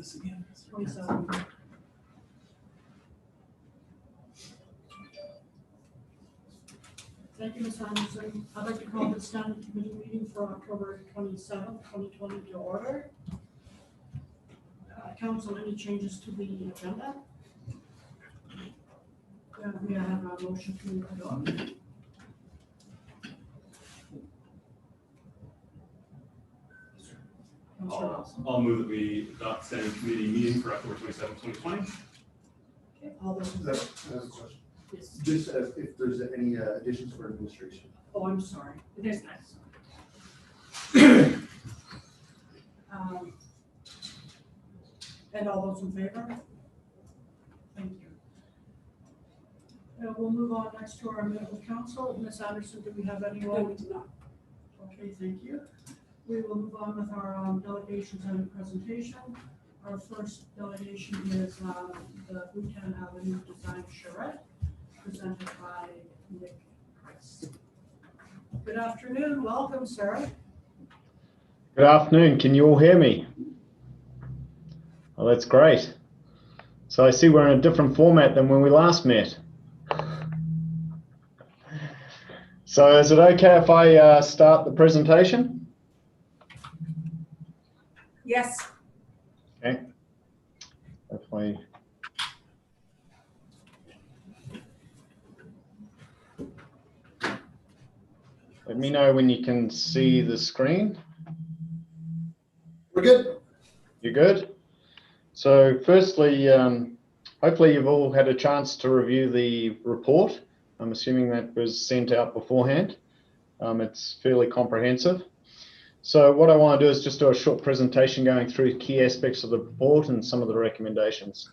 this again. 27. Thank you, Ms. Anderson. I'd like to call the standing committee meeting for October 27th, 2020 to order. Council, any changes to the agenda? We have a motion to adopt. I'll move that we adopt standing committee meeting for October 27th, 2020. Okay, all those in That's favor? a question. Yes. Just if there's any additions for administration. Oh, I'm sorry. There's that. And all those in favor? Thank you. We'll move on next to our medical council. Ms. Anderson, do we have anyone? No, we do not. Okay, thank you. We will move on with our delegations and presentation. Our first delegation is the Hinton Avenue Design Charrette, presented by Nick Price. Good afternoon. Welcome, sir. Good afternoon. Can you all hear me? Well, that's great. So I see we're in a different format than when we last met. So is it okay if I start the presentation? Yes. Okay. Hopefully. Let me know when you can see the screen. We're good. You're good? So firstly, hopefully you've all had a chance to review the report. I'm assuming that was sent out beforehand. It's fairly comprehensive. So what I want to do is just do a short presentation going through key aspects of the report and some of the recommendations.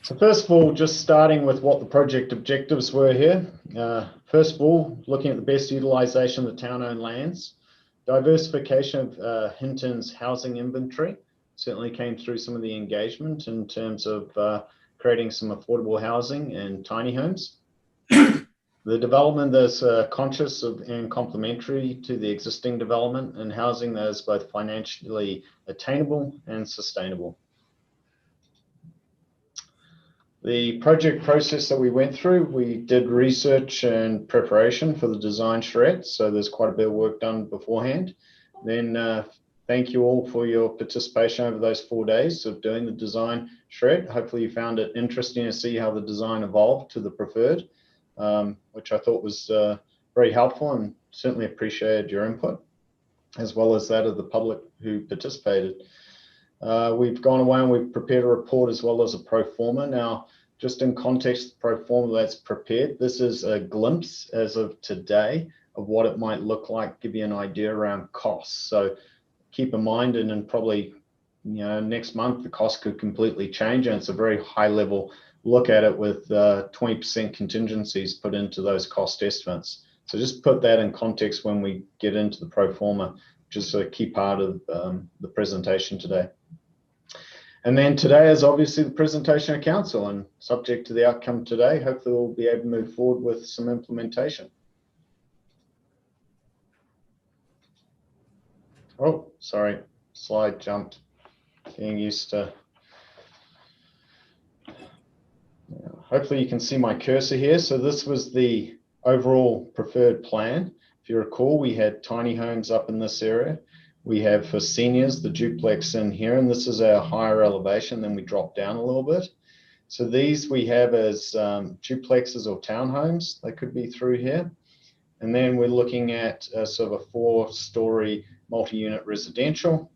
So first of all, just starting with what the project objectives were here. First of all, looking at the best utilization of the town-owned lands. Diversification of Hinton's housing inventory certainly came through some of the engagement in terms of creating some affordable housing and tiny homes. The development that's conscious of and complementary to the existing development and housing that is both financially attainable and sustainable. The project process that we went through, we did research and preparation for the design charrette, so there's quite a bit of work done beforehand. Then thank you all for your participation over those 4 days of doing the design charrette. Hopefully you found it interesting to see how the design evolved to the preferred, which I thought was very helpful, and certainly appreciated your input, as well as that of the public who participated. We've gone away and we've prepared a report as well as a pro forma. Now, just in context, the pro forma that's prepared, this is a glimpse as of today of what it might look like, give you an idea around costs. So keep in mind, and then probably, next month, the cost could completely change, and it's a very high level look at it with 20% contingencies put into those cost estimates. So just put that in context when we get into the pro forma, which is a key part of the presentation today. And then today is obviously the presentation of council, and subject to the outcome today, hopefully we'll be able to move forward with some implementation. Oh, sorry, slide jumped. Getting used to. Hopefully you can see my cursor here. So this was the overall preferred plan. If you recall, we had tiny homes up in this area. We have for seniors, the duplex in here, and this is our higher elevation. Then we drop down a little bit. So these we have as duplexes or townhomes. They could be through here. And then we're looking at sort of a 4-story multi-unit residential.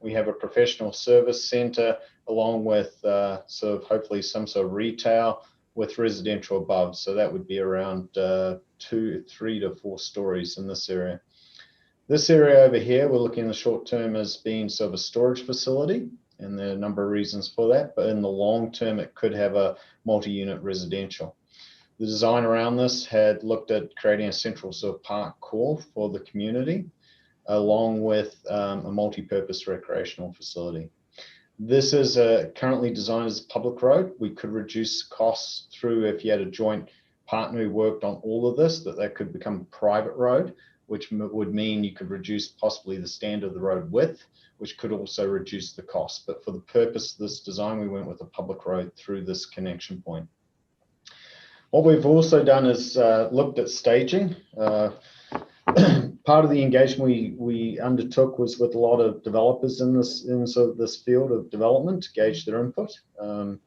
We have a professional service center along with sort of hopefully some sort of retail with residential above. So that would be around 3 to 4 stories in this area. This area over here, we're looking in the short term as being sort of a storage facility, and there are a number of reasons for that, but in the long term, it could have a multi-unit residential. The design around this had looked at creating a central sort of park core for the community, along with a multi-purpose recreational facility. This is currently designed as a public road. We could reduce costs through if you had a joint partner who worked on all of this, that could become a private road, which would mean you could reduce possibly the standard of the road width, which could also reduce the cost. But for the purpose of this design, we went with a public road through this connection point. What we've also done is looked at staging. Part of the engagement we undertook was with a lot of developers in this field of development to gauge their input. And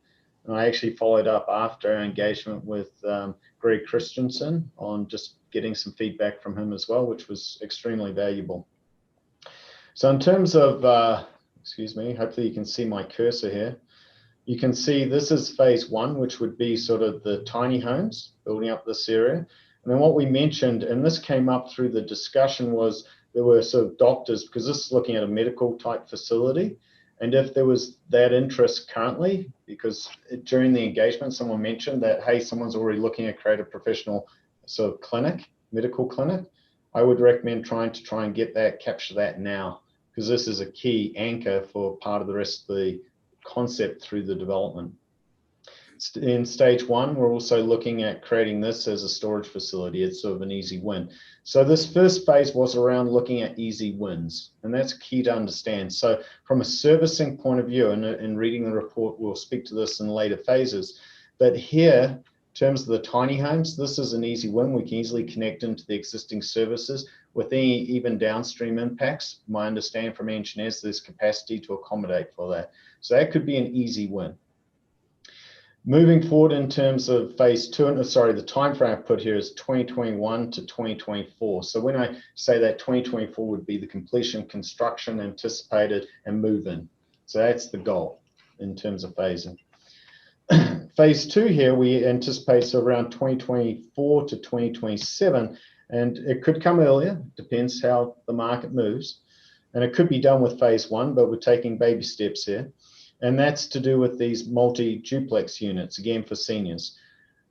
I actually followed up after our engagement with Greg Christensen on just getting some feedback from him as well, which was extremely valuable. So in terms of, excuse me, hopefully you can see my cursor here. You can see this is phase one, which would be sort of the tiny homes building up this area. And then what we mentioned, and this came up through the discussion, was there were sort of doctors, because this is looking at a medical type facility. And if there was that interest currently, because during the engagement, someone mentioned that, hey, someone's already looking at create a professional sort of clinic, medical clinic, I would recommend trying and get that, capture that now, because this is a key anchor for part of the rest of the concept through the development. In stage one, we're also looking at creating this as a storage facility. It's sort of an easy win. So this first phase was around looking at easy wins, and that's key to understand. So from a servicing point of view, and in reading the report, we'll speak to this in later phases, but here, in terms of the tiny homes, this is an easy win. We can easily connect into the existing services with any even downstream impacts. My understanding from engineers, there's capacity to accommodate for that. So that could be an easy win. Moving forward in terms of phase two, and sorry, the time frame I put here is 2021 to 2024. So when I say that 2024 would be the completion, construction anticipated, and move in. So that's the goal in terms of phasing. Phase two here, we anticipate so around 2024 to 2027, and it could come earlier, depends how the market moves. And it could be done with phase one, but we're taking baby steps here. And that's to do with these multi-duplex units, again, for seniors.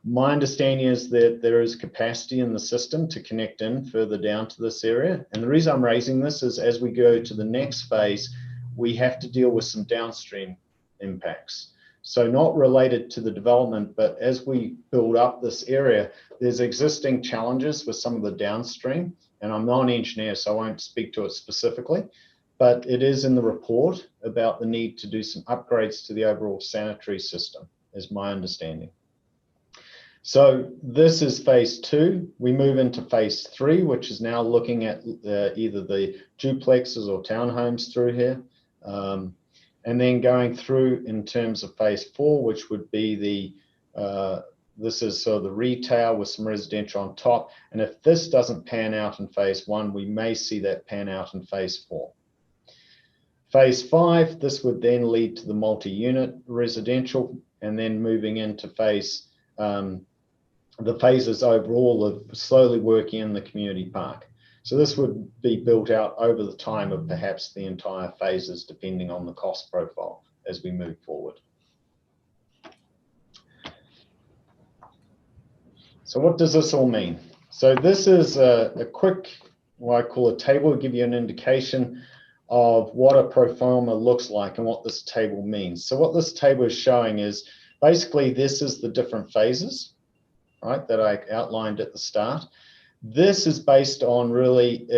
My understanding is that there is capacity in the system to connect in further down to this area. And the reason I'm raising this is as we go to the next phase, we have to deal with some downstream impacts. So not related to the development, but as we build up this area, there's existing challenges with some of the downstream. And I'm not an engineer, so I won't speak to it specifically. But it is in the report about the need to do some upgrades to the overall sanitary system, is my understanding. So this is phase two. We move into phase three, which is now looking at either the duplexes or townhomes through here. And then going through in terms of phase four, which would be the, this is sort of the retail with some residential on top. And if this doesn't pan out in phase one, we may see that pan out in phase four. Phase five, this would then lead to the multi-unit residential, and then moving into phase, the phases overall of slowly working in the community park. So this would be built out over the time of perhaps the entire phases, depending on the cost profile as we move forward. So what does this all mean? So this is a quick, what I call a table, to give you an indication of what a pro forma looks like and what this table means. So what this table is showing is basically this is the different phases, right, that I outlined at the start. This is based on really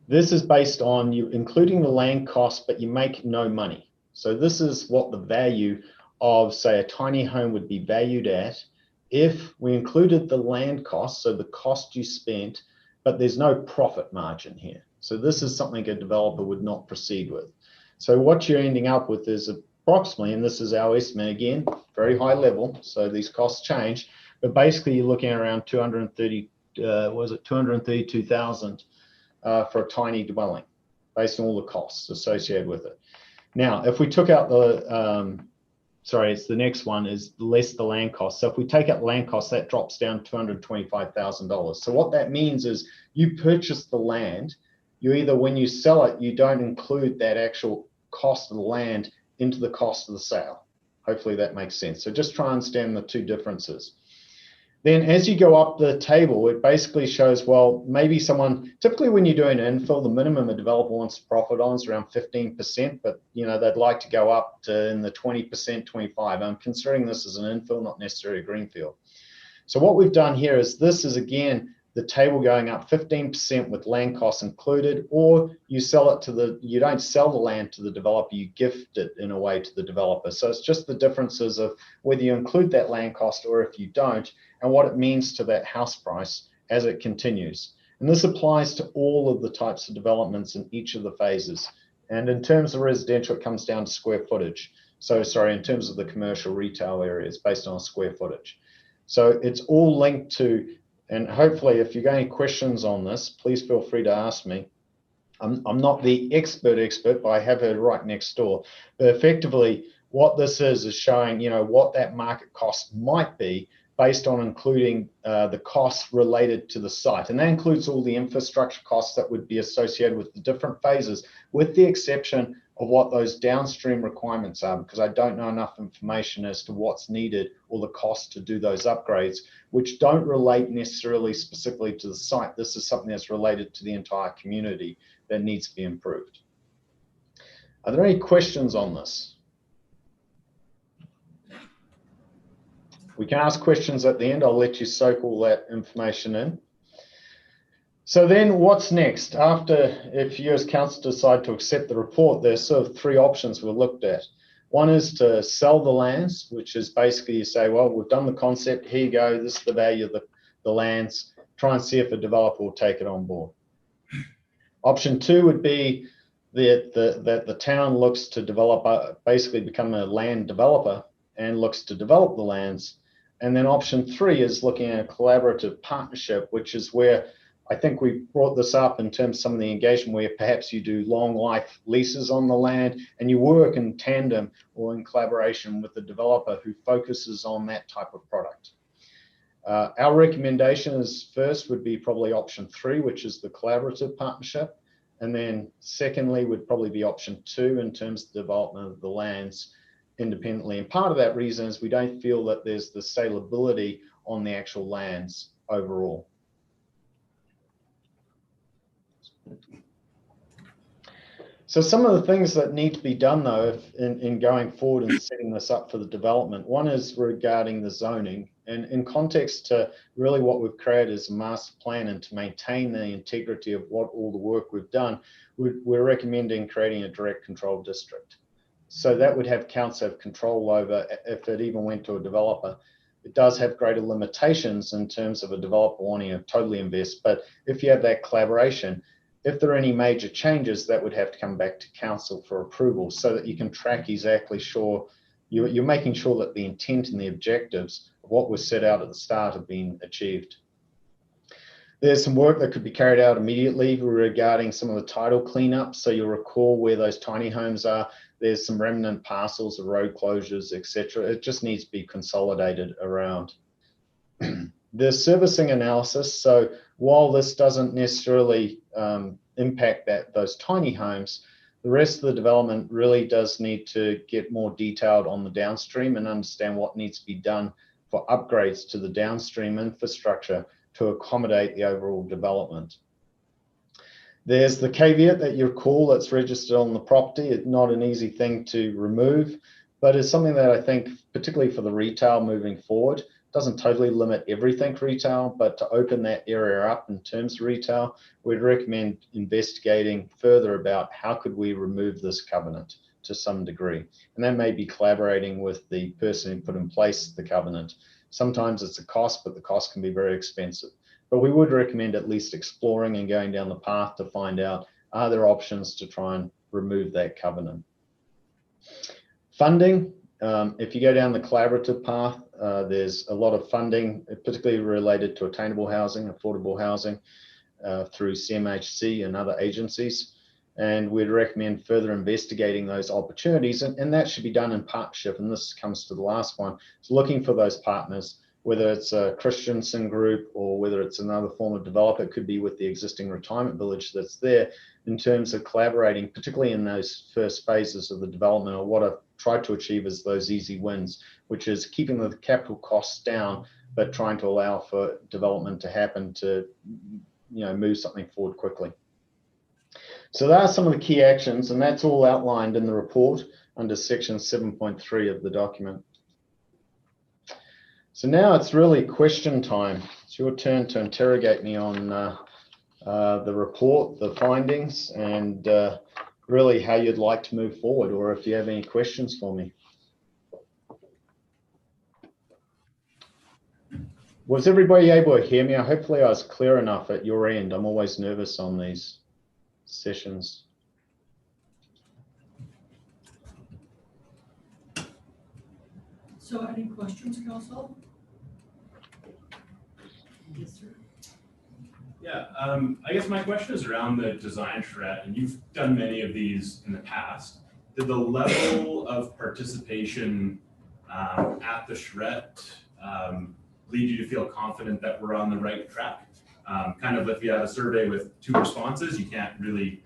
this is based on you including the land cost, but you make no money. So this is what the value of, say, a tiny home would be valued at if we included the land cost, so the cost you spent, but there's no profit margin here. So this is something a developer would not proceed with. So what you're ending up with is approximately, and this is our estimate again, very high level, so these costs change, but basically you're looking at around 232,000 for a tiny dwelling, based on all the costs associated with it. Now, if we took out the, sorry, it's the next one is less the land cost. So if we take out land costs, that drops down $225,000. So what that means is you purchase the land, you either, when you sell it, you don't include that actual cost of the land into the cost of the sale. Hopefully that makes sense. So just try and understand the two differences. Then as you go up the table, it basically shows, well, maybe someone, typically when you're doing infill, the minimum a developer wants to profit on is around 15%, but they'd like to go up to in the 20%, 25. I'm considering this as an infill, not necessarily a greenfield. So what we've done here is this is again, the table going up 15% with land costs included, or you sell it you don't sell the land to the developer, you gift it in a way to the developer. So it's just the differences of whether you include that land cost or if you don't, and what it means to that house price as it continues. And this applies to all of the types of developments in each of the phases. And in terms of residential, it comes down to square footage. So sorry, in terms of the commercial retail areas based on square footage. So it's all linked to, and hopefully if you've got any questions on this, please feel free to ask me. I'm not the expert, but I have her right next door. But effectively, what this is showing, what that market cost might be based on including the costs related to the site. And that includes all the infrastructure costs that would be associated with the different phases, with the exception of what those downstream requirements are, because I don't know enough information as to what's needed or the cost to do those upgrades, which don't relate necessarily specifically to the site. This is something that's related to the entire community that needs to be improved. Are there any questions on this? We can ask questions at the end. I'll let you soak all that information in. So then what's next? After, if you as council decide to accept the report, there's sort of three options we're looked at. One is to sell the lands, which is basically you say, well, we've done the concept, here you go, this is the value of the lands, try and see if a developer will take it on board. Option two would be that the town looks to develop, basically become a land developer and looks to develop the lands. And then option three is looking at a collaborative partnership, which is where I think we brought this up in terms of some of the engagement where perhaps you do long life leases on the land and you work in tandem or in collaboration with the developer who focuses on that type of product. Our recommendation is first would be probably option three, which is the collaborative partnership. And then secondly would probably be option two in terms of the development of the lands independently. And part of that reason is we don't feel that there's the saleability on the actual lands overall. So some of the things that need to be done though in going forward and setting this up for the development, one is regarding the zoning, and in context to really what we've created is a master plan and to maintain the integrity of what all the work we've done, we're recommending creating a direct control district. So that would have council have control over if it even went to a developer. It does have greater limitations in terms of a developer wanting to totally invest, but if you have that collaboration, if there are any major changes, that would have to come back to council for approval so that you can track exactly sure, you're making sure that the intent and the objectives of what was set out at the start have been achieved. There's some work that could be carried out immediately regarding some of the title cleanup. So you'll recall where those tiny homes are. There's some remnant parcels of road closures, etc. It just needs to be consolidated around. The servicing analysis. So while this doesn't necessarily impact those tiny homes, the rest of the development really does need to get more detailed on the downstream and understand what needs to be done for upgrades to the downstream infrastructure to accommodate the overall development. There's the caveat that you recall that's registered on the property. It's not an easy thing to remove, but it's something that I think, particularly for the retail moving forward, doesn't totally limit everything retail, but to open that area up in terms of retail, we'd recommend investigating further about how could we remove this covenant to some degree. And that may be collaborating with the person who put in place the covenant. Sometimes it's a cost, but the cost can be very expensive. But we would recommend at least exploring and going down the path to find out, are there options to try and remove that covenant? Funding, if you go down the collaborative path, there's a lot of funding, particularly related to attainable housing, affordable housing, through CMHC and other agencies. And we'd recommend further investigating those opportunities, and that should be done in partnership. And this comes to the last one. It's looking for those partners, whether it's a Christensen group or whether it's another form of developer. It could be with the existing retirement village that's there, in terms of collaborating, particularly in those first phases of the development. Or what I've tried to achieve is those easy wins, which is keeping the capital costs down but trying to allow for development to happen to, move something forward quickly. So there are some of the key actions, and that's all outlined in the report under section 7.3 of the document. So now it's really question time. It's your turn to interrogate me on the report, the findings, and really how you'd like to move forward, or if you have any questions for me. Was everybody able to hear me? Hopefully I was clear enough at your end. I'm always nervous on these sessions. So any questions, Council? Yes, sir. Yeah, I guess my question is around the design charrette, and you've done many of these in the past. Did the level of participation at the charrette lead you to feel confident that we're on the right track? Kind of if you have a survey with 2 responses, you can't really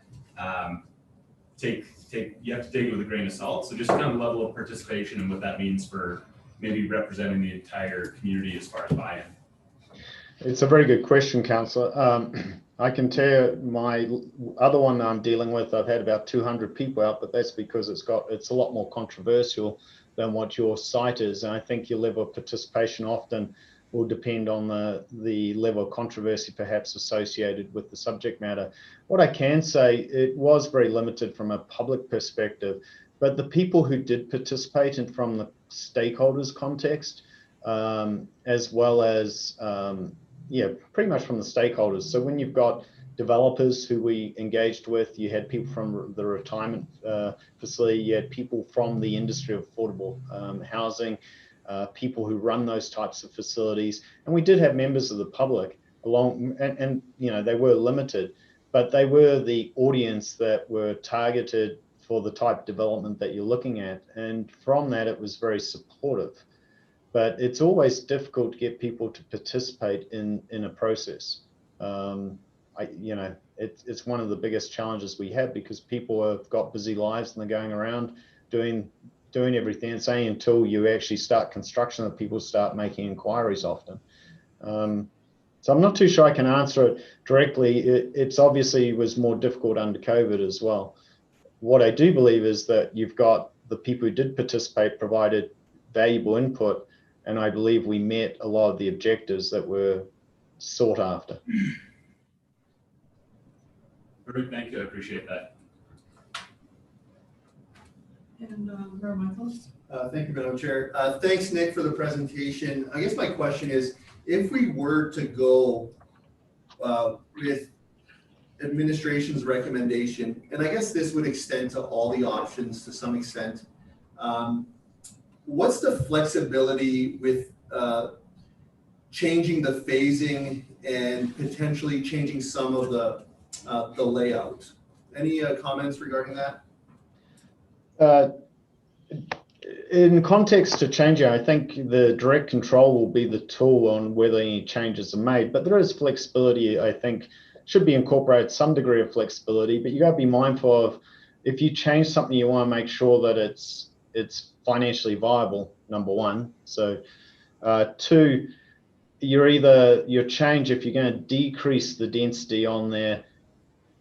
you have to take it with a grain of salt. So just kind of the level of participation and what that means for maybe representing the entire community as far as buy-in. It's a very good question, Councillor. I can tell you my other one I'm dealing with, I've had about 200 people out, but that's because it's a lot more controversial than what your site is. And I think your level of participation often will depend on the level of controversy perhaps associated with the subject matter. What I can say, it was very limited from a public perspective, but the people who did participate and from the stakeholders context, as well as, pretty much from the stakeholders. So when you've got developers who we engaged with, you had people from the retirement facility, you had people from the industry of affordable housing, people who run those types of facilities. And we did have members of the public along, and they were limited, but they were the audience that were targeted for the type of development that you're looking at. And from that, it was very supportive. But it's always difficult to get people to participate in a process. It's one of the biggest challenges we have, because people have got busy lives and they're going around doing everything. It's only until you actually start construction that people start making inquiries often. So I'm not too sure I can answer it directly. It's obviously was more difficult under COVID as well. What I do believe is that you've got the people who did participate provided valuable input, and I believe we met a lot of the objectives that were sought after. Perfect, thank you, I appreciate that. And Mayor Michaels? Thank you, Madam Chair. Thanks, Nick, for the presentation. I guess my question is, if we were to go with administration's recommendation, and I guess this would extend to all the options to some extent, what's the flexibility with changing the phasing and potentially changing some of the layout? Any comments regarding that? In context to changing, I think the direct control will be the tool on whether any changes are made, but there is flexibility. I think should be incorporated some degree of flexibility, but you got to be mindful of, if you change something, you want to make sure that it's financially viable, number one. So 2, your change, if you're going to decrease the density on there,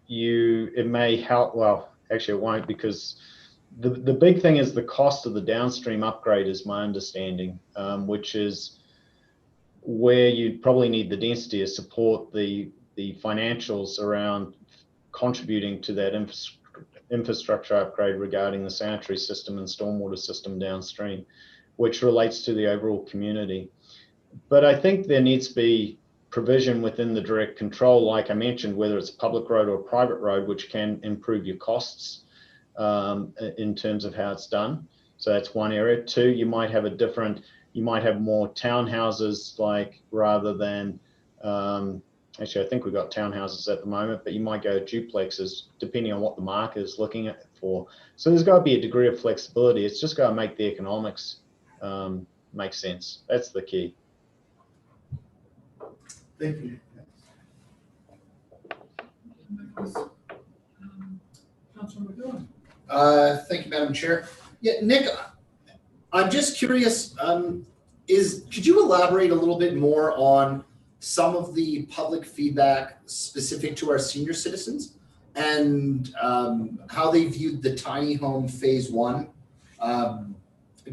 it may help. Well, actually it won't, because the big thing is the cost of the downstream upgrade, is my understanding, which is where you'd probably need the density to support the financials around contributing to that infrastructure upgrade regarding the sanitary system and stormwater system downstream, which relates to the overall community. But I think there needs to be provision within the direct control, like I mentioned, whether it's a public road or a private road, which can improve your costs in terms of how it's done. So that's one area. 2, you might have more townhouses, like rather than, actually I think we've got townhouses at the moment, but you might go duplexes depending on what the market is looking at for. So there's got to be a degree of flexibility. It's just got to make the economics make sense. That's the key. Thank you. Councilor McGowan? Thank you, Madam Chair. Yeah, Nick, I'm just curious, could you elaborate a little bit more on some of the public feedback specific to our senior citizens and how they viewed the tiny home phase one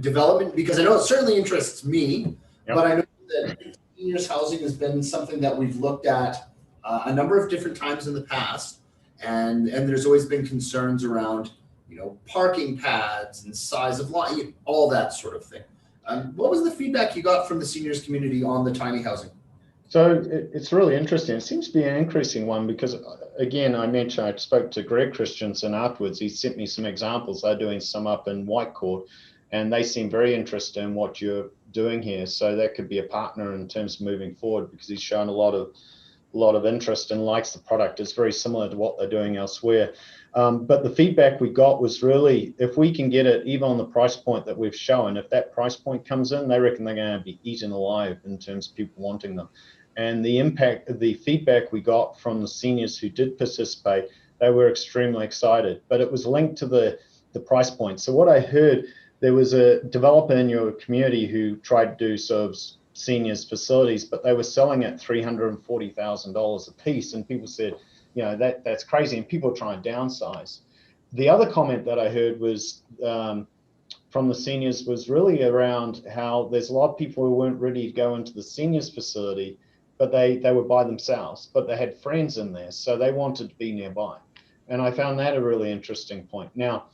development? Because I know it certainly interests me, Yep. but I know that seniors housing has been something that we've looked at a number of different times in the past, and there's always been concerns around, you know, parking pads and size of lot, all that sort of thing. What was the feedback you got from the seniors community on the tiny housing? So it's really interesting. It seems to be an increasing one because, again, I mentioned I spoke to Greg Christensen afterwards. He sent me some examples. They're doing some up in Whitecourt, and they seem very interested in what you're doing here. So that could be a partner in terms of moving forward, because he's shown a lot of interest and likes the product. It's very similar to what they're doing elsewhere. But the feedback we got was really, if we can get it even on the price point that we've shown, if that price point comes in, they reckon they're going to be eaten alive in terms of people wanting them. And the feedback we got from the seniors who did participate, they were extremely excited, but it was linked to the price point. So what I heard, there was a developer in your community who tried to do sort of seniors facilities, but they were selling at $340,000 a piece. And people said, you know, that's crazy. And people try and downsize. The other comment that I heard was from the seniors was really around how there's a lot of people who weren't ready to go into the seniors facility, but they were by themselves, but they had friends in there. So they wanted to be nearby. And I found that a really interesting point. Now,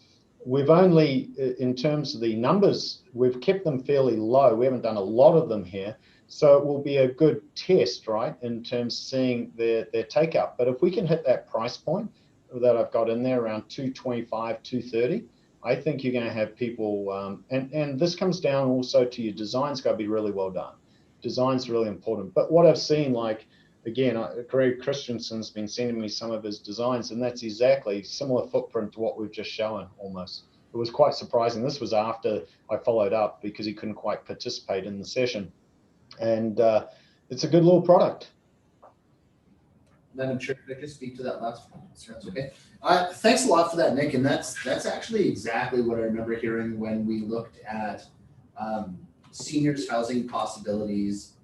we've only, in terms of the numbers, we've kept them fairly low. We haven't done a lot of them here. So it will be a good test, right, in terms of seeing their take up. But if we can hit that price point that I've got in there around 225, 230, I think you're going to have people, and this comes down also to your design's got to be really well done. Design's really important. But what I've seen, like, again, Greg Christensen's been sending me some of his designs, and that's exactly similar footprint to what we've just shown almost. It was quite surprising. This was after I followed up because he couldn't quite participate in the session. And it's a good little product. Then I'm sure I could speak to that last one. That's okay. Thanks a lot for that, Nick. And that's actually exactly what I remember hearing when we looked at seniors housing possibilities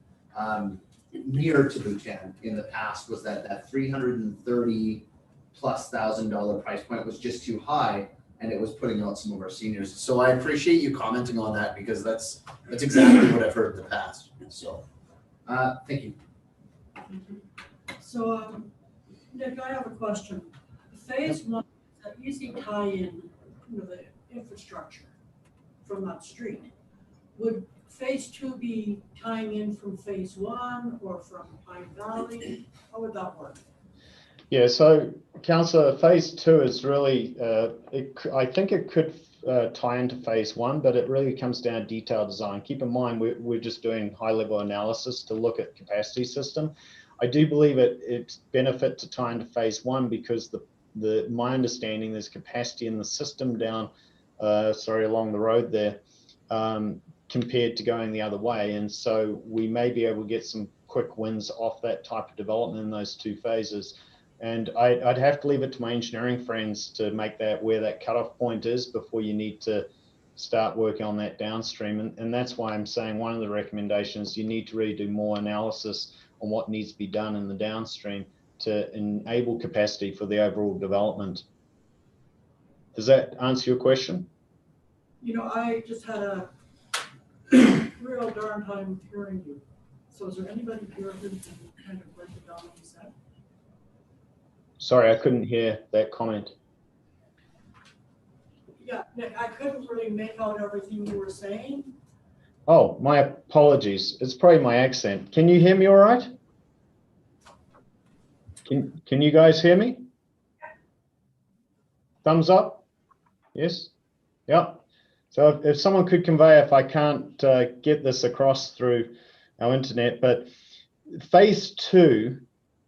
near to Bhutan in the past, was that $330,000+ price point was just too high, and it was putting out some of our seniors. So I appreciate you commenting on that, because that's exactly what I've heard in the past. So thank you. So, Nick, I have a question. Phase one, is an easy tie-in with the infrastructure from that street. Would phase two be tying in from phase one or from Pine Valley? How would that work? Yeah, so Councillor, phase two is really, I think it could tie into phase one, but it really comes down to detailed design. Keep in mind, we're just doing high level analysis to look at capacity system. I do believe it's benefit to tie into phase one, because my understanding, there's capacity in the system down, along the road there, compared to going the other way. And so we may be able to get some quick wins off that type of development in those two phases. And I'd have to leave it to my engineering friends to make that where that cutoff point is before you need to start working on that downstream. And that's why I'm saying one of the recommendations, you need to really do more analysis on what needs to be done in the downstream to enable capacity for the overall development. Does that answer your question? You know, I just had a real darn time hearing you. So is there anybody here who can kind of break it down what you said? Sorry, I couldn't hear that comment. Yeah, Nick, I couldn't really make out everything you were saying. Oh, my apologies. It's probably my accent. Can you hear me all right? Can you guys hear me? Thumbs up? Yes? Yeah. So if someone could convey, if I can't get this across through our internet, but phase two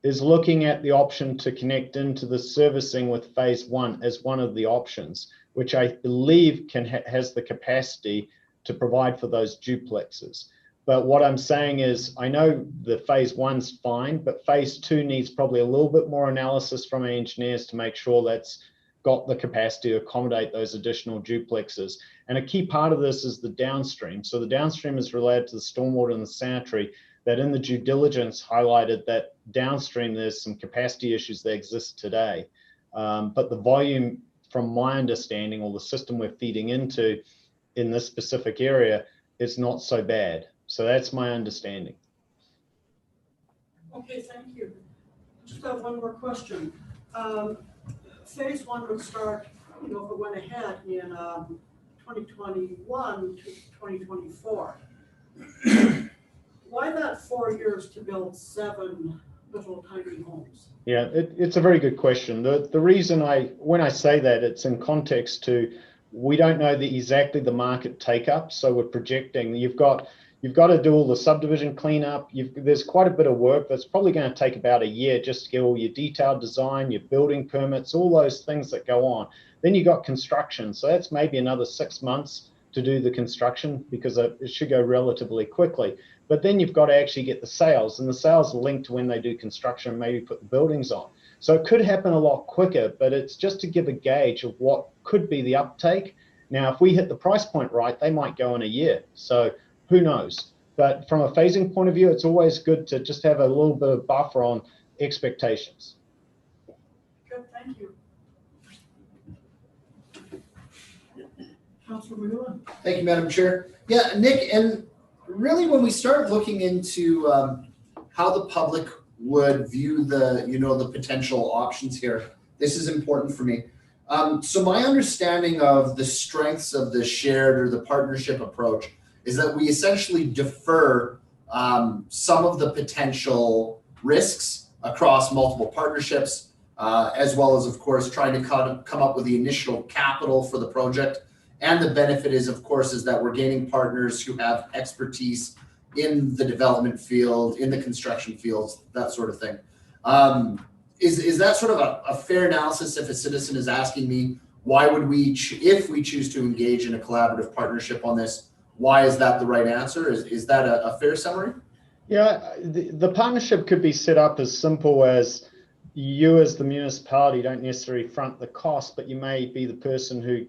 is looking at the option to connect into the servicing with phase one as one of the options, which I believe has the capacity to provide for those duplexes. But what I'm saying is, I know the phase one's fine, but phase two needs probably a little bit more analysis from our engineers to make sure that's got the capacity to accommodate those additional duplexes. And a key part of this is the downstream. So the downstream is related to the stormwater and the sanitary, that in the due diligence highlighted that downstream there's some capacity issues that exist today. But the volume, from my understanding, or the system we're feeding into in this specific area, is not so bad. So that's my understanding. Okay, thank you. Just have one more question. Phase one would start, if it went ahead in 2021 to 2024. Why that 4 years to build 7 little tiny homes? Yeah, it's a very good question. The reason when I say that, it's in context to, we don't know exactly the market take up. So we're projecting you've got to do all the subdivision cleanup. There's quite a bit of work that's probably going to take about a year just to get all your detailed design, your building permits, all those things that go on. Then you got construction. So that's maybe another 6 months to do the construction, because it should go relatively quickly. But then you've got to actually get the sales, and the sales are linked to when they do construction and maybe put the buildings on. So it could happen a lot quicker, but it's just to give a gauge of what could be the uptake. Now, if we hit the price point right, they might go in a year. So who knows? But from a phasing point of view, it's always good to just have a little bit of buffer on expectations. Good, thank you. Councilor Wheeler? Thank you, Madam Chair. Yeah, Nick, and really when we start looking into how the public would view the potential options here, this is important for me. So my understanding of the strengths of the shared or the partnership approach is that we essentially defer some of the potential risks across multiple partnerships, as well as, of course, trying to come up with the initial capital for the project. And the benefit is, of course, is that we're gaining partners who have expertise in the development field, in the construction fields, that sort of thing. Is that sort of a fair analysis if a citizen is asking me, why would we, if we choose to engage in a collaborative partnership on this, why is that the right answer? Is that a fair summary? Yeah, the partnership could be set up as simple as you as the municipality don't necessarily front the cost, but you may be the person who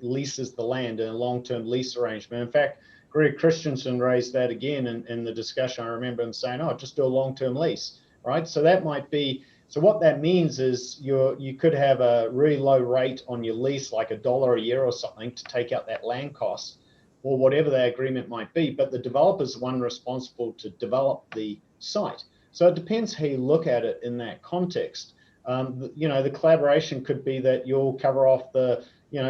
leases the land in a long-term lease arrangement. In fact, Greg Christensen raised that again in the discussion. I remember him saying, oh, just do a long-term lease, right? So that might be, so what that means is you could have a really low rate on your lease, like $1 a year or something, to take out that land cost, or whatever that agreement might be, but the developer is the one responsible to develop the site. So it depends how you look at it in that context. The collaboration could be that you'll cover off the,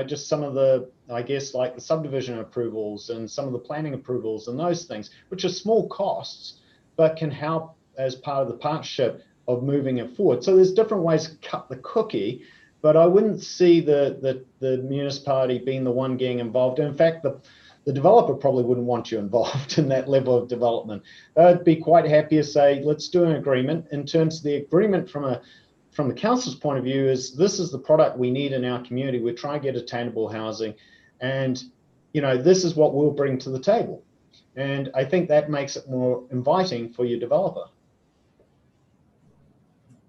just some of the, I guess, like the subdivision approvals and some of the planning approvals and those things, which are small costs, but can help as part of the partnership of moving it forward. So there's different ways to cut the cookie, but I wouldn't see the municipality being the one getting involved. And in fact, the developer probably wouldn't want you involved in that level of development. They'd be quite happy to say, let's do an agreement. In terms of the agreement from the council's point of view, is this is the product we need in our community. We're trying to get attainable housing, and this is what we'll bring to the table. And I think that makes it more inviting for your developer.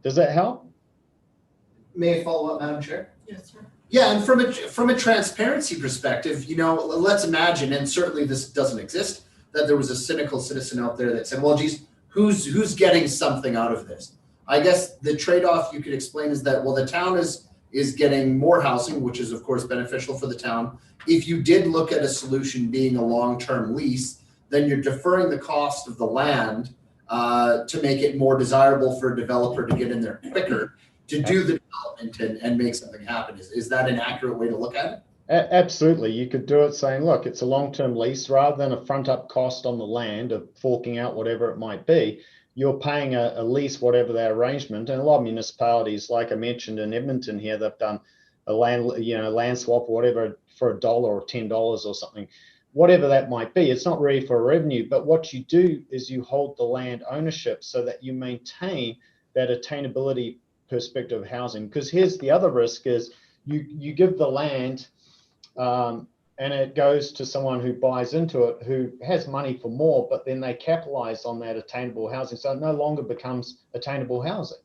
Does that help? May I follow up, Madam Chair? Yes, sir. Yeah, and from a transparency perspective, let's imagine, and certainly this doesn't exist, that there was a cynical citizen out there that said, well, geez, who's getting something out of this? I guess the trade-off you could explain is that, well, the town is getting more housing, which is of course beneficial for the town. If you did look at a solution being a long-term lease, then you're deferring the cost of the land to make it more desirable for a developer to get in there quicker, to do the development and make something happen. Is that an accurate way to look at it? Absolutely. You could do it saying, look, it's a long-term lease, rather than a front-up cost on the land of forking out whatever it might be. You're paying a lease, whatever that arrangement. And a lot of municipalities, like I mentioned in Edmonton here, they've done a land swap or whatever for $1 or $10 or something, whatever that might be. It's not really for revenue, but what you do is you hold the land ownership so that you maintain that attainability perspective of housing. Because here's the other risk is you give the land and it goes to someone who buys into it, who has money for more, but then they capitalize on that attainable housing. So it no longer becomes attainable housing.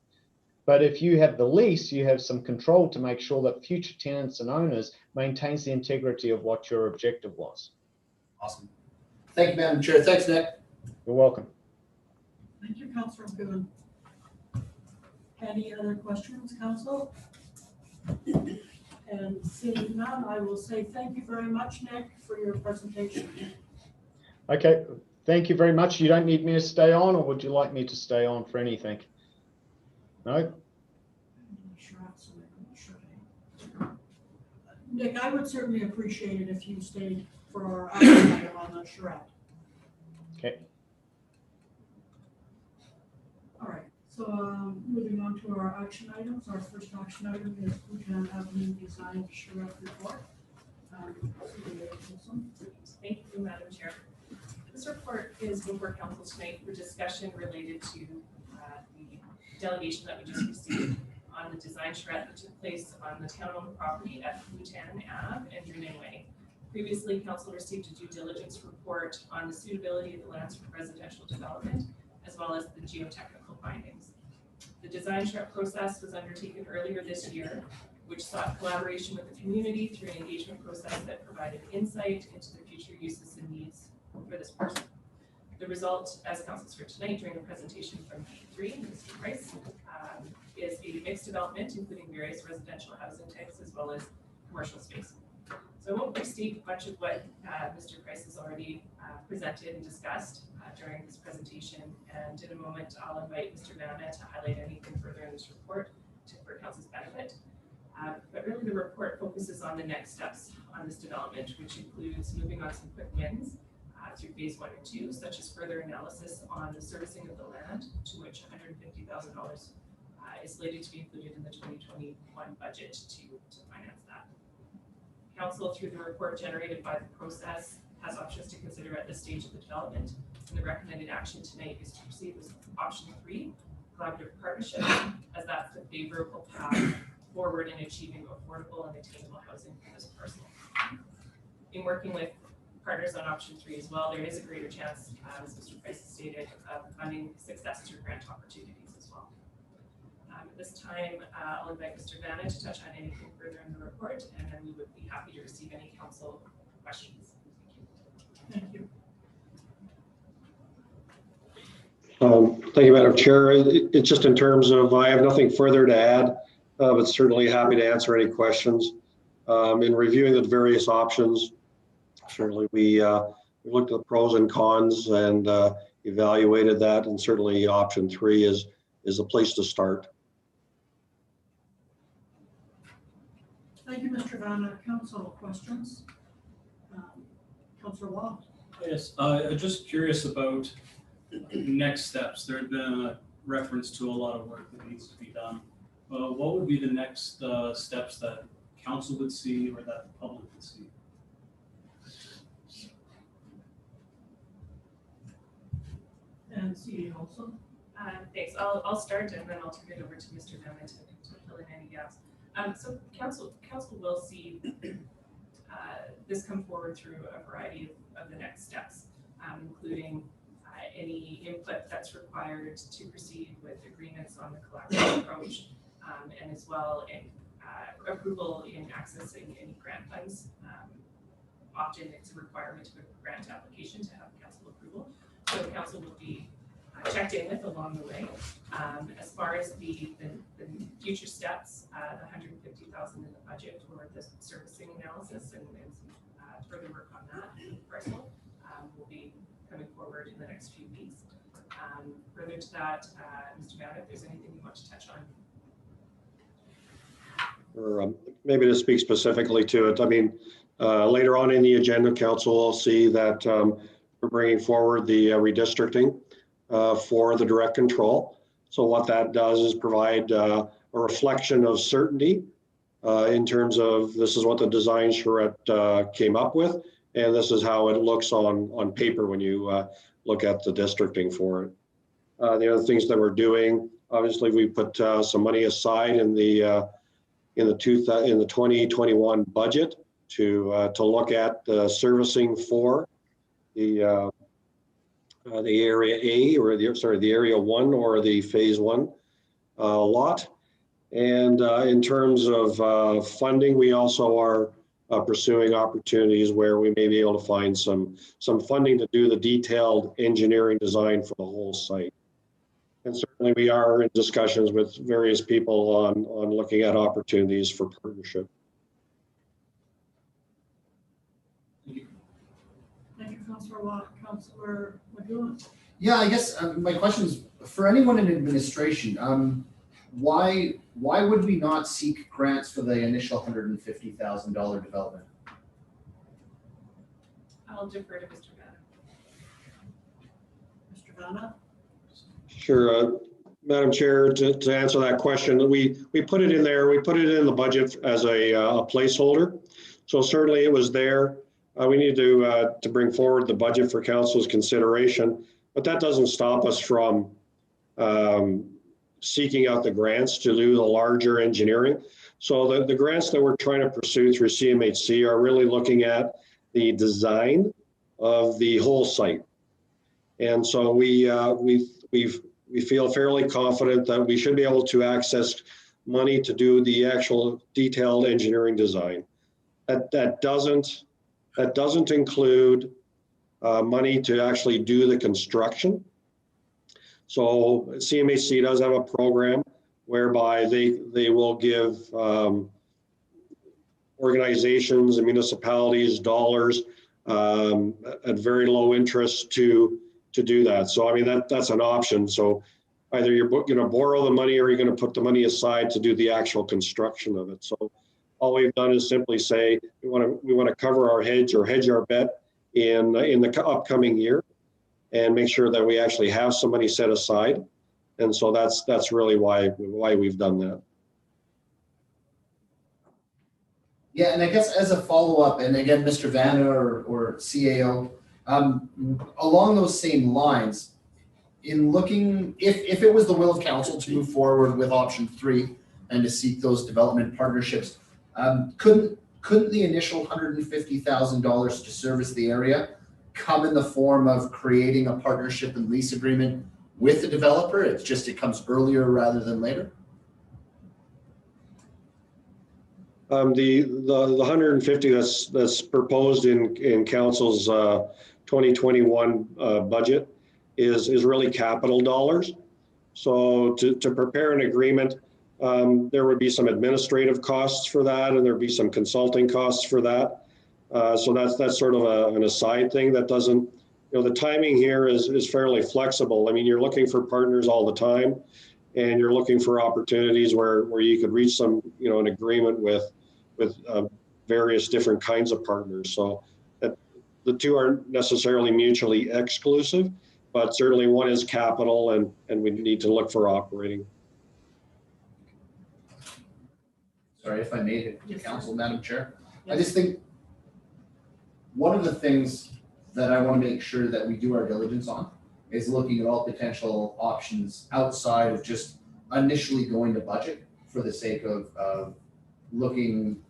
But if you have the lease, you have some control to make sure that future tenants and owners maintains the integrity of what your objective was. Awesome. Thank you, Madam Chair. Thanks, Nick. You're welcome. Thank you, Councillor Kuhn. Any other questions, council? And seeing none, I will say thank you very much, Nick, for your presentation. Okay, thank you very much. You don't need me to stay on, or would you like me to stay on for anything? No? Nick, I would certainly appreciate it if you stayed for our action item on the charrette. Okay. All right, so moving on to our action items. Our first action item is Bhutan Avenue Design Charrette Report. Thank you, Madam Chair. This report is before council tonight for discussion related to the delegation that we just received on the design charrette that took place on the town-owned property at Bhutan Ave and Drunan Way. Previously, council received a due diligence report on the suitability of the lands for residential development, as well as the geotechnical findings. The design charrette process was undertaken earlier this year, which sought collaboration with the community through an engagement process that provided insight into the future uses and needs for this parcel. The result, as council's heard tonight during the presentation from P3, Mr. Price, is a mixed development, including various residential housing types as well as commercial space. So I won't restate much of what Mr. Price has already presented and discussed during this presentation. And in a moment, I'll invite Mr. Vanna to highlight anything further in this report for council's benefit. But really the report focuses on the next steps on this development, which includes moving on some quick wins through phase 1 and 2, such as further analysis on the servicing of the land, to which $150,000 is slated to be included in the 2021 budget to finance that. Council, through the report generated by the process, has options to consider at this stage of the development, and the recommended action tonight is to proceed with option 3, collaborative partnership, as that's the favorable path forward in achieving affordable and attainable housing for this parcel. In working with partners on option 3 as well, there is a greater chance, as Mr. Price stated, of funding success through grant opportunities as well. At this time, I'll invite Mr. Vanna to touch on anything further in the report, and then we would be happy to receive any council questions. Thank you. Thank you, Madam Chair. It's just in terms of, I have nothing further to add, but certainly happy to answer any questions. In reviewing the various options, certainly we looked at the pros and cons and evaluated that, and certainly option 3 is a place to start. Thank you, Mr. Vanna. Council questions? Councillor Wall. Yes, just curious about next steps. There had been a reference to a lot of work that needs to be done. What would be the next steps that council would see or that the public would see? And CA also. Thanks. I'll start and then I'll turn it over to Mr. Vanna to fill in any gaps. So council will see this come forward through a variety of the next steps, including any input that's required to proceed with agreements on the collaborative approach, and as well approval in accessing any grant funds. Often it's a requirement of a grant application to have council approval. So the council will be checked in with along the way. As far as the future steps, the $150,000 in the budget for the servicing analysis and some further work on that parcel will be coming forward in the next few weeks. Further to that, Mr. Vanna, if there's anything you want to touch on. Or maybe to speak specifically to it, I mean, later on in the agenda, council will see that we're bringing forward the redistricting for the direct control. So what that does is provide a reflection of certainty in terms of this is what the design charrette came up with, and this is how it looks on paper when you look at the districting for it. The other things that we're doing, obviously, we put some money aside in the 2021 budget to look at the servicing for the area A, or the area 1 or the phase 1 lot. And in terms of funding, we also are pursuing opportunities where we may be able to find some funding to do the detailed engineering design for the whole site. And certainly we are in discussions with various people on looking at opportunities for partnership. Thank you, Councillor Watt. Councillor McGowan. Yeah, I guess my question is for anyone in administration. Why would we not seek grants for the initial $150,000 development? I'll defer to Mr. Madden. Mr. Vanna? Sure, Madam Chair, to answer that question, we put it in there. We put it in the budget as a placeholder. So certainly it was there. We need to bring forward the budget for council's consideration, but that doesn't stop us from seeking out the grants to do the larger engineering. So the grants that we're trying to pursue through CMHC are really looking at the design of the whole site. And so we feel fairly confident that we should be able to access money to do the actual detailed engineering design. That doesn't include money to actually do the construction. So CMHC does have a program whereby they will give organizations and municipalities dollars at very low interest to do that. So I mean that's an option. So either you're going to borrow the money or you're going to put the money aside to do the actual construction of it. So all we've done is simply say we want to cover our hedge or hedge our bet in the upcoming year and make sure that we actually have some money set aside. And so that's really why we've done that. Yeah, and I guess as a follow-up, and again, Mr. Vanna or CAO, along those same lines, in looking, if it was the will of council to move forward with option 3 and to seek those development partnerships, couldn't the initial $150,000 to service the area come in the form of creating a partnership and lease agreement with the developer? It's just it comes earlier rather than later? The 150 that's proposed in council's 2021 budget is really capital dollars. So to prepare an agreement, there would be some administrative costs for that, and there'd be some consulting costs for that. So that's sort of an aside thing that doesn't, the timing here is fairly flexible. I mean, you're looking for partners all the time, and you're looking for opportunities where you could reach some, an agreement with various different kinds of partners. So that the two aren't necessarily mutually exclusive, but certainly one is capital and we need to look for operating. Sorry if I made it to Yes, council, sir. Madam Chair. I Yes. just think one of the things that I want to make sure that we do our diligence on is looking at all potential options outside of just initially going to budget for the sake of looking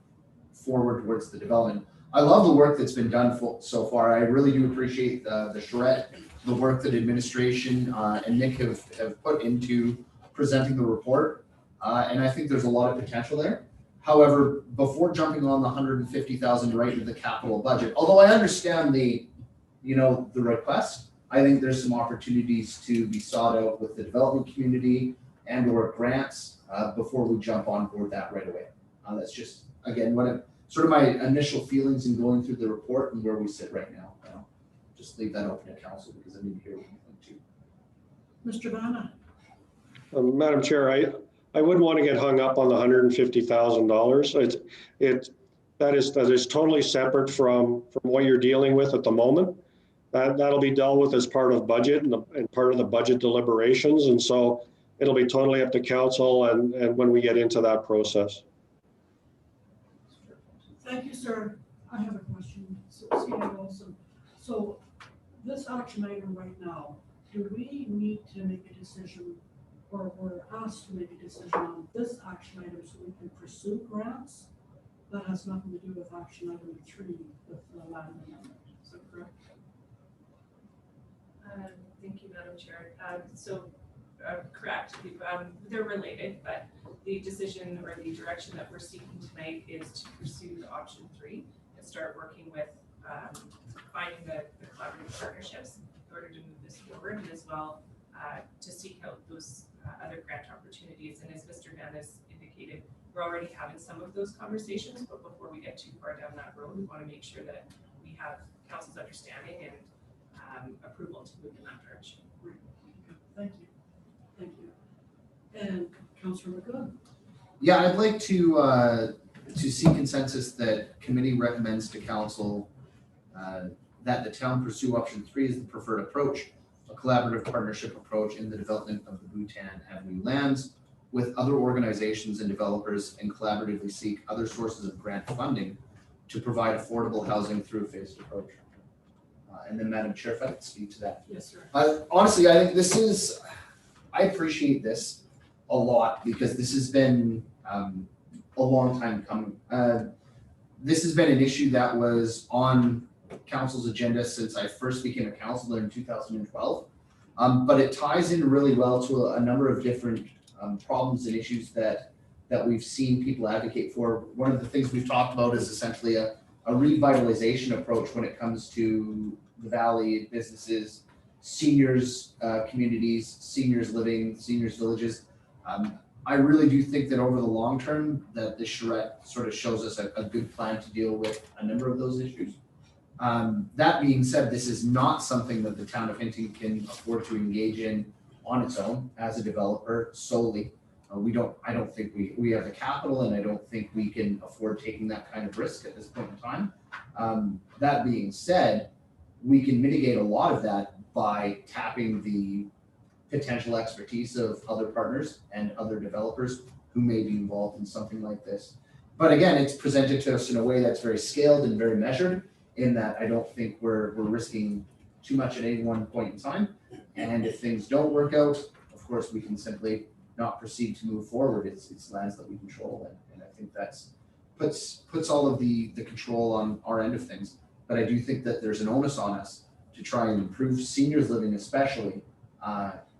forward towards the development. I love the work that's been done so far. I really do appreciate the charrette, the work that administration and Nick have put into presenting the report. And I think there's a lot of potential there. However, before jumping on the 150,000 right into the capital budget, although I understand the request, I think there's some opportunities to be sought out with the development community and or grants before we jump on board that right away. That's just, again, sort of my initial feelings in going through the report and where we sit right now. Just leave that open to council because I need to hear what you think too. Mr. Vanna? Madam Chair, I wouldn't want to get hung up on the $150,000. That is totally separate from what you're dealing with at the moment. That'll be dealt with as part of budget and part of the budget deliberations. And so it'll be totally up to council and when we get into that process. Thank you, sir. I have a question. CA Wilson. So this action item right now, do we need to make a decision or we're asked to make a decision on this action item so we can pursue grants? That has nothing to do with action item 3 with the land amendment. Is that correct? Thank you, Madam Chair. So correct. They're related, but the decision or the direction that we're seeking tonight is to pursue the option 3 and start working with finding the collaborative partnerships in order to move this forward, and as well to seek out those other grant opportunities. And as Mr. Van has indicated, we're already having some of those conversations, but before we get too far down that road, we want to make sure that we have council's understanding and approval to move in that direction. Thank you. Thank you. And Councillor McGowan? Yeah, I'd like to see consensus that committee recommends to council that the town pursue option 3 as the preferred approach, a collaborative partnership approach in the development of the Bhutan Avenue lands with other organizations and developers, and collaboratively seek other sources of grant funding to provide affordable housing through a phased approach. And then Madam Chair, if I could speak to that. Yes, sir. Honestly, I think I appreciate this a lot because this has been a long time coming. This has been an issue that was on council's agenda since I first became a councilor in 2012. But it ties in really well to a number of different problems and issues that we've seen people advocate for. One of the things we've talked about is essentially a revitalization approach when it comes to the valley, businesses, seniors, communities, seniors living, seniors villages. I really do think that over the long term that the charrette sort of shows us a good plan to deal with a number of those issues. That being said, this is not something that the town of Hinton can afford to engage in on its own as a developer solely. I don't think we have the capital, and I don't think we can afford taking that kind of risk at this point in time. That being said, we can mitigate a lot of that by tapping the potential expertise of other partners and other developers who may be involved in something like this. But again, it's presented to us in a way that's very scaled and very measured, in that I don't think we're risking too much at any one point in time. And if things don't work out, of course, we can simply not proceed to move forward. It's lands that we control, and I think that's puts all of the control on our end of things. But I do think that there's an onus on us to try and improve seniors living, especially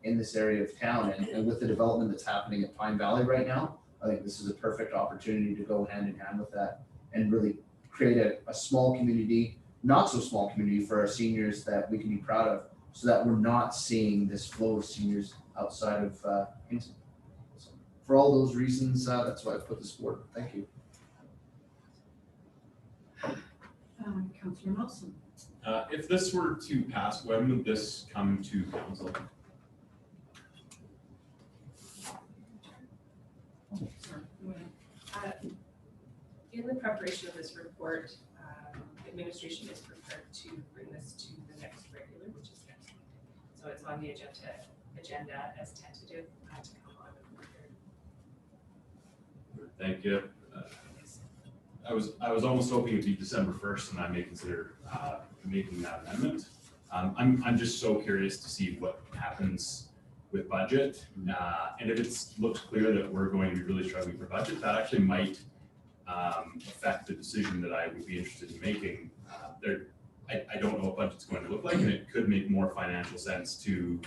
in this area of town. And with the development that's happening at Pine Valley right now, I think this is a perfect opportunity to go hand in hand with that and really create a small community, not so small community for our seniors that we can be proud of, so that we're not seeing this flow of seniors outside of Hinton. So for all those reasons, that's why I put this forward. Thank you. Councillor Nelson? If this were to pass, when would this come to council? Sorry, go ahead. In the preparation of this report, administration is prepared to bring this to the next regular, which is next week. So it's on the agenda as tentative to come on. Thank you. I was almost hoping it'd be December 1st, and I may consider making that amendment. I'm just so curious to see what happens with budget, and if it looks clear that we're going to be really struggling for budget, that actually might affect the decision that I would be interested in making. I don't know what budget's going to look like, and it could make more financial sense to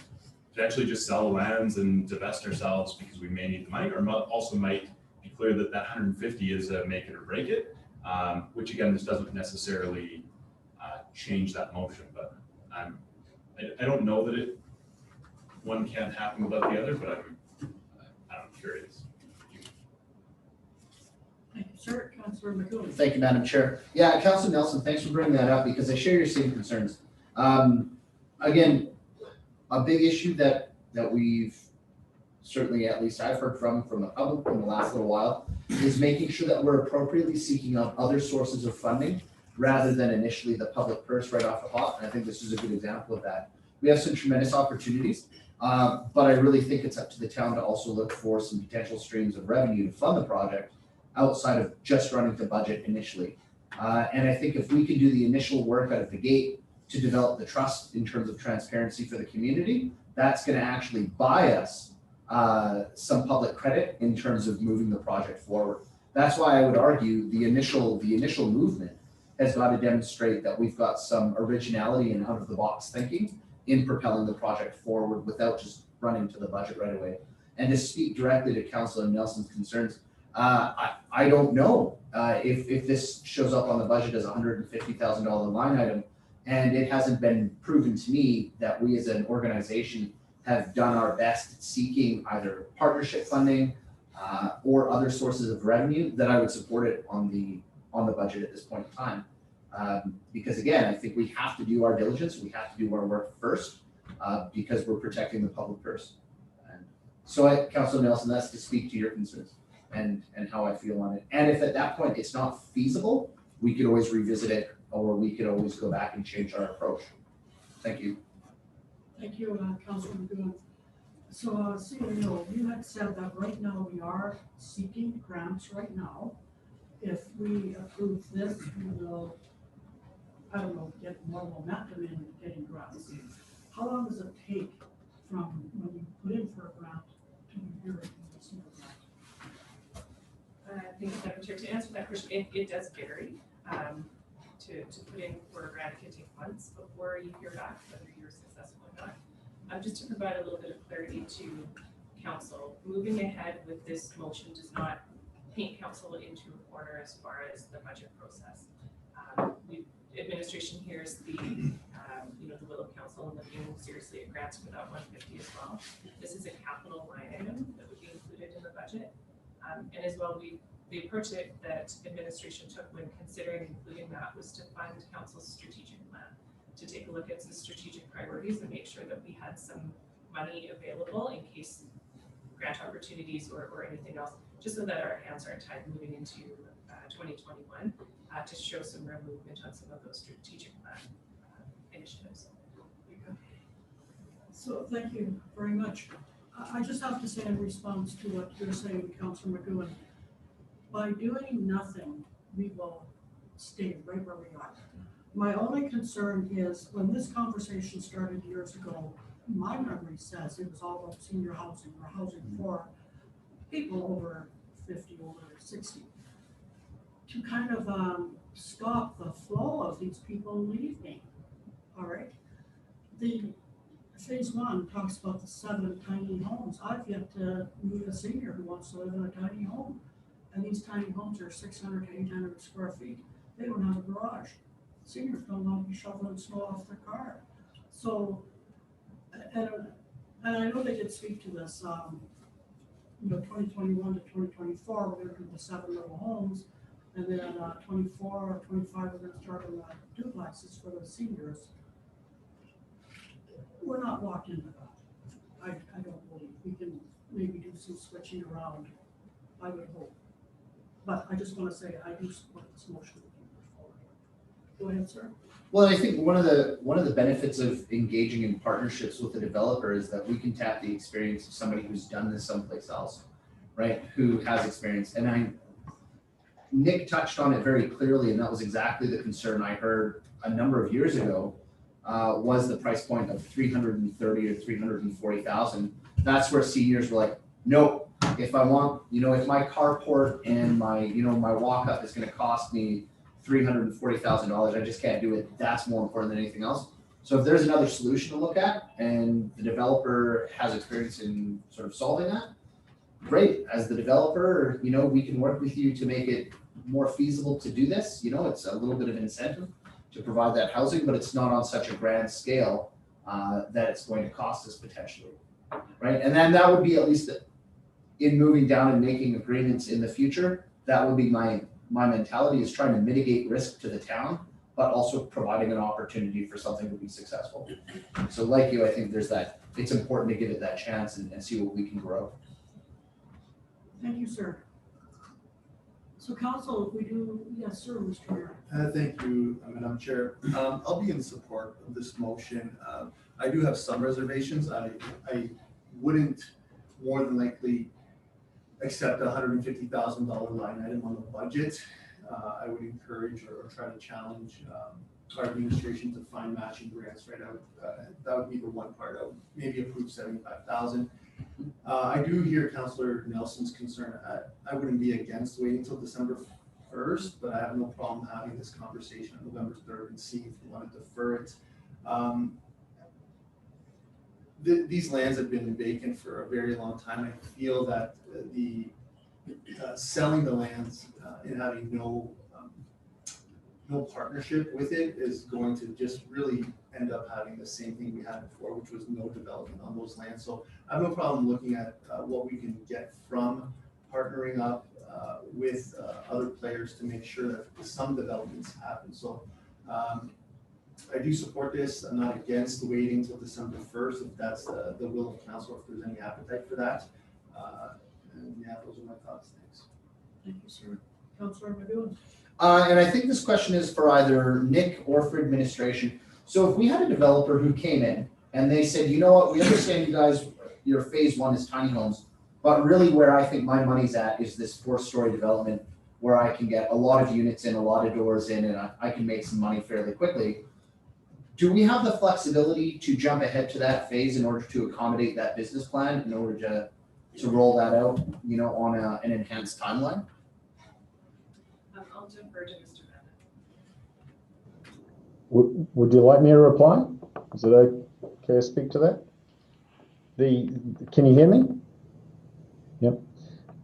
potentially just sell the lands and divest ourselves because we may need the money, or also might be clear that 150 is a make it or break it, which again, this doesn't necessarily change that motion, but I don't know that one can't happen without the other, but I'm curious. Thank you, sir. Councillor McGowan? Thank you, Madam Chair. Yeah, Councillor Nelson, thanks for bringing that up because I share your same concerns. Again, a big issue that we've certainly, at least I've heard from the public in the last little while, is making sure that we're appropriately seeking out other sources of funding rather than initially the public purse right off the hop. And I think this is a good example of that. We have some tremendous opportunities, but I really think it's up to the town to also look for some potential streams of revenue to fund the project outside of just running the budget initially. And I think if we can do the initial work out of the gate to develop the trust in terms of transparency for the community, that's going to actually buy us some public credit in terms of moving the project forward. That's why I would argue the initial movement has got to demonstrate that we've got some originality and out of the box thinking in propelling the project forward without just run into the budget right away. And to speak directly to Councilor Nelson's concerns, I don't know if this shows up on the budget as a $150,000 line item, and it hasn't been proven to me that we as an organization have done our best at seeking either partnership funding or other sources of revenue, that I would support it on the budget at this point in time. Because again, I think we have to do our diligence, we have to do our work first, because we're protecting the public purse. And so, Councilor Nelson, that's to speak to your concerns and how I feel on it. And if at that point it's not feasible, we could always revisit it, or we could always go back and change our approach. Thank you. Thank you, Councilor McGowan. So, CEO, you had said that right now we are seeking grants right now. If we approve this, we will, I don't know, get more momentum in getting grants. How long does it take from when you put in for a grant to hear it and receive a grant? Thank you, Madam Chair. To answer that question, it does vary. To put in for a grant, it can take months before you hear back whether you're successful or not. Just to provide a little bit of clarity to council, moving ahead with this motion does not paint council into a corner as far as the budget process. Administration hears the the will of council and looking seriously at grants for that 150 as well. This is a capital line item that would be included in the budget, and as well the approach that administration took when considering including that was to fund council's strategic plan, to take a look at some strategic priorities and make sure that we had some money available in case grant opportunities or anything else, just so that our hands aren't tied moving into 2021, to show some real movement on some of those strategic plan initiatives. So thank you very much. I just have to say in response to what you're saying, Councilor McGowan, by doing nothing, we will stay right where we are. My only concern is when this conversation started years ago, my memory says it was all about senior housing or housing for people over 50, over 60. To kind of stop the flow of these people leaving, all right? The phase one talks about the 7 tiny homes. I've yet to meet a senior who wants to live in a tiny home. And these tiny homes are 600 to 800 square feet. They don't have a garage. Seniors don't want to be shoveling snow off their car. So, and I know they did speak to this, 2021 to 2024, we're going to do the 7 little homes. And then 24 or 25, we're going to start on the duplexes for the seniors. We're not locked into that. I don't believe. We can maybe do some switching around, I would hope. But I just want to say I do support this motion. Go ahead, sir. Well, I think one of the benefits of engaging in partnerships with a developer is that we can tap the experience of somebody who's done this someplace else, right? Who has experience. And Nick touched on it very clearly, and that was exactly the concern I heard a number of years ago, was the price point of $330,000 or $340,000. That's where seniors were like, nope. If I want, if my carport and my walk up is going to cost me $340,000, I just can't do it. That's more important than anything else. So if there's another solution to look at and the developer has experience in sort of solving that, great. As the developer, we can work with you to make it more feasible to do this. It's a little bit of an incentive to provide that housing, but it's not on such a grand scale that it's going to cost us potentially, right? And then that would be at least in moving down and making agreements in the future. That would be my mentality, is trying to mitigate risk to the town, but also providing an opportunity for something to be successful. So like you, I think it's important to give it that chance and see what we can grow. Thank you, sir. So council, we do, yes, sir, Mr. Mayor. Thank you, Madam Chair. I'll be in support of this motion. I do have some reservations. I wouldn't more than likely accept a $150,000 line item on the budget. I would encourage or try to challenge our administration to find matching grants right out. That would be the one part. I would maybe approve $75,000. I do hear Councillor Nelson's concern. I wouldn't be against waiting until December 1st, but I have no problem having this conversation on November 3rd and see if you want to defer it. these lands have been vacant for a very long time. I feel that the selling the lands and having no partnership with it is going to just really end up having the same thing we had before, which was no development on those lands. So I have no problem looking at what we can get from partnering up with other players to make sure that some developments happen. So I do support this. I'm not against waiting till December 1st if that's the will of council, if there's any appetite for that. And yeah, those are my thoughts. Thanks. Thank you, sir. Councilor McGowan. And I think this question is for either Nick or for administration. So if we had a developer who came in and they said, you know what, we understand you guys, your phase one is tiny homes, but really where I think my money's at is this 4-story development where I can get a lot of units in, a lot of doors in, and I can make some money fairly quickly. Do we have the flexibility to jump ahead to that phase in order to accommodate that business plan, in order to roll that out, you know, on an enhanced timeline? I'll defer to Mr. Bennett. Would you like me to reply? Is it okay to speak to that? Can you hear me? Yep.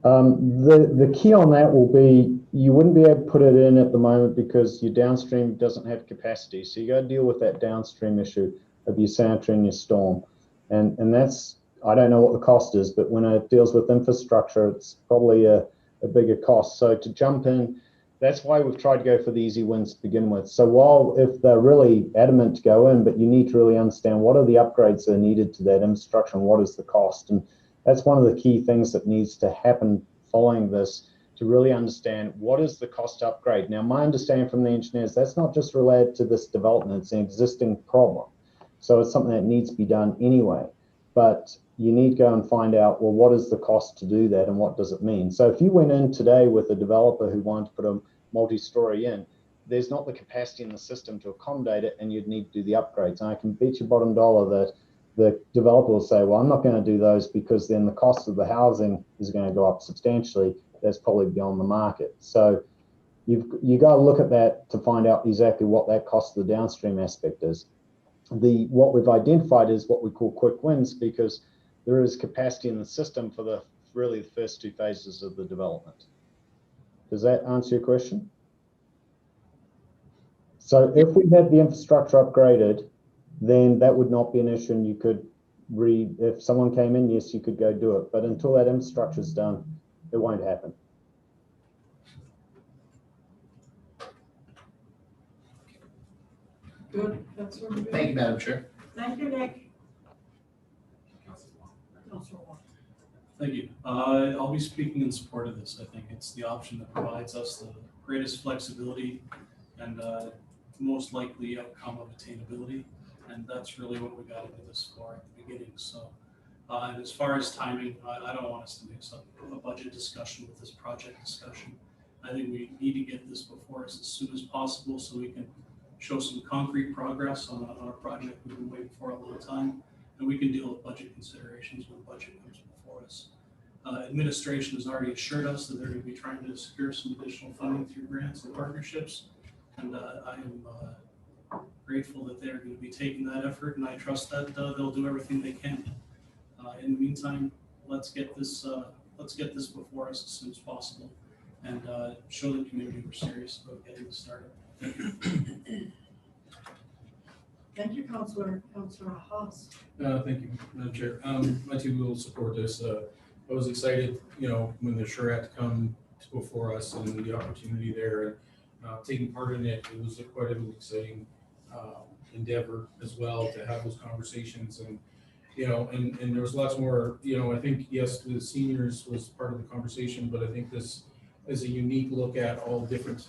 The key on that will be you wouldn't be able to put it in at the moment because your downstream doesn't have capacity. So you got to deal with that downstream issue of your sanitary and your storm. And that's, I don't know what the cost is, but when it deals with infrastructure, it's probably a bigger cost. So to jump in, that's why we've tried to go for the easy wins to begin with. So while if they're really adamant to go in, but you need to really understand what are the upgrades that are needed to that infrastructure and what is the cost. And that's one of the key things that needs to happen following this, to really understand what is the cost upgrade. Now, my understanding from the engineers, that's not just related to this development, it's an existing problem. So it's something that needs to be done anyway. But you need to go and find out, well, what is the cost to do that and what does it mean? So if you went in today with a developer who wanted to put a multi-story in, there's not the capacity in the system to accommodate it and you'd need to do the upgrades. And I can bet you bottom dollar that the developer will say, well, I'm not going to do those because then the cost of the housing is going to go up substantially. That's probably beyond the market. So you got to look at that to find out exactly what that cost of the downstream aspect is. What we've identified is what we call quick wins, because there is capacity in the system for really the first 2 phases of the development. Does that answer your question? So if we had the infrastructure upgraded, then that would not be an issue, and you could if someone came in, yes, you could go do it. But until that infrastructure is done, it won't happen. Good. Councilor McGowan. Thank you, Madam Chair. Thank you, Nick. Councilor Wong. Thank you. I'll be speaking in support of this. I think it's the option that provides us the greatest flexibility and most likely outcome of attainability. And that's really what we got into this for at the beginning. So, and as far as timing, I don't want us to mix up a budget discussion with this project discussion. I think we need to get this before us as soon as possible so we can show some concrete progress on a project we've been waiting for a long time, and we can deal with budget considerations when budget comes before us. Administration has already assured us that they're going to be trying to secure some additional funding through grants and partnerships, and I am grateful that they're going to be taking that effort, and I trust that they'll do everything they can. In the meantime, let's get this before us as soon as possible, and show the community we're serious about getting this started. Thank you, Councilor Haas. Thank you, Madam Chair. My team will support this. I was excited, when the charrette come before us and the opportunity there, taking part in it. It was quite an exciting endeavor as well to have those conversations, and there was lots more. I think yes, the seniors was part of the conversation, but I think this is a unique look at all different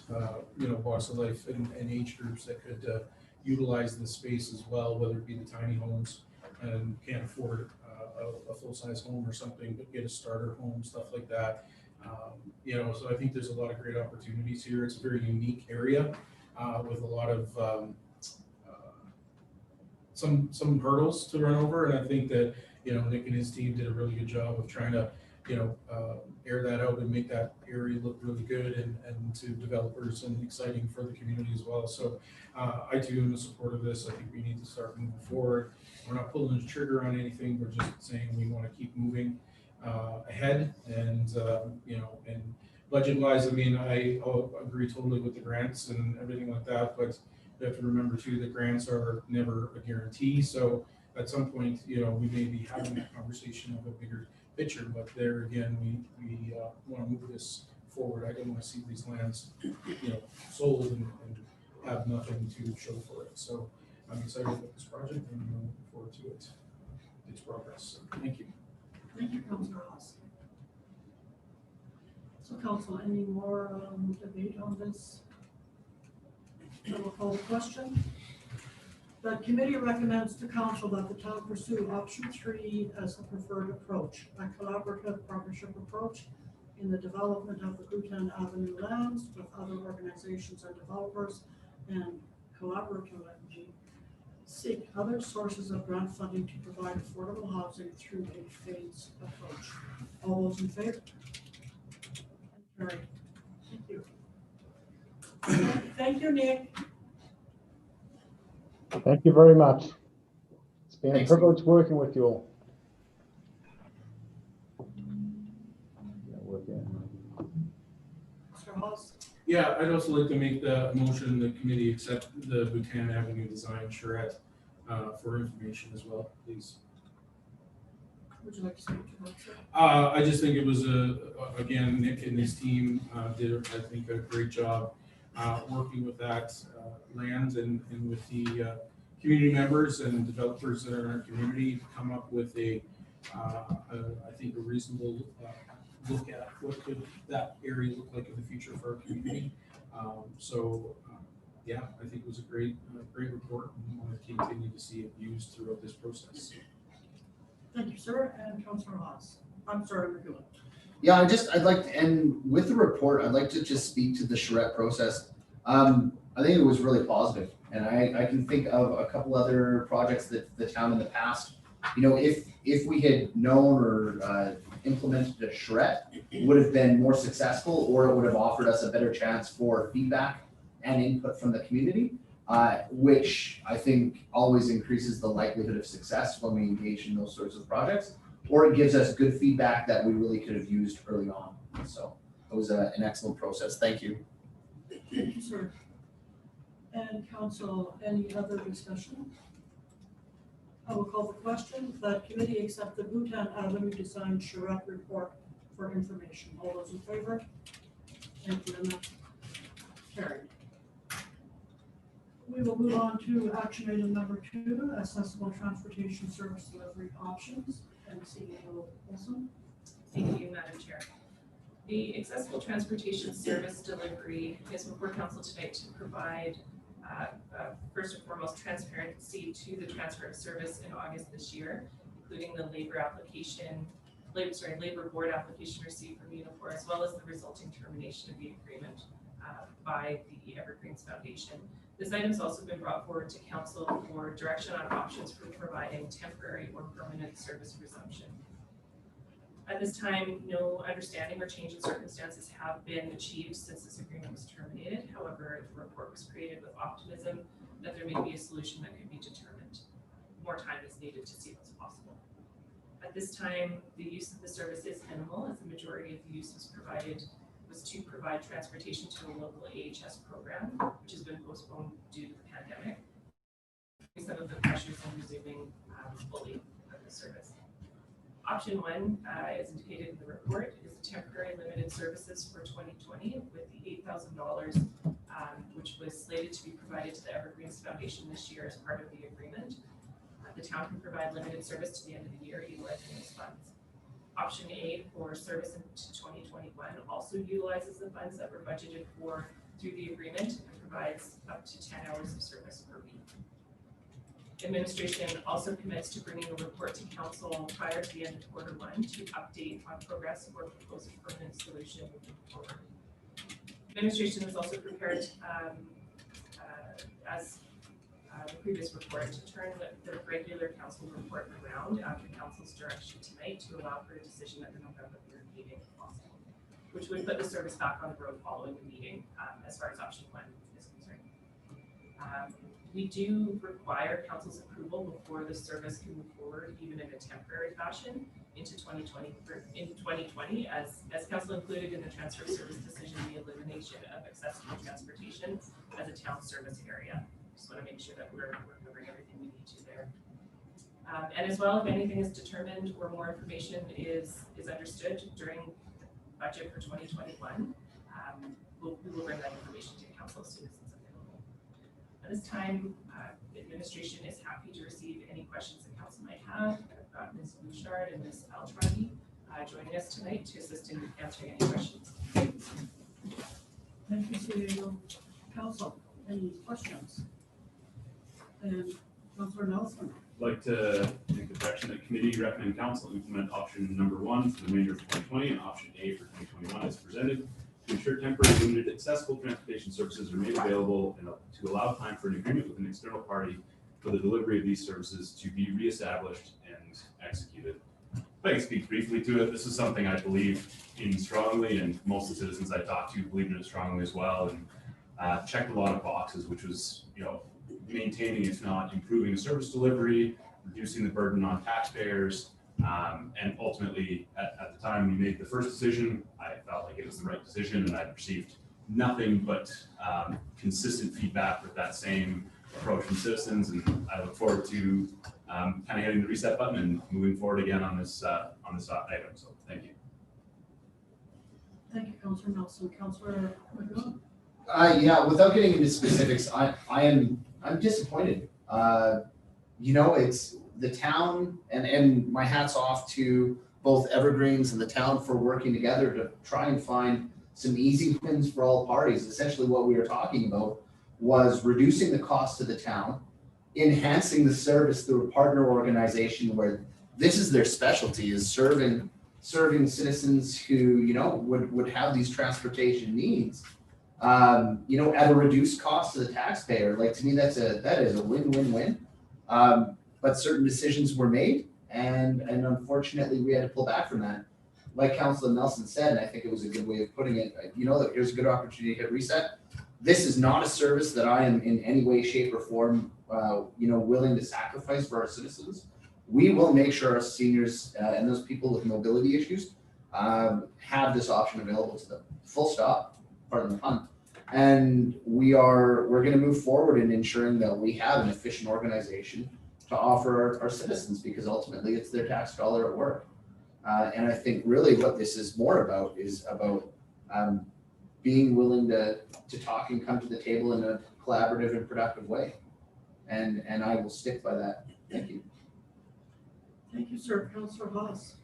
walks of life and age groups that could utilize this space as well, whether it be the tiny homes and can't afford a full-size home or something, but get a starter home, stuff like that. So I think there's a lot of great opportunities here. It's a very unique area with a lot of some hurdles to run over, and I think that Nick and his team did a really good job of trying to air that out and make that area look really good and to developers and exciting for the community as well. So I too am in support of this. I think we need to start moving forward. We're not pulling the trigger on anything. We're just saying we want to keep moving ahead. And and budget-wise, I mean, I agree totally with the grants and everything like that. But you have to remember too that grants are never a guarantee. So at some point, we may be having that conversation of a bigger picture. But there again, we want to move this forward. I don't want to see these lands, sold and have nothing to show for it. So I'm excited about this project and I'm looking forward to its progress. So thank you. Thank you, Councillor Haas. So council, any more debate on this? I will call the question. The committee recommends to council that the town pursue option 3 as the preferred approach, a collaborative partnership approach in the development of the Bhutan Avenue lands with other organizations and developers, and collaboratively seek other sources of grant funding to provide affordable housing through a phased approach. All those in favor? Carried. Thank you. Thank you, Nick. Thank you very much. It's been Thanks. a privilege working with you all. Mr. Haas. Yeah, I'd also like to make the motion the committee accept the Bhutan Avenue design charrette for information as well, please. Would you like to speak to that, sir? I just think it was again, Nick and his team did, I think, a great job working with that land and with the community members and developers that are in our community to come up with I think a reasonable look at what could that area look like in the future for our community. Yeah, I think it was a great report, and I want to continue to see it used throughout this process. Thank you, sir. And Councillor Haas. I'm sorry, we're doing. Yeah, I'd like to end with the report. I'd like to just speak to the charrette process. I think it was really positive, and I can think of a couple other projects that the town in the past, if we had known or implemented a charrette, it would have been more successful, or it would have offered us a better chance for feedback and input from the community, which I think always increases the likelihood of success when we engage in those sorts of projects, or it gives us good feedback that we really could have used early on. So it was an excellent process. Thank you. Thank you, sir. And council, any other discussion? I will call the question. That committee accept the Bhutan Avenue Design Charrette report for information. All those in favor? Thank you, and that's carried. We will move on to action item number 2, accessible transportation service delivery options, and CEO Wilson. Thank you, Madam Chair. The accessible transportation service delivery is before council tonight to provide first and foremost transparency to the transfer of service in August this year, including the labor board application received from Unifor, as well as the resulting termination of the agreement by the Evergreens Foundation. This item has also been brought forward to council for direction on options for providing temporary or permanent service resumption. At this time, no understanding or change in circumstances have been achieved since this agreement was terminated. However, the report was created with optimism that there may be a solution that could be determined. More time is needed to see what's possible. At this time, the use of the service is minimal, as the majority of the use was to provide transportation to a local AHS program, which has been postponed due to the pandemic. Some of the pressures on resuming fully of the service. Option 1, as indicated in the report, is the temporary limited services for 2020 with the $8,000, which was slated to be provided to the Evergreens Foundation this year as part of the agreement. The town can provide limited service to the end of the year utilizing those funds. Option A for service into 2021 also utilizes the funds that were budgeted for through the agreement and provides up to 10 hours of service per week. Administration also commits to bringing a report to council prior to the end of quarter 1 to update on progress or propose a permanent solution moving forward. Administration is also prepared, as the previous report to turn the regular council report around after council's direction tonight to allow for a decision at the November 3rd meeting if possible, which would put the service back on the road following the meeting as far as option 1 is concerned. We do require council's approval before the service can move forward, even in a temporary fashion, into 2020, as council included in the transfer service decision, the elimination of accessible transportation as a town service area. Just want to make sure that we're covering everything we need to there. And as well, if anything is determined or more information is understood during the budget for 2021, we will bring that information to council as soon as it's available. At this time, administration is happy to receive any questions that council might have. I've got Ms. Bouchard and Ms. Altrani joining us tonight to assist in answering any questions. Thank you, CEO. Council, any questions? And Councilor Nelson. I'd like to make the direction that committee recommend council implement option number 1 for the remainder of 2020 and option A for 2021 as presented to ensure temporary limited accessible transportation services are made available and to allow time for an agreement with an external party for the delivery of these services to be reestablished and executed. If I can speak briefly to it, this is something I believe in strongly, and most of the citizens I talked to believe in it strongly as well, and checked a lot of boxes, which was, maintaining, if not improving the service delivery, reducing the burden on taxpayers, and ultimately, at the time we made the first decision, I felt like it was the right decision, and I received nothing but consistent feedback with that same approach from citizens, and I look forward to kind of hitting the reset button and moving forward again on this item. So thank you. Thank you, Councilor Nelson. Councilor McMillan. Yeah, without getting into specifics, I'm disappointed. It's the town, and my hat's off to both Evergreens and the town for working together to try and find some easy wins for all parties. Essentially what we were talking about was reducing the cost to the town, enhancing the service through a partner organization where this is their specialty, is serving citizens who, would have these transportation needs, at a reduced cost to the taxpayer. Like, to me, that is a win-win-win. But certain decisions were made, and unfortunately we had to pull back from that. Like Councilor Nelson said, and I think it was a good way of putting it, that here's a good opportunity to hit reset. This is not a service that I am in any way, shape, or form, willing to sacrifice for our citizens. We will make sure our seniors and those people with mobility issues have this option available to them. Full stop, pardon the pun. And we're going to move forward in ensuring that we have an efficient organization to offer our citizens, because ultimately it's their tax dollar at work. And I think really what this is more about is about being willing to talk and come to the table in a collaborative and productive way. And I will stick by that. Thank you. Thank you, sir. Councilor Haas.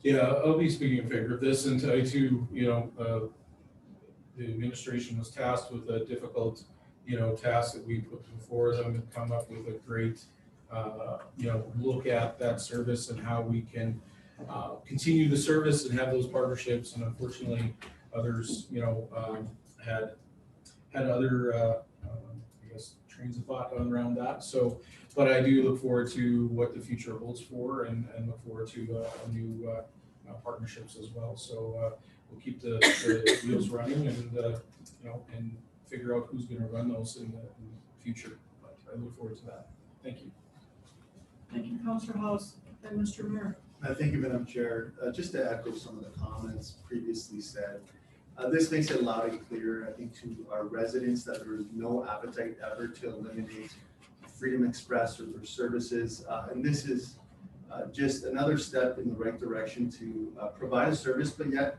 Yeah, I'll be speaking in favor of this, and I too, the administration was tasked with a difficult, task that we put before them and come up with a great, look at that service and how we can continue the service and have those partnerships. And unfortunately, others, had other, trains of thought around that. So, but I do look forward to what the future holds for, and look forward to new partnerships as well. So we'll keep the wheels running, and and figure out who's going to run those in the future. But I look forward to that. Thank you. Thank you, Councilor Haas. And Mr. Mayor. Thank you, Madam Chair. Just to echo some of the comments previously said, this makes it loud and clear, I think, to our residents that there is no appetite ever to eliminate Freedom Express or their services. And this is just another step in the right direction to provide a service, but yet,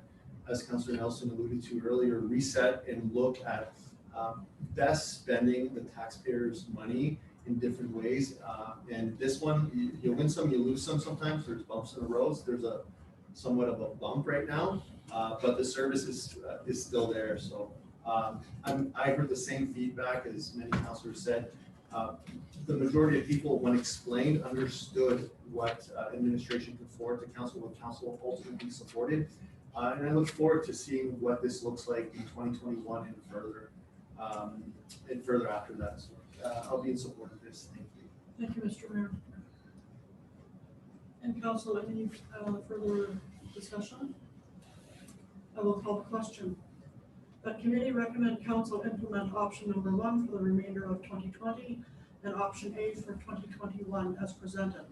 as Councilor Nelson alluded to earlier, reset and look at best spending the taxpayers' money in different ways. And this one, you win some, you lose some sometimes. There's bumps in the roads. There's somewhat of a bump right now, but the service is still there. So I heard the same feedback as many councilors said. The majority of people, when explained, understood what administration put forward to council, what council ultimately supported. And I look forward to seeing what this looks like in 2021 and further after that. So I'll be in support of this. Thank you. Thank you, Mr. Mayor. And council, any further discussion? I will call the question. That committee recommend council implement option number 1 for the remainder of 2020 and option A for 2021 as presented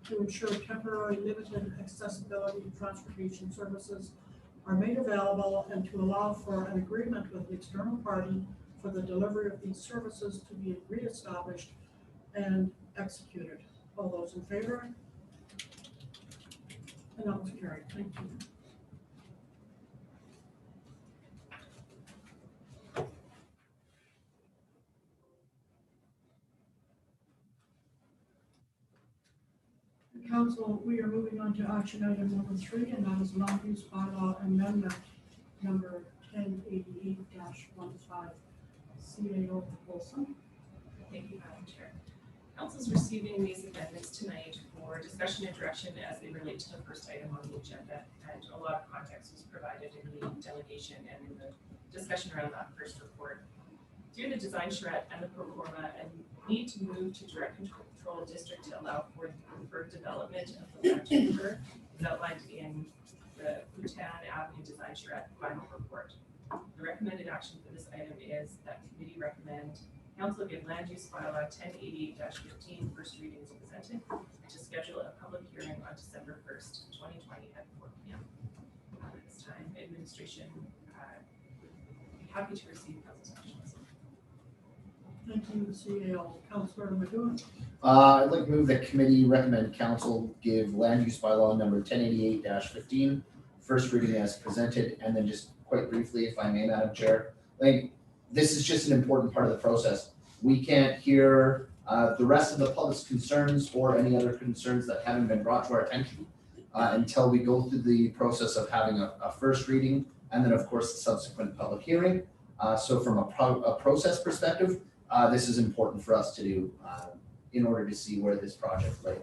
to ensure temporary limited accessibility transportation services are made available and to allow for an agreement with the external party for the delivery of these services to be reestablished and executed. All those in favor? And that was carried. Thank you. Council, we are moving on to action item number 3, and that is land use bylaw amendment number 1088-15. CAO Wilson. Thank you, Madam Chair. Council is receiving these amendments tonight for discussion and direction as they relate to the first item on the agenda. And a lot of context was provided in the delegation and in the discussion around that first report. Due to the design charrette and the pro forma and need to move to direct control district to allow for the preferred development of the land chamber is outlined in the Bhutan Avenue design charrette final report. The recommended action for this item is that committee recommend council give land use bylaw 1088-15 first reading is presented to schedule a public hearing on December 1st, 2020 at 4 p.m. At this time, administration would be happy to receive council's questions. Thank you, CAO. Councilor McGowan. I'd like to move that committee recommend council give land use bylaw number 1088-15 first reading as presented, and then just quite briefly, if I may, Madam Chair, like this is just an important part of the process. We can't hear the rest of the public's concerns or any other concerns that haven't been brought to our attention until we go through the process of having a first reading and then of course the subsequent public hearing. So from a process perspective, this is important for us to do in order to see where this project lay.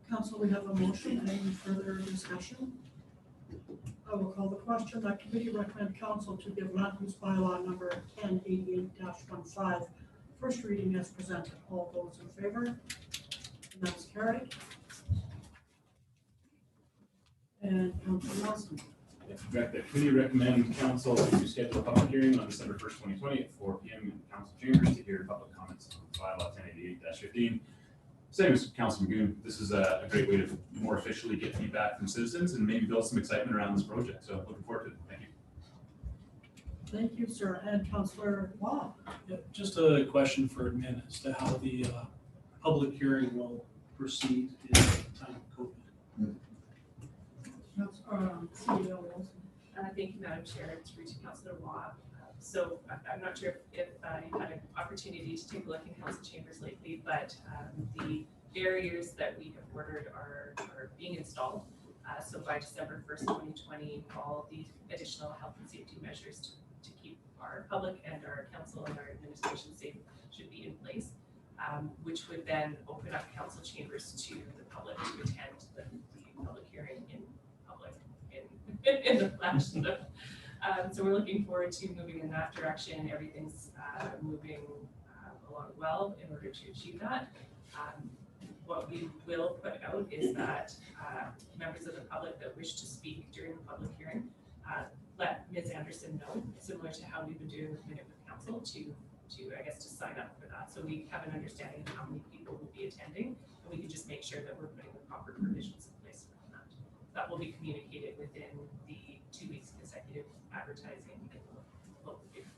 Council, we have a motion. Any further discussion? I will call the question. That committee recommend council to give land use bylaw number 1088-15 first reading as presented. All those in favor? And that's carried. And Councilor Nelson. The committee recommend council to schedule a public hearing on December 1st, 2020 at 4 p.m. in council chambers to hear public comments on bylaw 1088-15. Same as Councilor McGoon, this is a great way to more officially get feedback from citizens and maybe build some excitement around this project. So looking forward to it. Thank you. Thank you, sir. And Councilor Waugh. Yeah, just a question for admin as to how the public hearing will proceed in the time of COVID. CAO Wilson. Thank you, Madam Chair. It's through to Councilor Waugh. So I'm not sure if you had an opportunity to take a look in council chambers lately, but the barriers that we have ordered are being installed. So by December 1st, 2020, all the additional health and safety measures to keep our public and our council and our administration safe should be in place, which would then open up council chambers to the public to attend the public hearing in public in the flesh. So we're looking forward to moving in that direction. Everything's moving along well in order to achieve that. What we will put out is that members of the public that wish to speak during the public hearing, let Ms. Anderson know, similar to how we've been doing with Minute with Council, to I guess to sign up for that. So we have an understanding of how many people will be attending, and we can just make sure that we're putting the proper provisions in place around that. That will be communicated within the 2 weeks consecutive advertising in the local paper.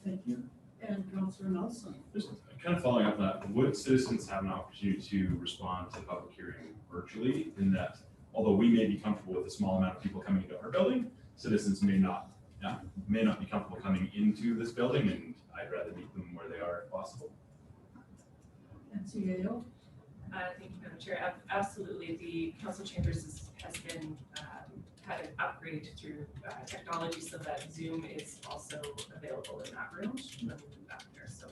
Thank you. And Councilor Nelson. Just kind of following up on that, would citizens have an opportunity to respond to the public hearing virtually, in that although we may be comfortable with a small amount of people coming into our building, citizens may not be comfortable coming into this building, and I'd rather meet them where they are if possible. And CAO. Thank you, Madam Chair. Absolutely, the council chambers has been had an upgrade through technology so that Zoom is also available in that room. Back there. So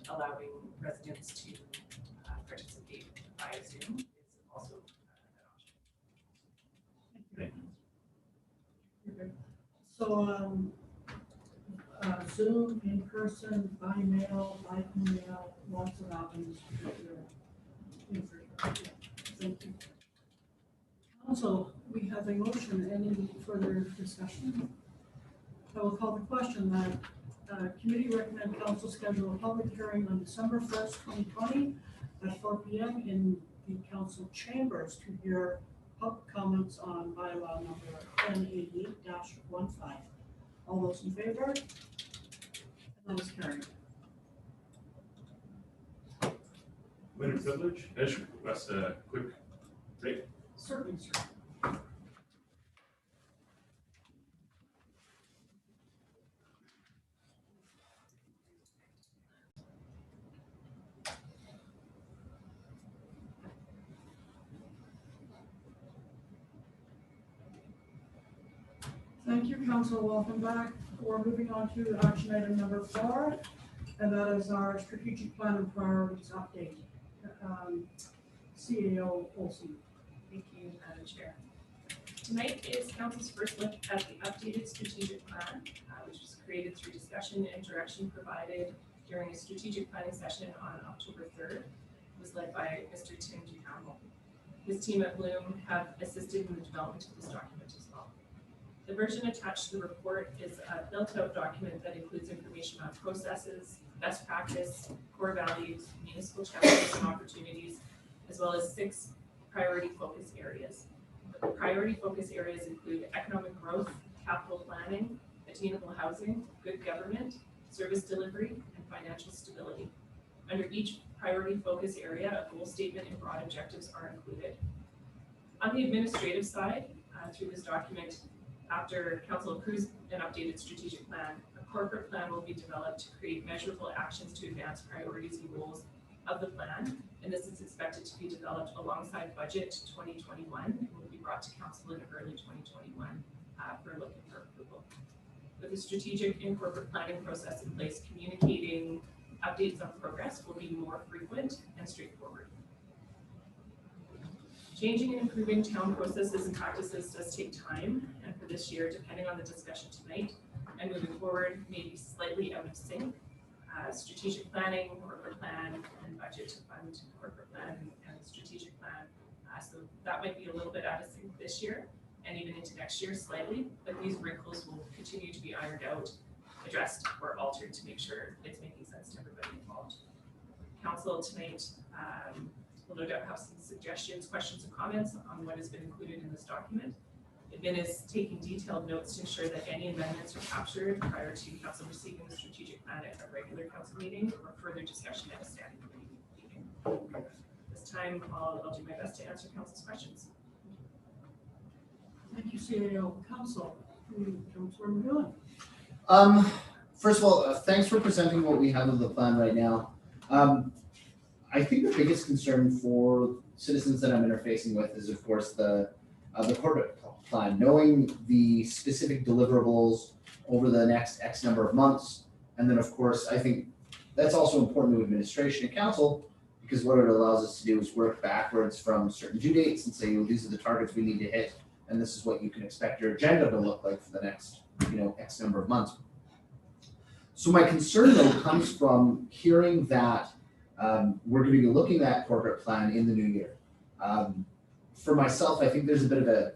allowing residents to participate via Zoom is also an option. Thank you. So Zoom, in person, by mail, by email, lots of avenues to get your information. Thank you. Also, we have a motion. Any further discussion? I will call the question that committee recommend council schedule a public hearing on December 1st, 2020 at 4 p.m. in the council chambers to hear public comments on bylaw number 1088-15. All those in favor? That is carried. When in privilege, I just request a quick break. Certainly, sir. Thank you, council. Welcome back. We're moving on to action item number 4, and that is our strategic plan and priorities update. CAO Olsen. Thank you, Madam Chair. Tonight is council's first look at the updated strategic plan, which was created through discussion and direction provided during a strategic planning session on October 3rd. It was led by Mr. Tim Duhamel. His team at Bloom have assisted in the development of this document as well. The version attached to the report is a built-out document that includes information on processes, best practice, core values, municipal challenges and opportunities, as well as 6 priority focus areas. The priority focus areas include economic growth, capital planning, attainable housing, good government, service delivery, and financial stability. Under each priority focus area, a goal statement and broad objectives are included. On the administrative side, through this document, after council approves an updated strategic plan, a corporate plan will be developed to create measurable actions to advance priorities and goals of the plan. And this is expected to be developed alongside budget 2021 and will be brought to council in early 2021 for looking for approval. With the strategic and corporate planning process in place, communicating updates on progress will be more frequent and straightforward. Changing and improving town processes and practices does take time, and for this year, depending on the discussion tonight and moving forward, may be slightly out of sync. Strategic planning, corporate plan, and budget to fund corporate plan and strategic plan. So that might be a little bit out of sync this year and even into next year slightly, but these wrinkles will continue to be ironed out, addressed, or altered to make sure it's making sense to everybody involved. Council tonight will no doubt have some suggestions, questions, and comments on what has been included in this document. Admin is taking detailed notes to ensure that any amendments are captured prior to council receiving the strategic plan at a regular council meeting or further discussion at a standing committee meeting. This time, I'll do my best to answer council's questions. Thank you, CAO. Council, Councilor McGowan. First of all, thanks for presenting what we have of the plan right now. I think the biggest concern for citizens that I'm interfacing with is, of course, the corporate plan. Knowing the specific deliverables over the next X number of months, and then, of course, I think that's also important to administration and council, because what it allows us to do is work backwards from certain due dates and say, well, these are the targets we need to hit, and this is what you can expect your agenda to look like for the next, X number of months. So my concern, though, comes from hearing that we're going to be looking at corporate plan in the new year. For myself, I think there's a bit of a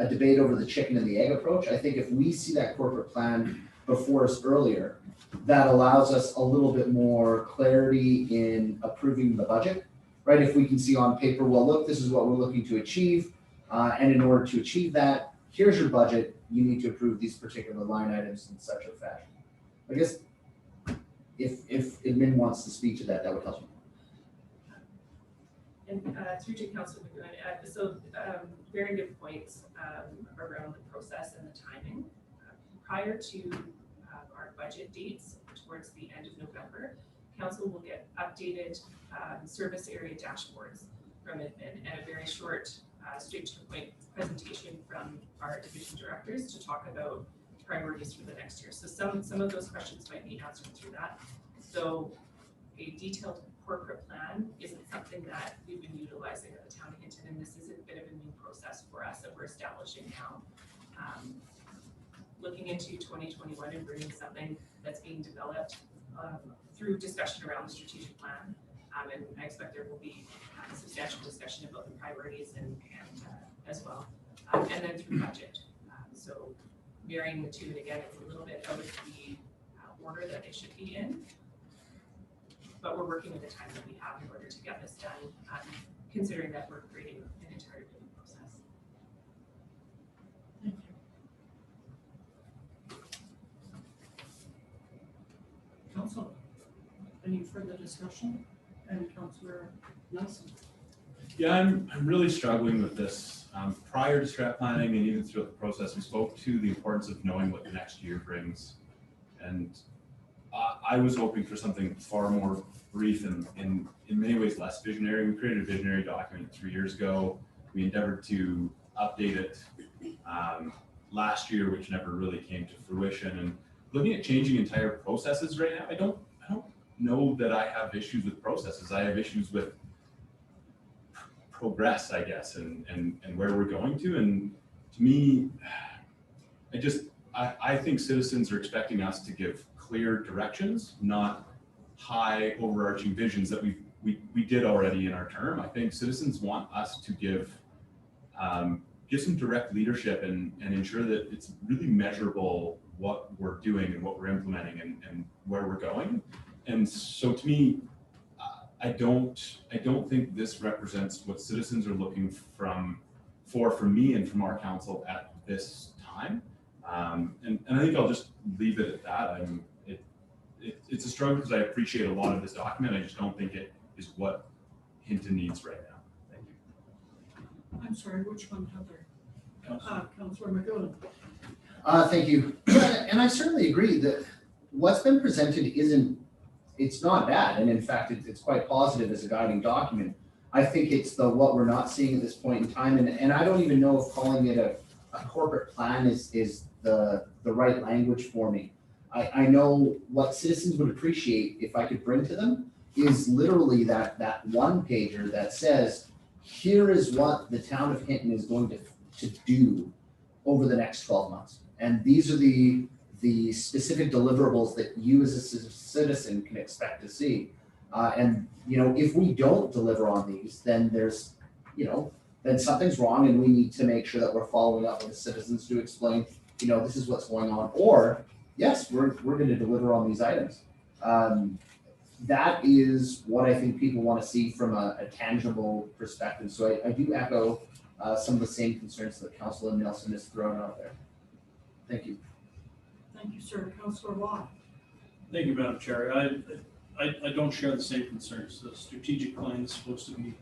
debate over the chicken and the egg approach. I think if we see that corporate plan before us earlier, that allows us a little bit more clarity in approving the budget, right? If we can see on paper, well, look, this is what we're looking to achieve. And in order to achieve that, here's your budget. You need to approve these particular line items in such a fashion. I guess if admin wants to speak to that, that would help me. And through to Councilor McGowan, so very good points around the process and the timing. Prior to our budget dates towards the end of November, Council will get updated service area dashboards from admin and a very short, straight to the point presentation from our division directors to talk about priorities for the next year. So some of those questions might be answered through that. So a detailed corporate plan isn't something that we've been utilizing at the town of Hinton, and this is a bit of a new process for us that we're establishing now. Looking into 2021 and bringing something that's being developed through discussion around the strategic plan. And I expect there will be substantial discussion about the priorities and as well, and then through budget. So marrying the two, and again, it's a little bit out of the order that they should be in, but we're working with the time that we have in order to get this done, considering that we're creating an entire new process. Thank you. Council, any further discussion? And Councillor Nelson. Yeah, I'm really struggling with this. Prior to strat planning and even throughout the process, we spoke to the importance of knowing what the next year brings. And I was hoping for something far more brief and in many ways less visionary. We created a visionary document 3 years ago. We endeavored to update it last year, which never really came to fruition. And looking at changing entire processes right now, I don't know that I have issues with processes. I have issues with progress, I guess, and where we're going to. And to me, I think citizens are expecting us to give clear directions, not high overarching visions that we did already in our term. I think citizens want us to give some direct leadership and ensure that it's really measurable what we're doing and what we're implementing and where we're going. And so to me, I don't think this represents what citizens are looking for from me and from our council at this time. And I think I'll just leave it at that. It's a struggle because I appreciate a lot of this document. I just don't think it is what Hinton needs right now. Thank you. I'm sorry, which one, Heather? Councillor McGowan. Thank you. Yeah, and I certainly agree that what's been presented it's not bad. And in fact, it's quite positive as a guiding document. I think it's what we're not seeing at this point in time. And I don't even know if calling it a corporate plan is the right language for me. I know what citizens would appreciate if I could bring to them is literally that one pager that says, here is what the town of Hinton is going to do over the next 12 months. And these are the specific deliverables that you as a citizen can expect to see. And if we don't deliver on these, then then something's wrong, and we need to make sure that we're following up with the citizens to explain, this is what's going on. Or, yes, we're going to deliver on these items. That is what I think people want to see from a tangible perspective. So I do echo some of the same concerns that Councillor Nelson has thrown out there. Thank you. Thank you, sir. Councillor Watt. Thank you, Madam Chair. I don't share the same concerns. The strategic plan is supposed to be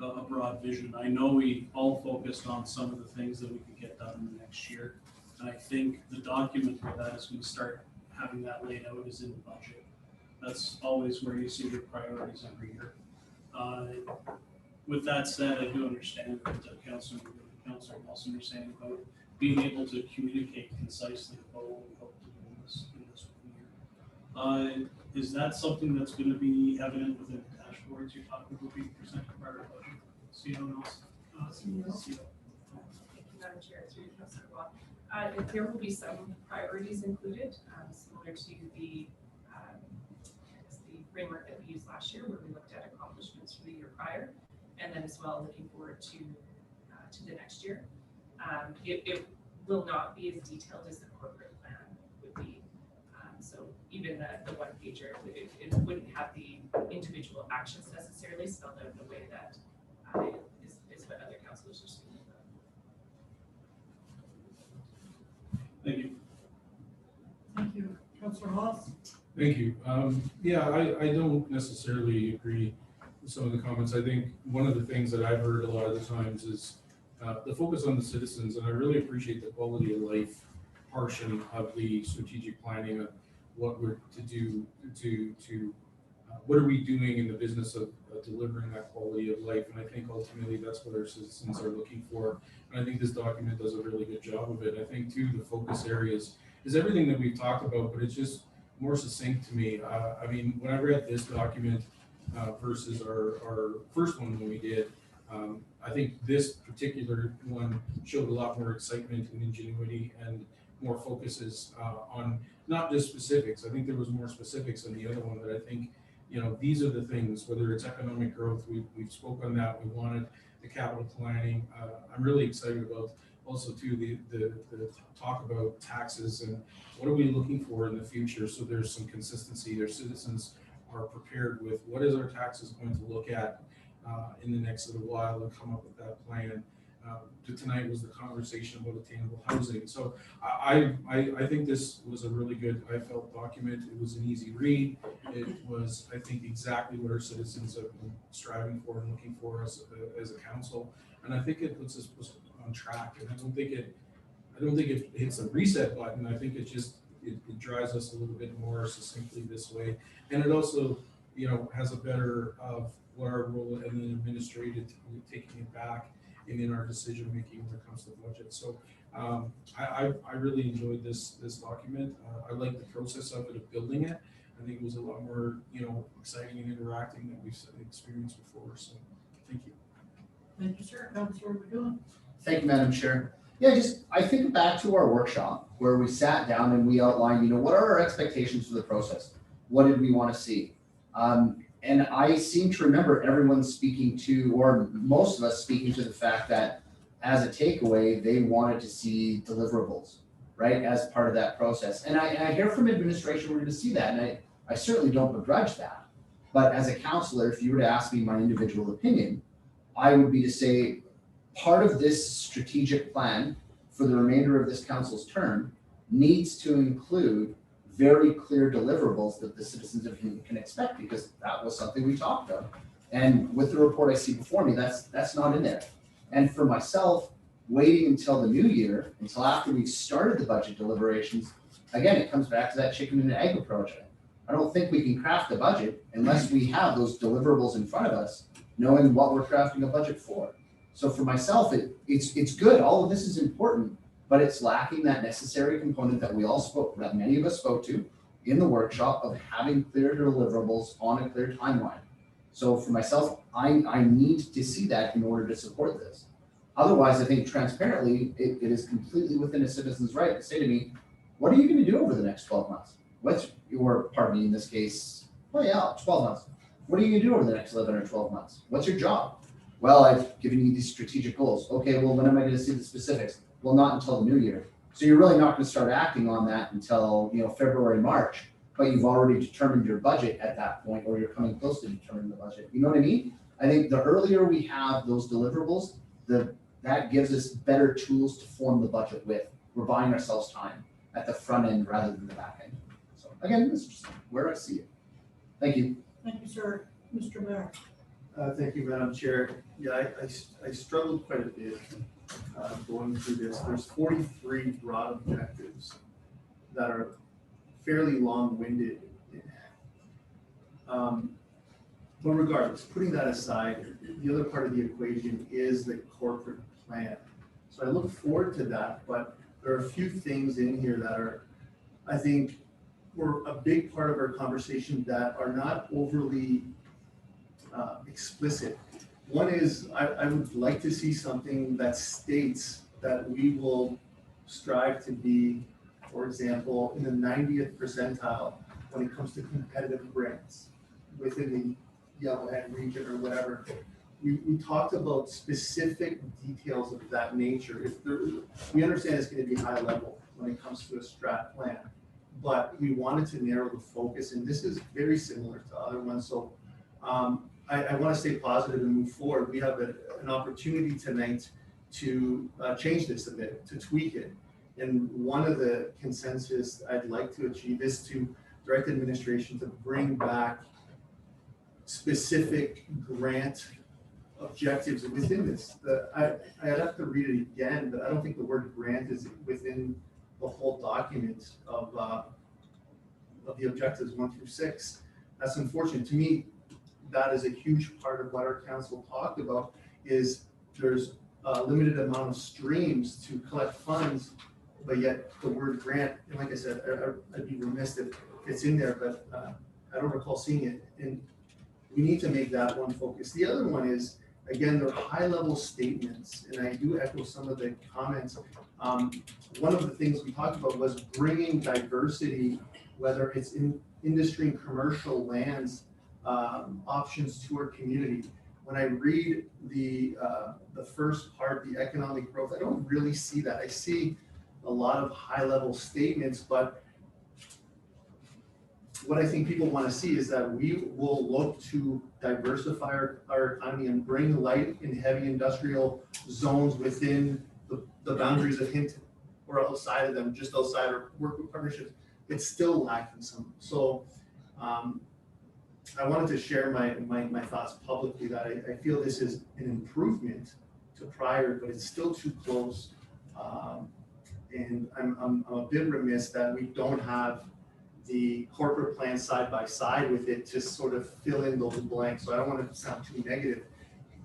a broad vision. I know we all focused on some of the things that we could get done in the next year. And I think the document for that is going to start having that laid out is in the budget. That's always where you see your priorities every year. With that said, I do understand that Councillor also understanding about being able to communicate concisely about what we hope to do in this year. Is that something that's going to be evident within the dashboards you're talking about being presented prior to budget? CEO Nelson. CEO. Thank you, Madam Chair, through Councillor Watt. There will be some priorities included, similar to the framework that we used last year, where we looked at accomplishments for the year prior, and then as well looking forward to the next year. It will not be as detailed as the corporate plan would be. So even the one pager, it wouldn't have the individual actions necessarily spelled out in the way that is what other councillors are speaking about. Thank you. Thank you. Councillor Haas. Thank you. I don't necessarily agree with some of the comments. I think one of the things that I've heard a lot of the times is the focus on the citizens, and I really appreciate the quality of life portion of the strategic planning of what we're to do what are we doing in the business of delivering that quality of life. And I think ultimately that's what our citizens are looking for. And I think this document does a really good job of it. I think too, the focus areas is everything that we've talked about, but it's just more succinct to me. I mean, when I read this document versus our first one when we did, I think this particular one showed a lot more excitement and ingenuity, and more focuses on not just specifics. I think there was more specifics in the other one, but I think, these are the things, whether it's economic growth, we've spoke on that. We wanted the capital planning. I'm really excited about also too the talk about taxes and what are we looking for in the future. So there's some consistency. Our citizens are prepared with what is our taxes going to look at in the next little while and come up with that plan. Tonight was the conversation about attainable housing. So I think this was a really good, I felt, document. It was an easy read. It was, I think, exactly what our citizens have been striving for and looking for as a council. And I think it puts us on track. And I don't think it hits a reset button. I think it drives us a little bit more succinctly this way. And it also, has a better of what our role and then administrative taking it back and in our decision making when it comes to budget. So I really enjoyed this document. I like the process of it, of building it. I think it was a lot more exciting and interacting than we've experienced before. So thank you. Thank you, sir. Councilor McGowan. Thank you, Madam Chair. Yeah, I think back to our workshop where we sat down and we outlined, what are our expectations for the process? What did we want to see? And I seem to remember everyone speaking to, or most of us speaking to the fact that as a takeaway, they wanted to see deliverables, right, as part of that process. And I hear from administration we're going to see that, and I certainly don't begrudge that. But as a councillor, if you were to ask me my individual opinion, I would be to say part of this strategic plan for the remainder of this council's term needs to include very clear deliverables that the citizens of Hinton can expect, because that was something we talked about. And with the report I see before me, that's not in there. And for myself, waiting until the new year, until after we've started the budget deliberations, again, it comes back to that chicken and egg approach. I don't think we can craft a budget unless we have those deliverables in front of us, knowing what we're crafting a budget for. So for myself, it's good. All of this is important, but it's lacking that necessary component that that many of us spoke to in the workshop, of having clear deliverables on a clear timeline. So for myself, I need to see that in order to support this. Otherwise, I think transparently, it is completely within a citizen's right to say to me, what are you going to do over the next 12 months? In this case, 12 months. What are you going to do over the next 11 or 12 months? What's your job? Well, I've given you these strategic goals. Okay, well, when am I going to see the specifics? Well, not until the new year. So you're really not going to start acting on that until February, March, but you've already determined your budget at that point, or you're coming close to determining the budget. You know what I mean? I think the earlier we have those deliverables, that gives us better tools to form the budget with. We're buying ourselves time at the front end rather than the back end. So again, this is just where I see it. Thank you. Thank you, sir. Mr. Mayor. Thank you, Madam Chair. Yeah, I struggled quite a bit going through this. There's 43 broad objectives that are fairly long-winded. But regardless, putting that aside, the other part of the equation is the corporate plan. So I look forward to that, but there are a few things in here that are, I think, were a big part of our conversation that are not overly explicit. One is I would like to see something that states that we will strive to be, for example, in the 90th percentile when it comes to competitive grants within the Yellowhead region or whatever. We talked about specific details of that nature. We understand it's going to be high level when it comes to a strat plan, but we wanted to narrow the focus, and this is very similar to other ones. So I want to stay positive and move forward. We have an opportunity tonight to change this a bit, to tweak it. And one of the consensus I'd like to achieve is to direct administration to bring back specific grant objectives within this. I'd have to read it again, but I don't think the word grant is within the whole document of the objectives 1 through 6. That's unfortunate. To me, that is a huge part of what our council talked about, is there's a limited amount of streams to collect funds, but yet the word grant, and like I said, I'd be remiss if it's in there, but I don't recall seeing it. And we need to make that one focus. The other one is, again, they're high-level statements, and I do echo some of the comments. One of the things we talked about was bringing diversity, whether it's in industry and commercial lands, options to our community. When I read the first part, the economic growth, I don't really see that. I see a lot of high-level statements, but what I think people want to see is that we will look to diversify our economy and bring light and heavy industrial zones within the boundaries of Hinton or outside of them, just outside, or work with partnerships. It's still lacking some. So I wanted to share my thoughts publicly that I feel this is an improvement to prior, but it's still too close. And I'm a bit remiss that we don't have the corporate plan side by side with it to sort of fill in those blanks. So I don't want to sound too negative,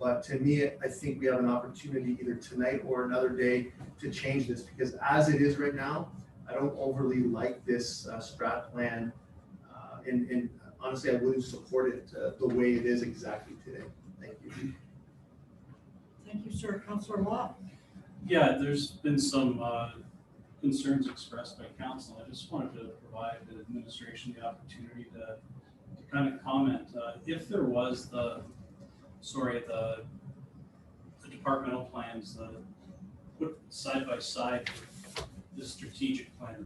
but to me, I think we have an opportunity either tonight or another day to change this, because as it is right now, I don't overly like this strat plan. And honestly, I wouldn't support it the way it is exactly today. Thank you. Thank you, sir. Councillor Watt. Yeah, there's been some concerns expressed by council. I just wanted to provide the administration the opportunity to kind of comment. If there was the departmental plans put side by side with the strategic plan,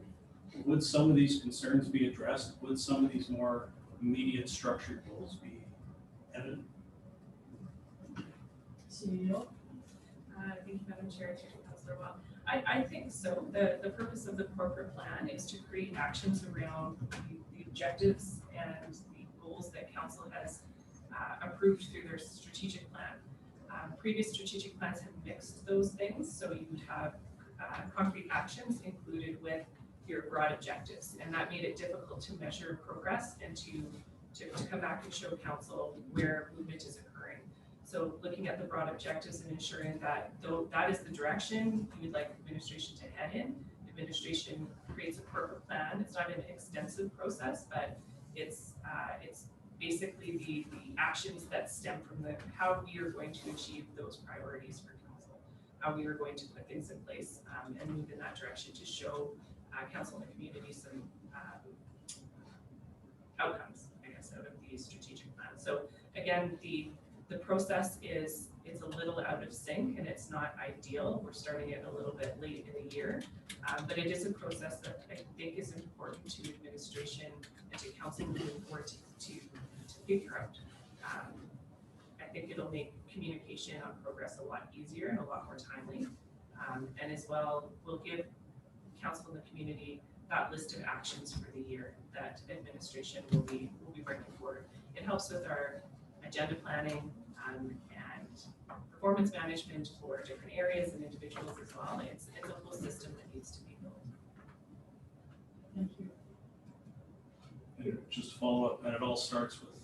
would some of these concerns be addressed? Would some of these more immediate structured goals be evident? CEO. Thank you, Madam Chair, Councillor Well. I think so. The purpose of the corporate plan is to create actions around the objectives and the goals that council has approved through their strategic plan. Previous strategic plans have mixed those things, so you would have concrete actions included with your broad objectives, and that made it difficult to measure progress and to come back and show council where movement is occurring. So looking at the broad objectives and ensuring that though that is the direction you would like administration to head in, administration creates a corporate plan. It's not an extensive process, but it's basically the actions that stem from how we are going to achieve those priorities for council, how we are going to put things in place and move in that direction to show council and the community some outcomes, I guess, out of the strategic plan. So again, the process it's a little out of sync and it's not ideal. We're starting it a little bit late in the year, but it is a process that I think is important to administration and to council moving forward to figure out. I think it'll make communication on progress a lot easier and a lot more timely, and as well will give council and the community that list of actions for the year that administration will be bringing forward. It helps with our agenda planning and performance management for different areas and individuals as well. It's a whole system that needs to be built. Thank you. And just to follow up, and it all starts with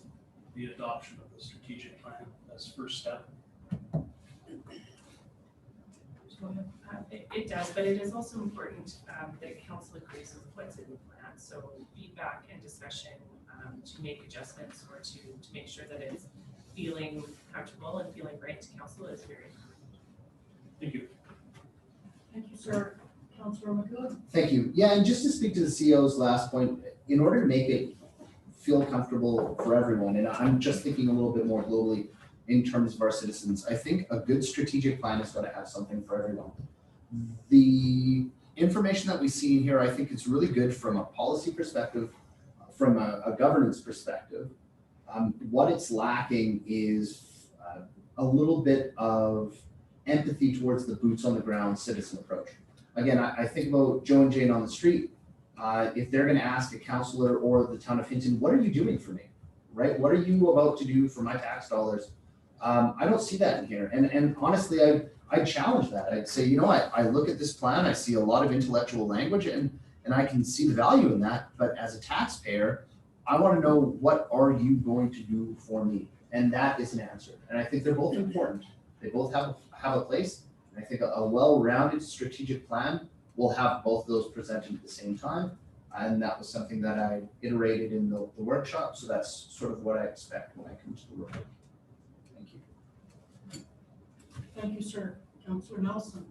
the adoption of the strategic plan as first step. It does, but it is also important that council agrees with what's in the plan. So feedback and discussion to make adjustments or to make sure that it's feeling comfortable and feeling right to council is very important. Thank you. Thank you, sir. Councillor McEwen. Thank you. Yeah, and just to speak to the CEO's last point, in order to make it feel comfortable for everyone, and I'm just thinking a little bit more globally in terms of our citizens, I think a good strategic plan is going to have something for everyone. The information that we see in here, I think it's really good from a policy perspective, from a governance perspective. What it's lacking is a little bit of empathy towards the boots on the ground citizen approach. Again, I think about Joe and Jane on the street. If they're going to ask a councillor or the town of Hinton, what are you doing for me, right? What are you about to do for my tax dollars? I don't see that in here. And honestly, I'd challenge that. I'd say, you know, I look at this plan, I see a lot of intellectual language and I can see the value in that. But as a taxpayer, I want to know, what are you going to do for me? And that is an answer. And I think they're both important. They both have a place. And I think a well-rounded strategic plan will have both of those presented at the same time. And that was something that I iterated in the workshop. So that's sort of what I expect when I come to the work. Thank you. Thank you, sir. Councillor Nelson.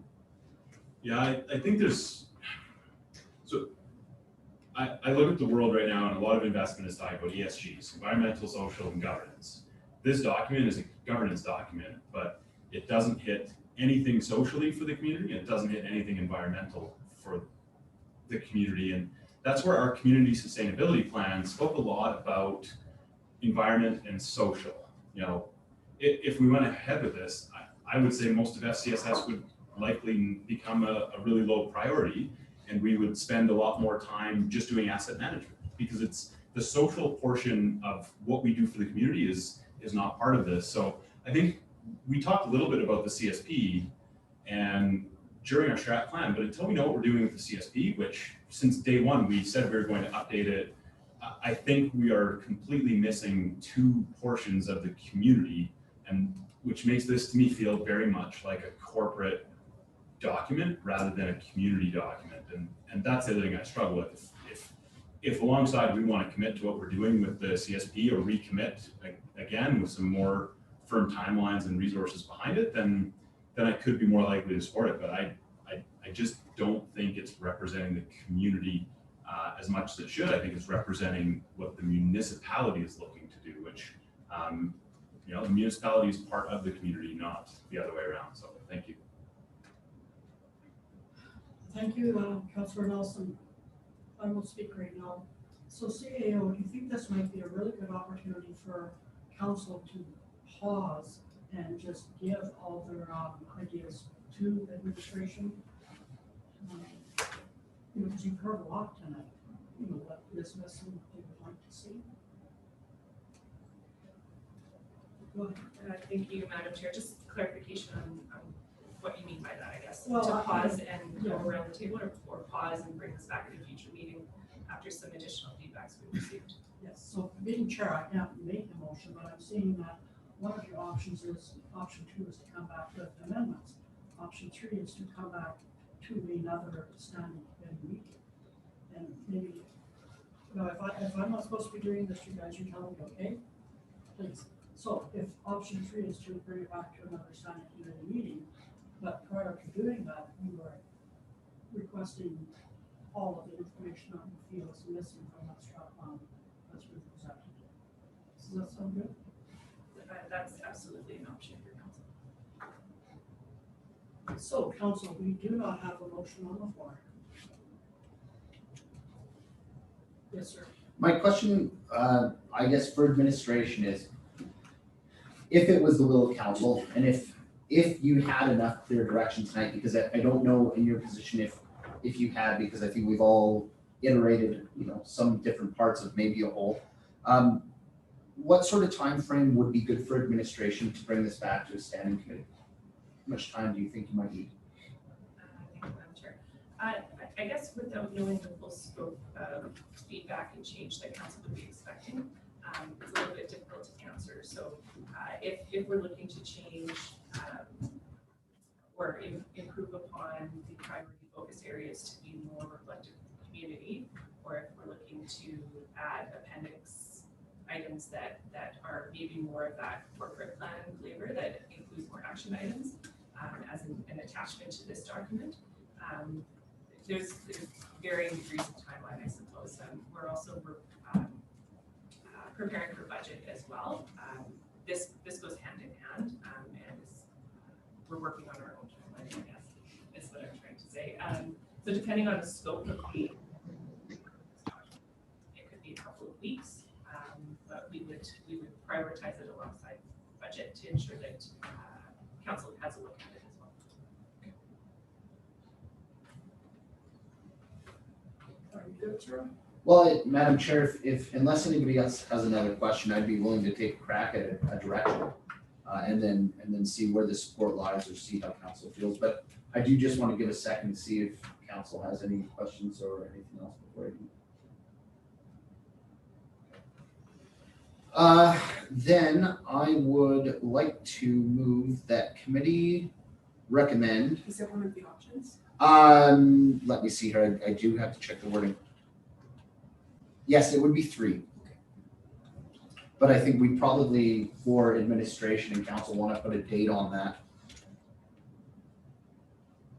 Yeah, I think there's, so I look at the world right now and a lot of investment is talking about ESGs, environmental, social, and governance. This document is a governance document, but it doesn't hit anything socially for the community, and it doesn't hit anything environmental for the community. And that's where our community sustainability plan spoke a lot about environment and social. You know, if we went ahead with this, I would say most of FCSS would likely become a really low priority, and we would spend a lot more time just doing asset management, because it's the social portion of what we do for the community is not part of this. So I think we talked a little bit about the CSP and during our strat plan, but until we know what we're doing with the CSP, which since day one we said we were going to update it, I think we are completely missing two portions of the community, and which makes this to me feel very much like a corporate document rather than a community document. And that's the other thing I struggle with. If alongside we want to commit to what we're doing with the CSP or recommit again with some more firm timelines and resources behind it, then I could be more likely to support it. But I just don't think it's representing the community as much as it should. I think it's representing what the municipality is looking to do, which you know, the municipality is part of the community, not the other way around. So thank you. Thank you, Councillor Nelson. I will speak right now. So CAO, do you think this might be a really good opportunity for council to pause and just give all their ideas to administration? You know, because you've heard a lot tonight, you know, what is missing, what they would like to see. Go ahead. Thank you, Madam Chair. Just clarification on what you mean by that, I guess. Well, to pause and go yeah. around the table, or pause and bring this back at a future meeting after some additional feedbacks we've received. Yes, so being chair, I can't make the motion, but I'm seeing that one of your options is, option 2 is to come back with amendments. Option 3 is to come back to another standing committee meeting. And maybe, you know, if I'm not supposed to be doing this, you guys, you tell me, okay? Please. So if option 3 is to bring it back to another standing committee meeting, but prior to doing that, you are requesting all of the information that you feel is missing from that strat plan that's been presented. Does that sound good? That's absolutely an option for council. So, council, we do not have a motion on the floor. Yes, sir. My question, I guess for administration is, if it was the will of council, and if you had enough clear direction tonight, because I don't know in your position if you had, because I think we've all iterated, you know, some different parts of maybe a whole. What sort of time frame would be good for administration to bring this back to a standing committee? How much time do you think you might need? Thank you, Madam Chair. I guess without knowing the full scope of feedback and change that council would be expecting, it's a little bit difficult to answer. So if we're looking to change or improve upon the priority focus areas to be more reflective of the community, or if we're looking to add appendix items that are maybe more of that corporate plan flavor that includes more action items as an attachment to this document. There's varying degrees of timeline, I suppose. We're also preparing for budget as well. This goes hand in hand, and we're working on our own timeline, I guess, is what I'm trying to say. So depending on the scope of the, it could be a couple of weeks, but we would prioritize it alongside budget to ensure that council has a look at it as well. Are you good, sir? Well, Madam Chair, if unless anybody else has another question, I'd be willing to take a crack at a direction, and then see where the support lies or see how council feels. But I do just want to give a second to see if council has any questions or anything else before I do. Then I would like to move that committee recommend. Is that one of the options? Let me see here. I do have to check the wording. Yes, it would be 3. But I think we probably, for administration and council, want to put a date on that.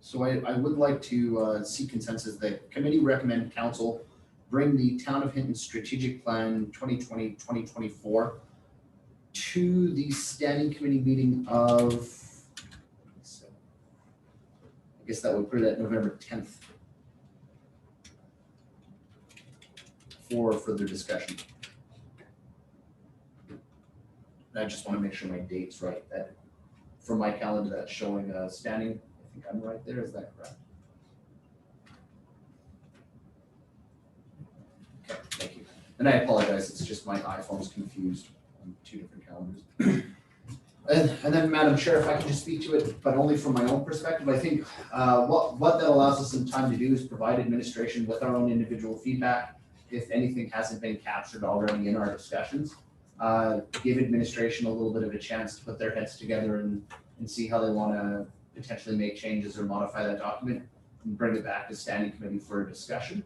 So I would like to see consensus that committee recommend council bring the Town of Hinton Strategic Plan 2020-2024 to the standing committee meeting of, I guess that would put it at November 10th for further discussion. And I just want to make sure my date's right, that from my calendar that's showing standing, I think I'm right there, is that correct? Okay, thank you. And I apologize, it's just my iPhone's confused on two different calendars. And then, Madam Chair, if I can just speak to it, but only from my own perspective, I think what that allows us some time to do is provide administration with our own individual feedback, if anything hasn't been captured already in our discussions. Give administration a little bit of a chance to put their heads together and see how they want to potentially make changes or modify that document and bring it back to standing committee for a discussion.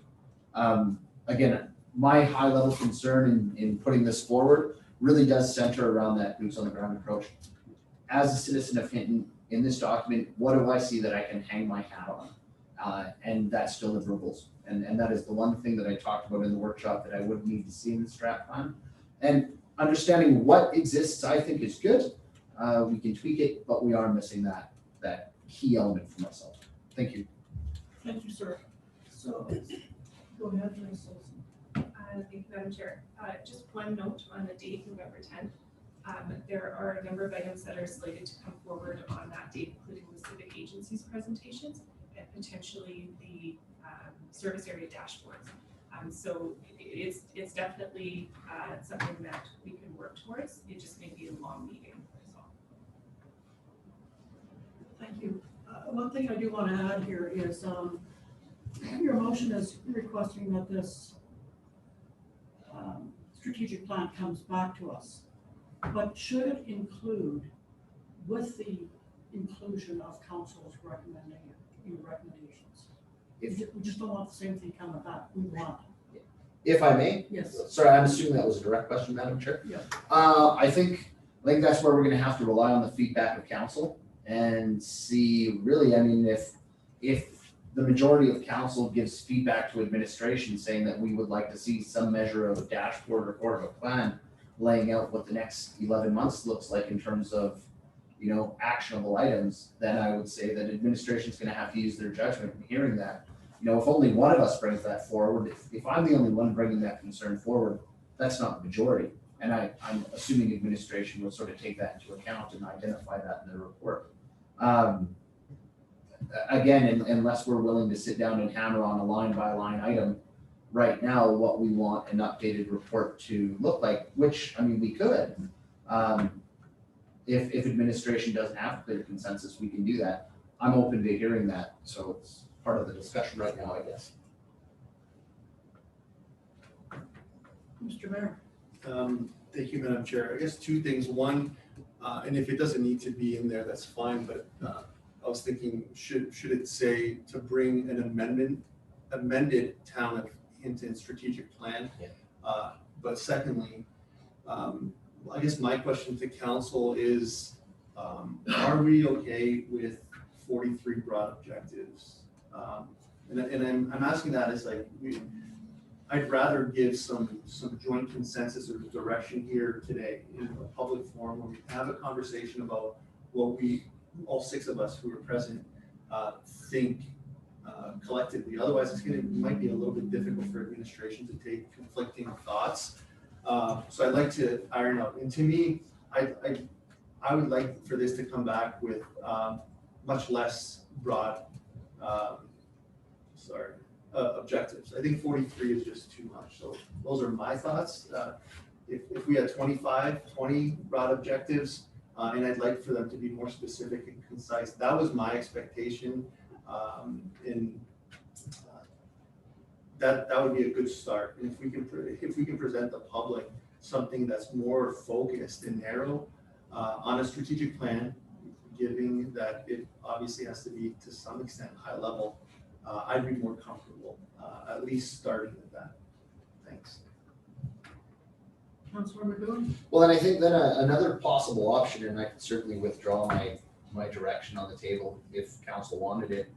Again, my high level concern in putting this forward really does center around that boots on the ground approach. As a citizen of Hinton, in this document, what do I see that I can hang my hat on? And that's deliverables. And that is the one thing that I talked about in the workshop that I would need to see in the strat plan. And understanding what exists, I think is good. We can tweak it, but we are missing that key element for myself. Thank you. Thank you, sir. So, go ahead, Ms. Olson. Thank you, Madam Chair. Just one note on the date, November 10th. There are a number of items that are slated to come forward on that date, including the civic agencies presentations and potentially the service area dashboards. So it's definitely something that we can work towards. It just may be a long meeting. Thank you. One thing I do want to add here is your motion is requesting that this strategic plan comes back to us. But should it include, with the inclusion of council's recommendations? We just don't want the same thing coming back. We want. If I may? Yes. Sorry, I'm assuming that was a direct question, Madam Chair. Yeah. I think that's where we're going to have to rely on the feedback of council and see really, I mean, if the majority of council gives feedback to administration saying that we would like to see some measure of a dashboard or of a plan laying out what the next 11 months looks like in terms of, actionable items, then I would say that administration is going to have to use their judgment in hearing that. If only one of us brings that forward, if I'm the only one bringing that concern forward, that's not the majority. And I'm assuming administration will sort of take that into account and identify that in their report. Again, unless we're willing to sit down and hammer on a line by line item right now, what we want an updated report to look like, which, I mean, we could. If administration doesn't have clear consensus, we can do that. I'm open to hearing that. So it's part of the discussion right now, I guess. Mr. Mayor. Thank you, Madam Chair. I guess two things. One, and if it doesn't need to be in there, that's fine, but I was thinking, should it say to bring an amended Town of Hinton strategic plan? Yeah. But secondly, I guess my question to council is, are we okay with 43 broad objectives? And I'm asking that as like, I'd rather give some joint consensus or direction here today in a public forum where we have a conversation about what we, all six of us who are present, think collectively. Otherwise, it might be a little bit difficult for administration to take conflicting thoughts. So I'd like to iron out. And to me, I would like for this to come back with much less broad objectives. I think 43 is just too much. So those are my thoughts. If we had 20 broad objectives, and I'd like for them to be more specific and concise. That was my expectation. That would be a good start. And if we can present the public something that's more focused and narrow on a strategic plan, giving that it obviously has to be to some extent high level, I'd be more comfortable, at least starting with that. Thanks. Councilor McGowan? Well, and I think then another possible option, and I could certainly withdraw my direction on the table if council wanted it,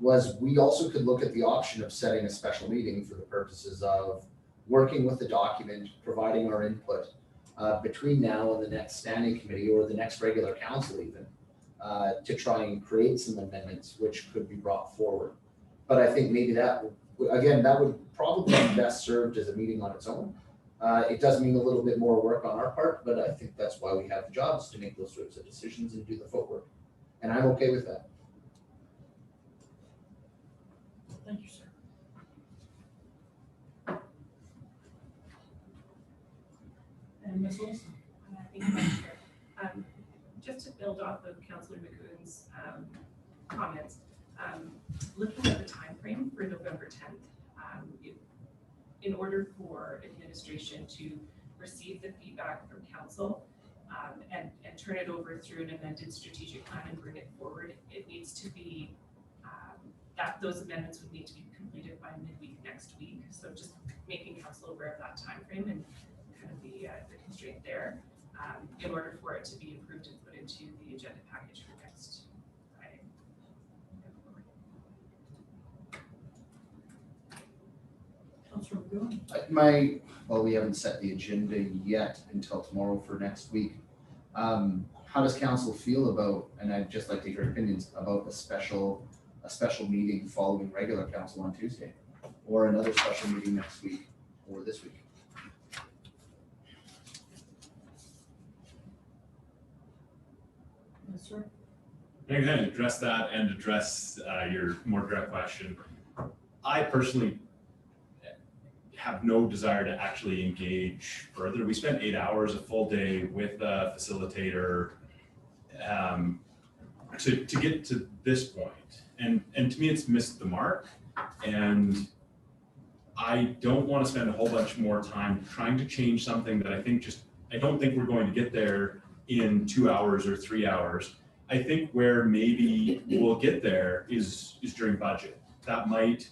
was we also could look at the option of setting a special meeting for the purposes of working with the document, providing our input between now and the next standing committee or the next regular council even, to try and create some amendments which could be brought forward. But I think maybe that would probably be best served as a meeting on its own. It does mean a little bit more work on our part, but I think that's why we have the jobs, to make those sorts of decisions and do the footwork. And I'm okay with that. Thank you, sir. And Ms. Wilson? Thank you, Madam Chair. Just to build off of Councillor McGoon's comments, looking at the timeframe for November 10th, in order for administration to receive the feedback from council and turn it over through an amended strategic plan and bring it forward, it needs to be that those amendments would need to be completed by midweek next week. So just making council aware of that timeframe and kind of the constraint there, in order for it to be approved and put into the agenda package for next Friday. Councillor McGoon? Well, we haven't set the agenda yet until tomorrow for next week. How does council feel about, and I'd just like to hear opinions about a special meeting following regular council on Tuesday, or another special meeting next week or this week? Yes, sir. I can kind of address that and address your more direct question. I personally have no desire to actually engage further. We spent 8 hours, a full day with a facilitator to get to this point. And to me, it's missed the mark. And I don't want to spend a whole bunch more time trying to change something that I don't think we're going to get there in 2 hours or 3 hours. I think where maybe we'll get there is during budget. That might,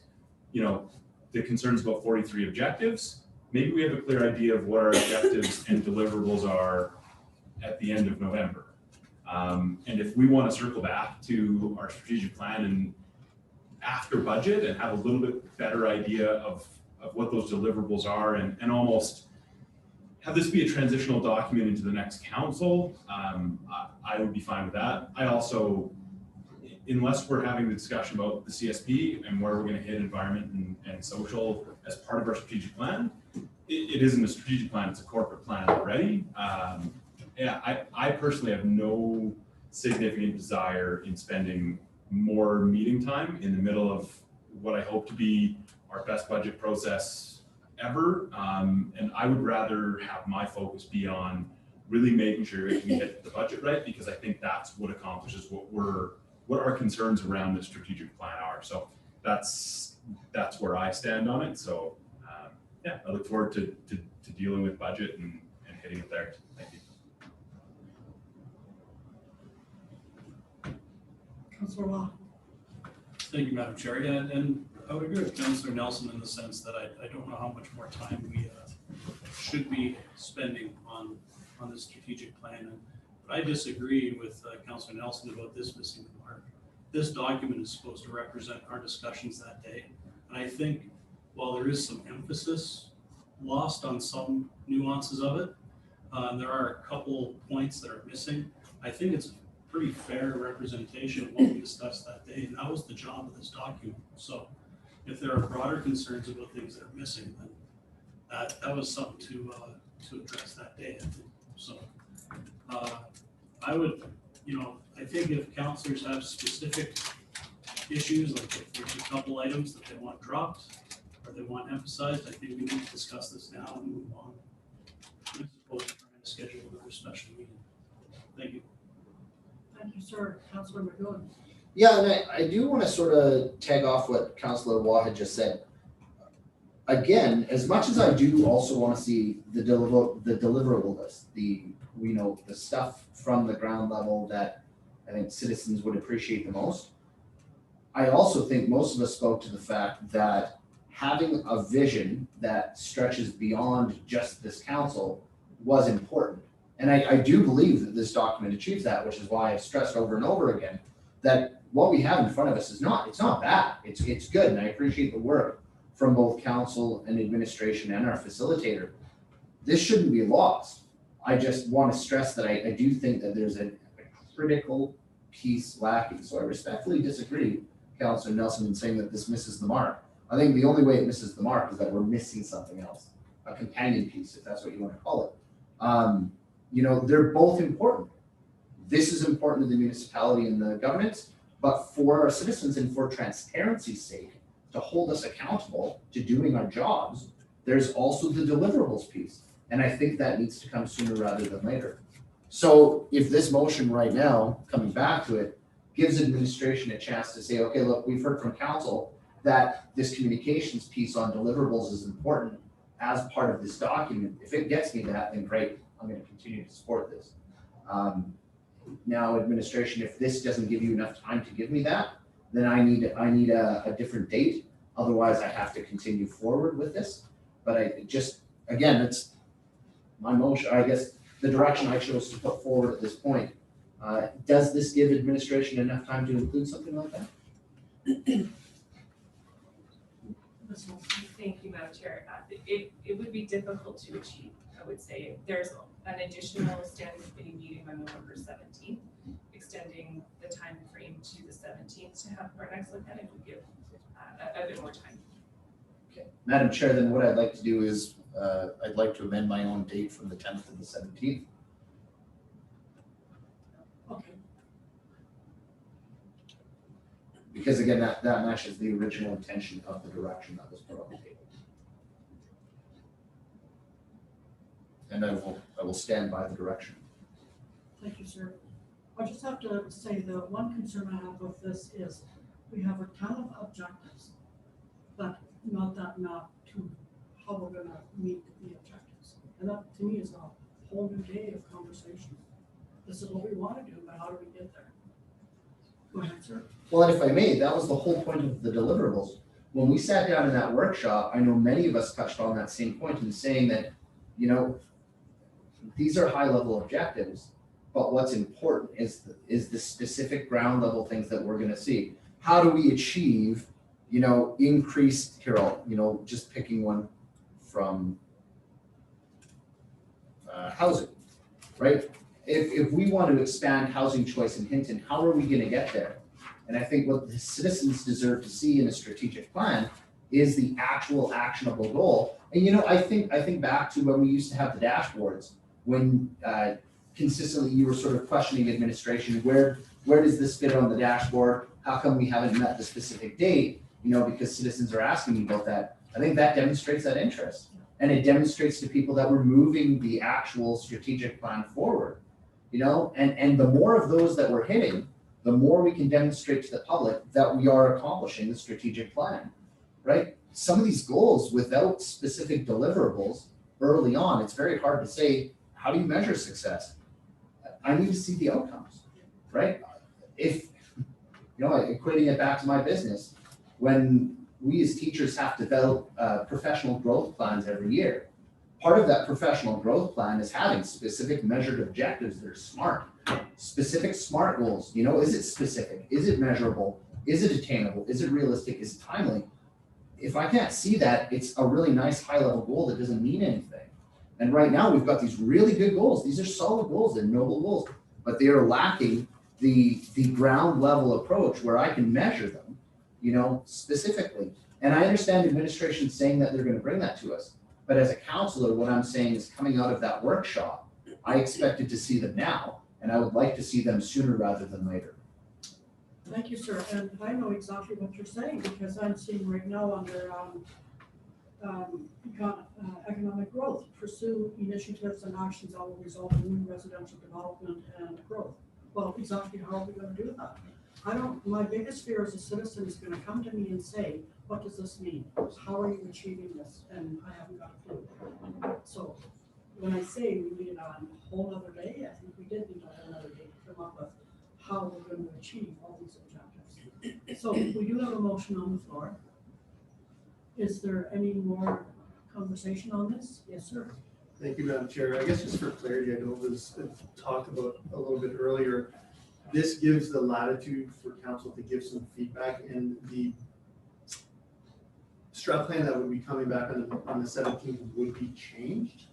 the concerns about 43 objectives, maybe we have a clear idea of what our objectives and deliverables are at the end of November. And if we want to circle back to our strategic plan and after budget and have a little bit better idea of what those deliverables are and almost have this be a transitional document into the next council, I would be fine with that. I also, unless we're having the discussion about the CSP and where we're going to hit environment and social as part of our strategic plan, it isn't a strategic plan, it's a corporate plan already. I personally have no significant desire in spending more meeting time in the middle of what I hope to be our best budget process ever. And I would rather have my focus be on really making sure we hit the budget right, because I think that's what accomplishes what our concerns around the strategic plan are. So that's where I stand on it. So I look forward to dealing with budget and hitting it there. Thank you. Councillor Waugh? Thank you, Madam Chair. And I would agree with Councillor Nelson in the sense that I don't know how much more time we should be spending on this strategic plan. But I disagree with Councillor Nelson about this missing the mark. This document is supposed to represent our discussions that day. And I think while there is some emphasis lost on some nuances of it, there are a couple points that are missing. I think it's a pretty fair representation of what we discussed that day, and that was the job of this document. So if there are broader concerns about things that are missing, then that was something to address that day, I think. So I would, I think if councillors have specific issues, like if there's a couple items that they want dropped or they want emphasized, I think we need to discuss this now and move on, as opposed to trying to schedule another special meeting. Thank you. Thank you, sir. Councillor McGoon? Yeah, and I do want to sort of tag off what Councillor Waugh had just said. Again, as much as I do also want to see the deliverable list, the stuff from the ground level that I think citizens would appreciate the most, I also think most of us spoke to the fact that having a vision that stretches beyond just this council was important. And I do believe that this document achieves that, which is why I've stressed over and over again that what we have in front of us is it's not bad. It's good, and I appreciate the work from both council and administration and our facilitator. This shouldn't be lost. I just want to stress that I do think that there's a critical piece lacking. So I respectfully disagree, Councilor Nelson, in saying that this misses the mark. I think the only way it misses the mark is that we're missing something else, a companion piece, if that's what you want to call it. You know, they're both important. This is important to the municipality and the government, but for our citizens and for transparency's sake, to hold us accountable to doing our jobs, there's also the deliverables piece. And I think that needs to come sooner rather than later. So if this motion right now, coming back to it, gives administration a chance to say, okay, look, we've heard from council that this communications piece on deliverables is important as part of this document. If it gets me that, then great, I'm going to continue to support this. Now, administration, if this doesn't give you enough time to give me that, then I need a different date. Otherwise, I have to continue forward with this. But I just, again, it's my motion, I guess the direction I chose to put forward at this point. Does this give administration enough time to include something like that? Thank you, Madam Chair. It would be difficult to achieve, I would say. There's an additional standing committee meeting on November 17th, extending the time frame to the 17th to have our next look at it would give a bit more time. Okay, Madam Chair, then what I'd like to do is I'd like to amend my own date from the 10th to the 17th. Okay, Because again, that matches the original intention of the direction that was put on the table. And I will stand by the direction. thank you, sir. I just have to say the one concern I have with this is we have a ton of objectives, but not to how we're gonna meet the objectives. And that to me is a whole new day of conversation. This is what we want to do, but how do we get there? Go ahead, sir. Well, and if I may, that was the whole point of the deliverables. When we sat down in that workshop, I know many of us touched on that same point in saying that, you know, these are high level objectives, but what's important is the specific ground level things that we're gonna see. How do we achieve, you know, increased, here, just picking one from housing, right? If we want to expand housing choice in Hinton, how are we gonna get there? And I think what the citizens deserve to see in a strategic plan is the actual actionable goal. And you know, I think back to when we used to have the dashboards, when consistently you were sort of questioning administration, where does this fit on the dashboard? How come we haven't met the specific date? You know, because citizens are asking me about that. I think that demonstrates that interest. And it demonstrates to people that we're moving the actual strategic plan forward. You know, and the more of those that we're hitting, the more we can demonstrate to the public that we are accomplishing the strategic plan, right? Some of these goals without specific deliverables early on, it's very hard to say, how do you measure success? I need to see the outcomes, right? If, you know, equating it back to my business, when we as teachers have to develop professional growth plans every year, part of that professional growth plan is having specific measured objectives that are smart, specific SMART goals. You know, is it specific? Is it measurable? Is it attainable? Is it realistic? Is it timely? If I can't see that, it's a really nice high level goal that doesn't mean anything. And right now we've got these really good goals. These are solid goals and noble goals, but they are lacking the ground level approach where I can measure them, you know, specifically. And I understand administration saying that they're going to bring that to us. But as a counselor, what I'm saying is coming out of that workshop, I expected to see them now, and I would like to see them sooner rather than later. Thank you, sir. And I know exactly what you're saying because I'm seeing right now under economic growth, pursue initiatives and actions that will result in new residential development and growth. Well, exactly how are we going to do that? My biggest fear as a citizen is going to come to me and say, what does this mean? How are you achieving this? And I haven't got a clue. So when I say we need a whole other day, I think we did need a whole other day to come up with how we're going to achieve all these objectives. So we do have a motion on the floor. Is there any more conversation on this? Yes, sir. Thank you, Madam Chair. I guess just for clarity, I know it was talked about a little bit earlier. this gives the latitude for council to give some feedback, and the strat plan that would be coming back on the 17th would be changed,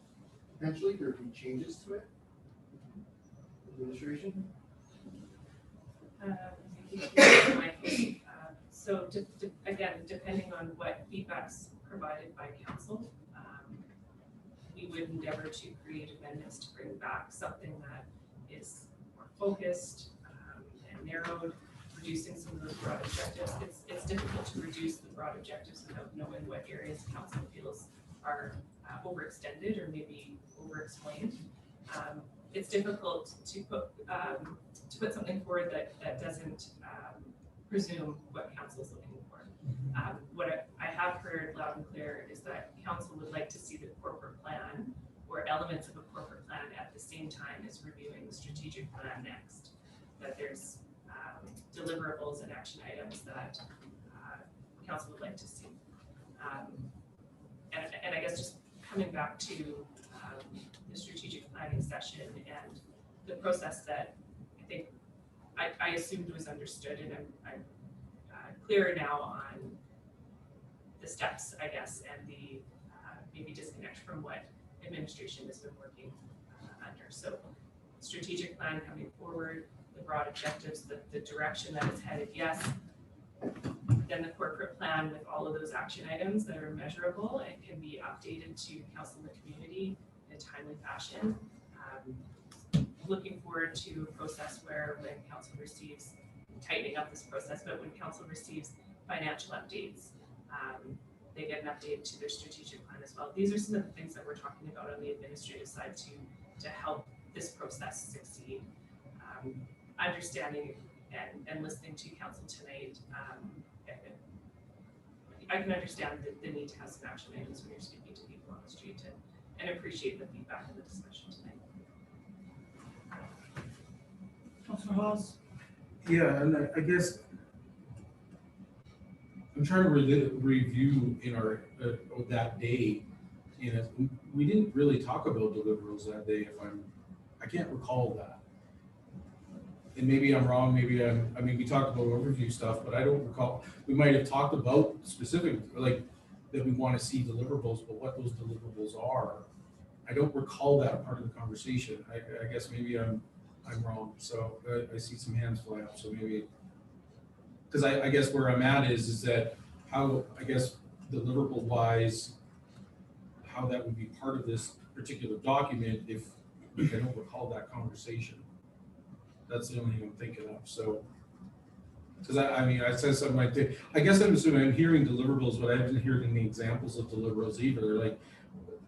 potentially, there would be changes to it. Administration? So again, depending on what feedback's provided by council, we would endeavor to create amendments to bring back something that is more focused and narrowed, reducing some of those broad objectives. It's difficult to reduce the broad objectives without knowing what areas council feels are overextended or maybe overexplained. It's difficult to put something forward that doesn't presume what council is looking for. What I have heard loud and clear is that council would like to see the corporate plan or elements of a corporate plan at the same time as reviewing the strategic plan next. That there's deliverables and action items that council would like to see. And I guess just coming back to the strategic planning session and the process that I think I assumed was understood, and I'm clearer now on the steps, I guess, and the maybe disconnect from what administration has been working under. So strategic plan coming forward, the broad objectives, the direction that it's headed, yes. Then the corporate plan with all of those action items that are measurable and can be updated to council and the community in a timely fashion. Looking forward to a process where when council receives, tightening up this process, but when council receives financial updates, they get an update to their strategic plan as well. These are some of the things that we're talking about on the administrative side to help this process succeed. Understanding and listening to council tonight, I can understand the need to have some action items when you're speaking to people on the street and appreciate the feedback and the discussion tonight. Councilor Hawes? Yeah, and I guess I'm trying to review in our that day. You know, we didn't really talk about deliverables that day. I can't recall that. And maybe I'm wrong. Maybe I mean, we talked about overview stuff, but I don't recall. We might have talked about specific, like that we want to see deliverables, but what those deliverables are, I don't recall that part of the conversation. I guess maybe I'm wrong. So I see some hands fly up. So maybe, because I guess where I'm at is that how, I guess deliverable wise, how that would be part of this particular document if I don't recall that conversation. That's the only thing I'm thinking of. So, because I mean, I said something like that. I guess I'm assuming I'm hearing deliverables, but I haven't heard any examples of deliverables either.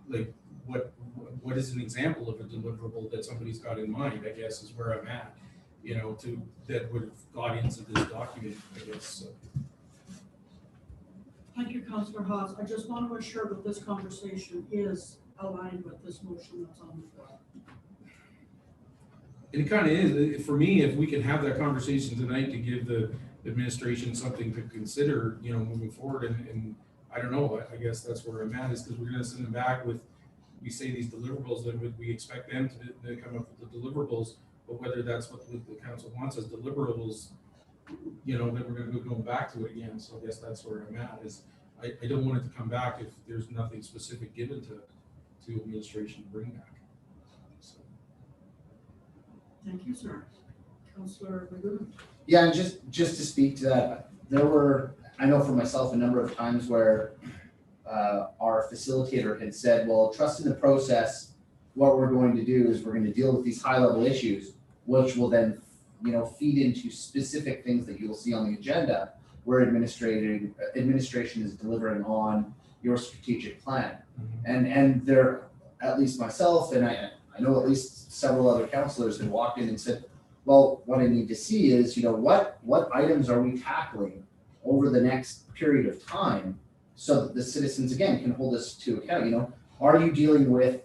Like what is an example of a deliverable that somebody's got in mind, I guess, is where I'm at, you know, that would have got into this document, I guess. So. Thank you, Councillor Hawes. I just want to assure that this conversation is aligned with this motion that's on the floor. And it kind of is, for me, if we can have that conversation tonight to give the administration something to consider, you know, moving forward, and I don't know, I guess that's where I'm at, is because we're going to send them back with, we say these deliverables, then we expect them to come up with the deliverables, but whether that's what the council wants as deliverables, you know, then we're going to go back to it again. So I guess that's where I'm at, is I don't want it to come back if there's nothing specific given to administration to bring back. So. Thank you, sir. Councillor Lagoon. Yeah, and just to speak to that, there were, I know for myself, a number of times where our facilitator had said, well, trust in the process, what we're going to do is we're going to deal with these high level issues, which will then, you know, feed into specific things that you'll see on the agenda where administration is delivering on your strategic plan. Mm-hmm. And there, at least myself, and I know at least several other councillors had walked in and said, well, what I need to see is, you know, what items are we tackling over the next period of time so that the citizens, again, can hold us to account. You know, are you dealing with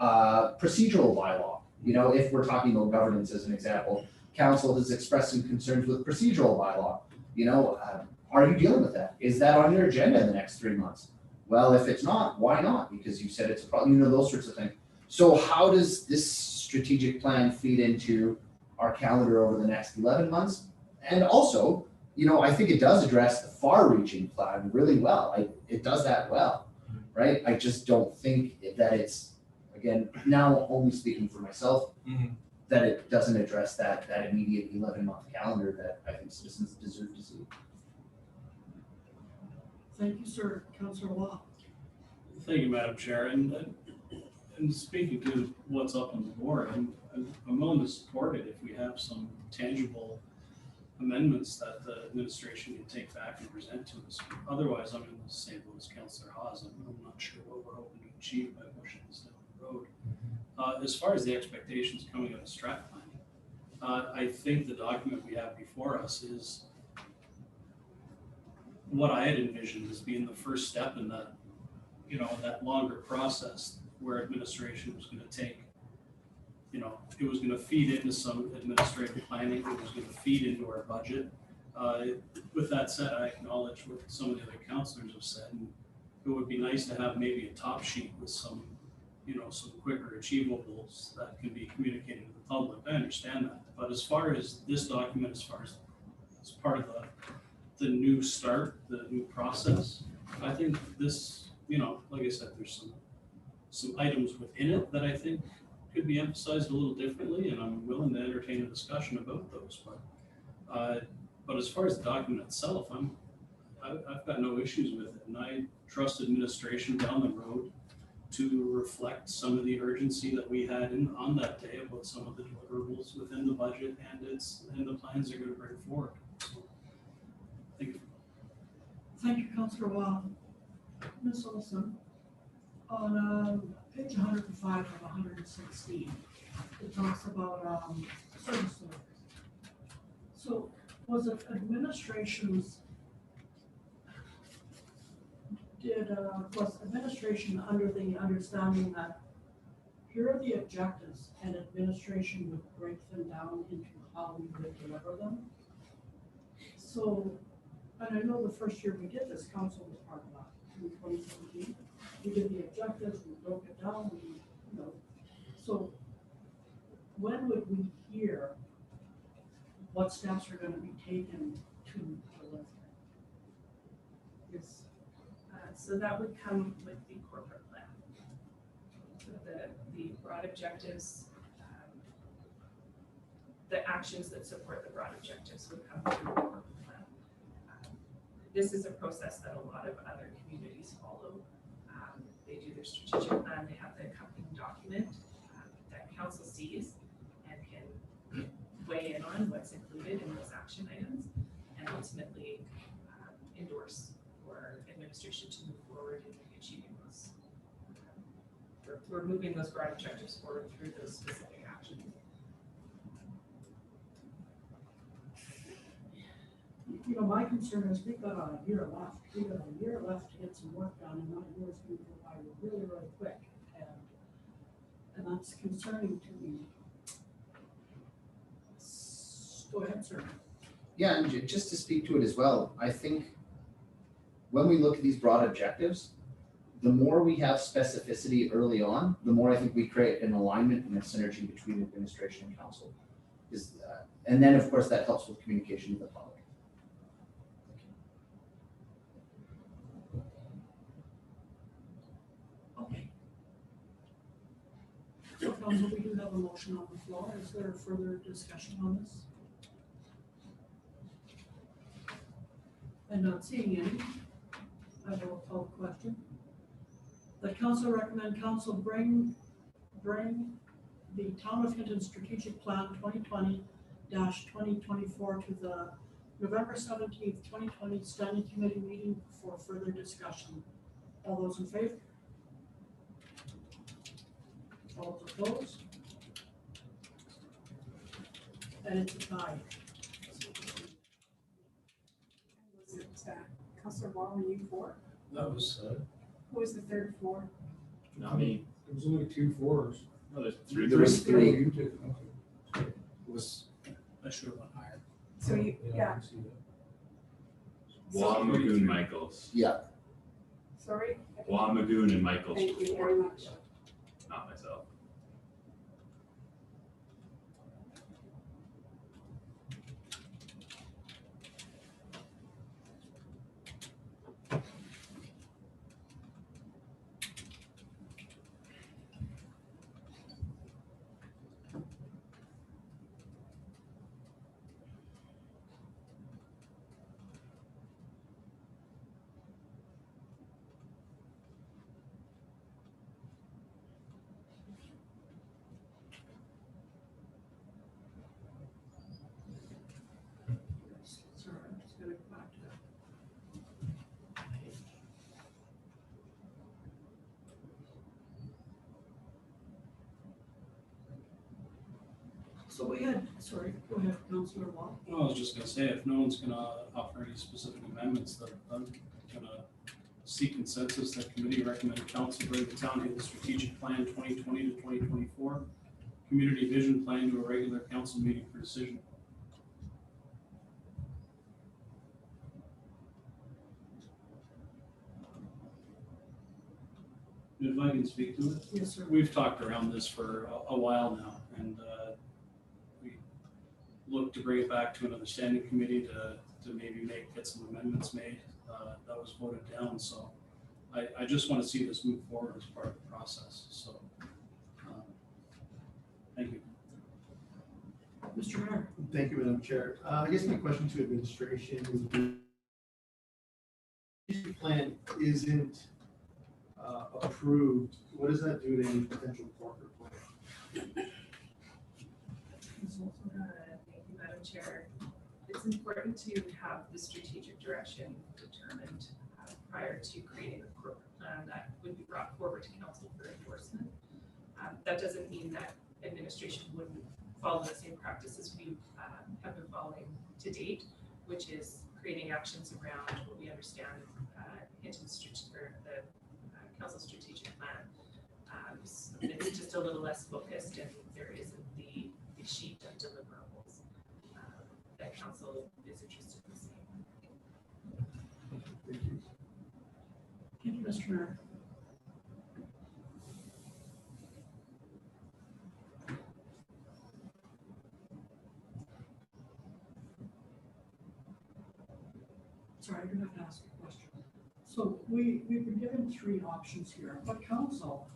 procedural bylaw? You know, if we're talking about governance as an example, council has expressed some concerns with procedural bylaw. You know, are you dealing with that? Is that on your agenda in the next 3 months? Well, if it's not, why not? Because you said it's a problem, you know, those sorts of things. So how does this strategic plan feed into our calendar over the next 11 months. And also, I think it does address the far-reaching plan really well. It does that well, right? I just don't think that it's, again, now only speaking for myself, that it doesn't address that immediate 11-month calendar that I think citizens deserve to see. Thank you, sir. Councillor Wah. Thank you, Madam Chair. And speaking to what's up on the board, I'm willing to support it if we have some tangible amendments that the administration can take back and present to us. Otherwise, I'm in the same boat as Councillor Hawes. I'm not sure what we're hoping to achieve by pushing this down the road. As far as the expectations coming out of strat planning, I think the document we have before us is what I had envisioned as being the first step in that, that longer process where administration was going to take, it was going to feed into some administrative planning, it was going to feed into our budget. With that said, I acknowledge what some of the other councillors have said, and it would be nice to have maybe a top sheet with some, some quicker achievables that can be communicated to the public. I understand that, but as far as this document, as part of the new start, the new process, I think this, like I said, there's some items within it that I think could be emphasized a little differently, and I'm willing to entertain a discussion about those. But as far as the document itself, I've got no issues with it, and I trust administration down the road to reflect some of the urgency that we had on that day about some of the deliverables within the budget and the plans they're going to bring forward. So, thank you. Thank you, Councillor Wah. Ms. Olson, on page 105 of 116, it talks about service delivery. So was it administration's, was administration under the understanding that here are the objectives and administration would break them down into how we would deliver them? So, and I know the first year we did this, council was part of that in 2017. We did the objectives, we broke it down, so when would we hear what steps are going to be taken to deliver? Yes. So that would come with the corporate plan. So the broad objectives, the actions that support the broad objectives would come through the corporate plan. This is a process that a lot of other communities follow. They do their strategic plan, they have the accompanying document that council sees and can weigh in on what's included in those action items and ultimately endorse for administration to move forward in achieving those. We're moving those broad objectives forward through those specific actions. My concern is we've got a year left. We've got a year left to get some work done, and that year is going to go by really, really quick. And that's concerning to me. Go ahead, sir. Yeah, and just to speak to it as well, I think when we look at these broad objectives, the more we have specificity early on, the more I think we create an alignment and a synergy between administration and council. And then, of course, that helps with communication with the public. Okay. So, council, we do have a motion on the floor. Is there further discussion on this? And not seeing any, I will call the question. The council recommend council bring the Town of Hinton Strategic Plan 2020-2024 to the November 17th, 2020 Standing Committee meeting for further discussion. All those in favor? All those opposed? And it's a tie. Was it Councillor Wall, were you for? That was, Who was the third for? Not me. it was only 2 4s. No, there's three. There was three. You did, okay. It was, I should have went higher. So you, I yeah, can see that. Wamagoon Michaels. Yeah, sorry. Wamagoon and Michaels. Thank you very much. Not myself. we had, sorry, go ahead, Councillor Wall. I was just gonna say, if no one's gonna offer any specific amendments, then I'm gonna seek consensus that committee recommend council bring the town Hinton strategic plan 2020 to 2024, community vision plan to a regular council meeting for decision. If I can speak to it. Yes, sir. We've talked around this for a while now, and we look to bring it back to another standing committee to maybe get some amendments made. That was voted down, so I just want to see this move forward as part of the process, so. Thank you. Mr. Mayor. Thank you, Madam Chair. I guess my question to administration would be, if the plan isn't approved, what does that do to any potential corporate plan? Thank you, Madam Chair. It's important to have the strategic direction determined prior to creating a corporate plan that would be brought forward to council for endorsement. That doesn't mean that administration wouldn't follow the same practices we have been following to date, which is creating actions around what we understand Hinton's strategic, or the council strategic plan. It's just a little less focused, and there isn't the sheet of deliverables that council is interested in seeing. Thank you. Thank you, Mr. Mayor. Sorry, I do have to ask a question. So we've been given three options here, but council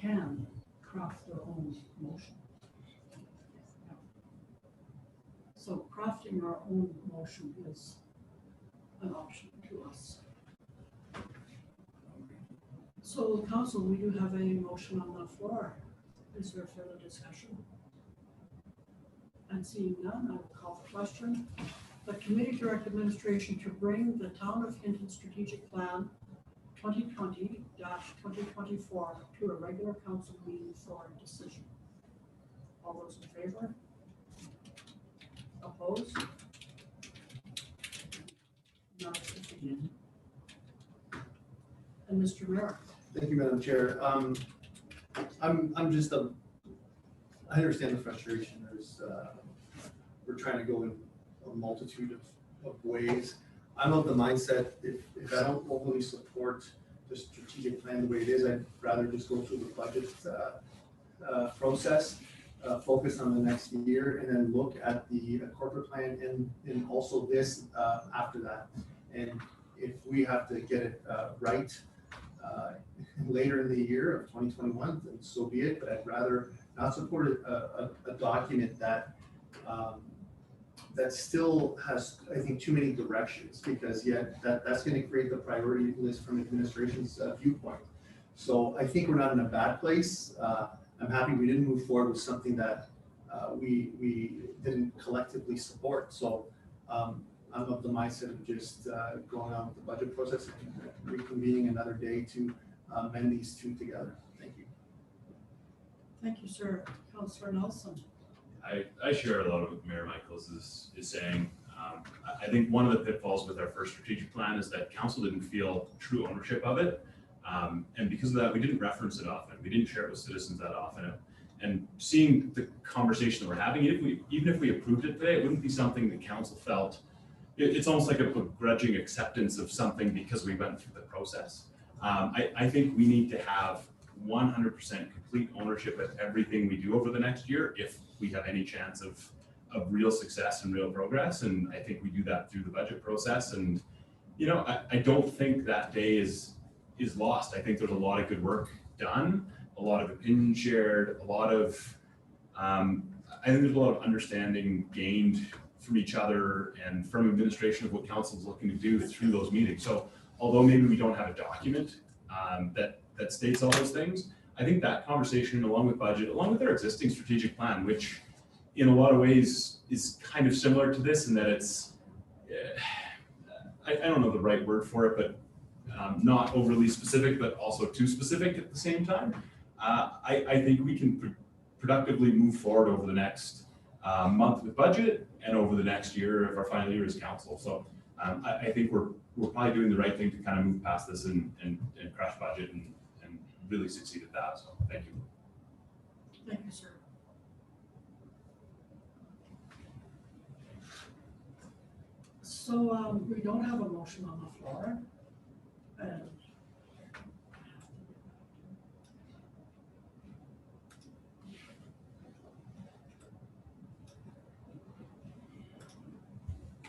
can craft their own motion. So crafting our own motion is an option to us. So council, we do have a motion on the floor. Is there further discussion? And seeing none, I will call the question. The committee direct administration to bring the town of Hinton strategic plan 2020-2024 to a regular council meeting for a decision. All those in favor? Opposed? None abstained. And Mr. Mayor. Thank you, Madam Chair. I'm just I understand the frustration. We're trying to go in a multitude of ways. I'm of the mindset, if I don't overly support the strategic plan the way it is, I'd rather just go through the budget process, focus on the next year, and then look at the corporate plan and also this after that. And if we have to get it right later in the year of 2021, then so be it. But I'd rather not support a document that that still has, I think, too many directions, because that's going to create the priority list from administration's viewpoint. So I think we're not in a bad place. I'm happy we didn't move forward with something that we didn't collectively support. So I'm of the mindset of just going on with the budget process and reconvening another day to amend these two together. Thank you. Thank you, sir. Councillor Nelson. I share a lot of what Mayor Michaels is saying. I think one of the pitfalls with our first strategic plan is that council didn't feel true ownership of it. And because of that, we didn't reference it often. We didn't share it with citizens that often. And seeing the conversation that we're having, even if we approved it today, it wouldn't be something that council felt. It's almost like a begrudging acceptance of something because we went through the process. I think we need to have 100% complete ownership of everything we do over the next year if we have any chance of real success and real progress. And I think we do that through the budget process. And, you know, I don't think that day is lost. I think there's a lot of good work done, a lot of opinion shared, a lot of, I think there's a lot of understanding gained from each other and from administration of what council is looking to do through those meetings. So although maybe we don't have a document that states all those things, I think that conversation, along with budget, along with our existing strategic plan, which in a lot of ways is kind of similar to this in that it's, I don't know the right word for it, but not overly specific, but also too specific at the same time. I think we can productively move forward over the next month with budget and over the next year of our final year as council. So I think we're probably doing the right thing to kind of move past this and crush budget and really succeed at that. So thank you. Thank you, sir. So we don't have a motion on the floor. And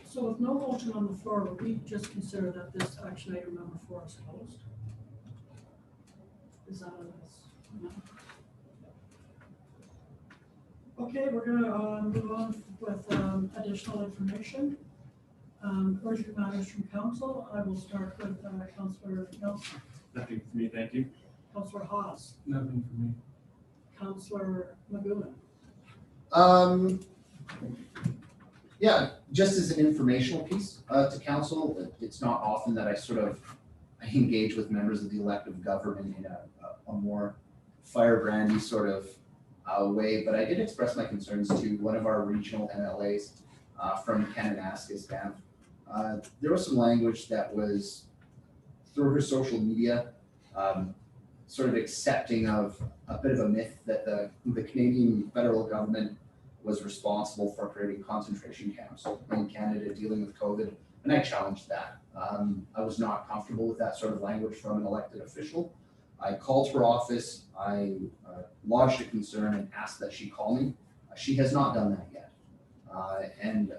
so with no motion on the floor, would we just consider that this action item number 4 is closed? Is that a no? Okay, we're gonna move on with additional information. Urgent matters from council. I will start with Councillor Nelson. Nothing for me, thank you. Councillor Haas. Nothing for me. Councillor Maguna. Yeah, just as an informational piece to council, it's not often that I engage with members of the elective government in a more firebrandy sort of way, but I did express my concerns to one of our regional MLAs from Kananaskis Banff. There was some language that was through her social media, sort of accepting of a bit of a myth that the Canadian federal government was responsible for creating concentration camps in Canada dealing with COVID, and I challenged that. I was not comfortable with that sort of language from an elected official. I called her office, I lodged a concern and asked that she call me. She has not done that yet. And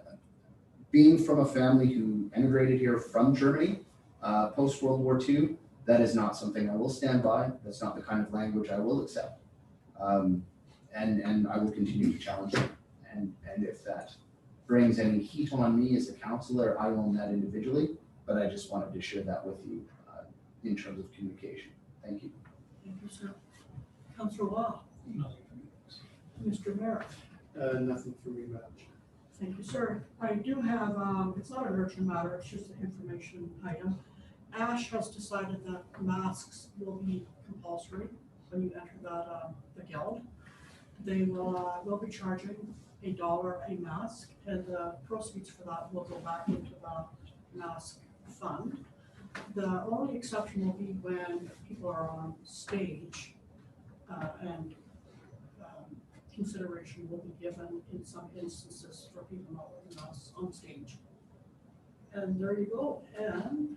being from a family who emigrated here from Germany post World War II, that is not something I will stand by. That's not the kind of language I will accept. And I will continue to challenge it. And if that brings any heat on me as a councillor, I own that individually, but I just wanted to share that with you in terms of communication. Thank you. Thank you, sir. Councillor Law. Nothing for me. Mr. Merritt. Nothing for me, Madam Chair. Thank you, sir. I do have, it's not an urgent matter, it's just an information item. Ash has decided that masks will be compulsory when you enter the guild. They will be charging $1 a mask, and the proceeds for that will go back into the mask fund. The only exception will be when people are on stage, and consideration will be given in some instances for people not wearing masks on stage. And there you go. And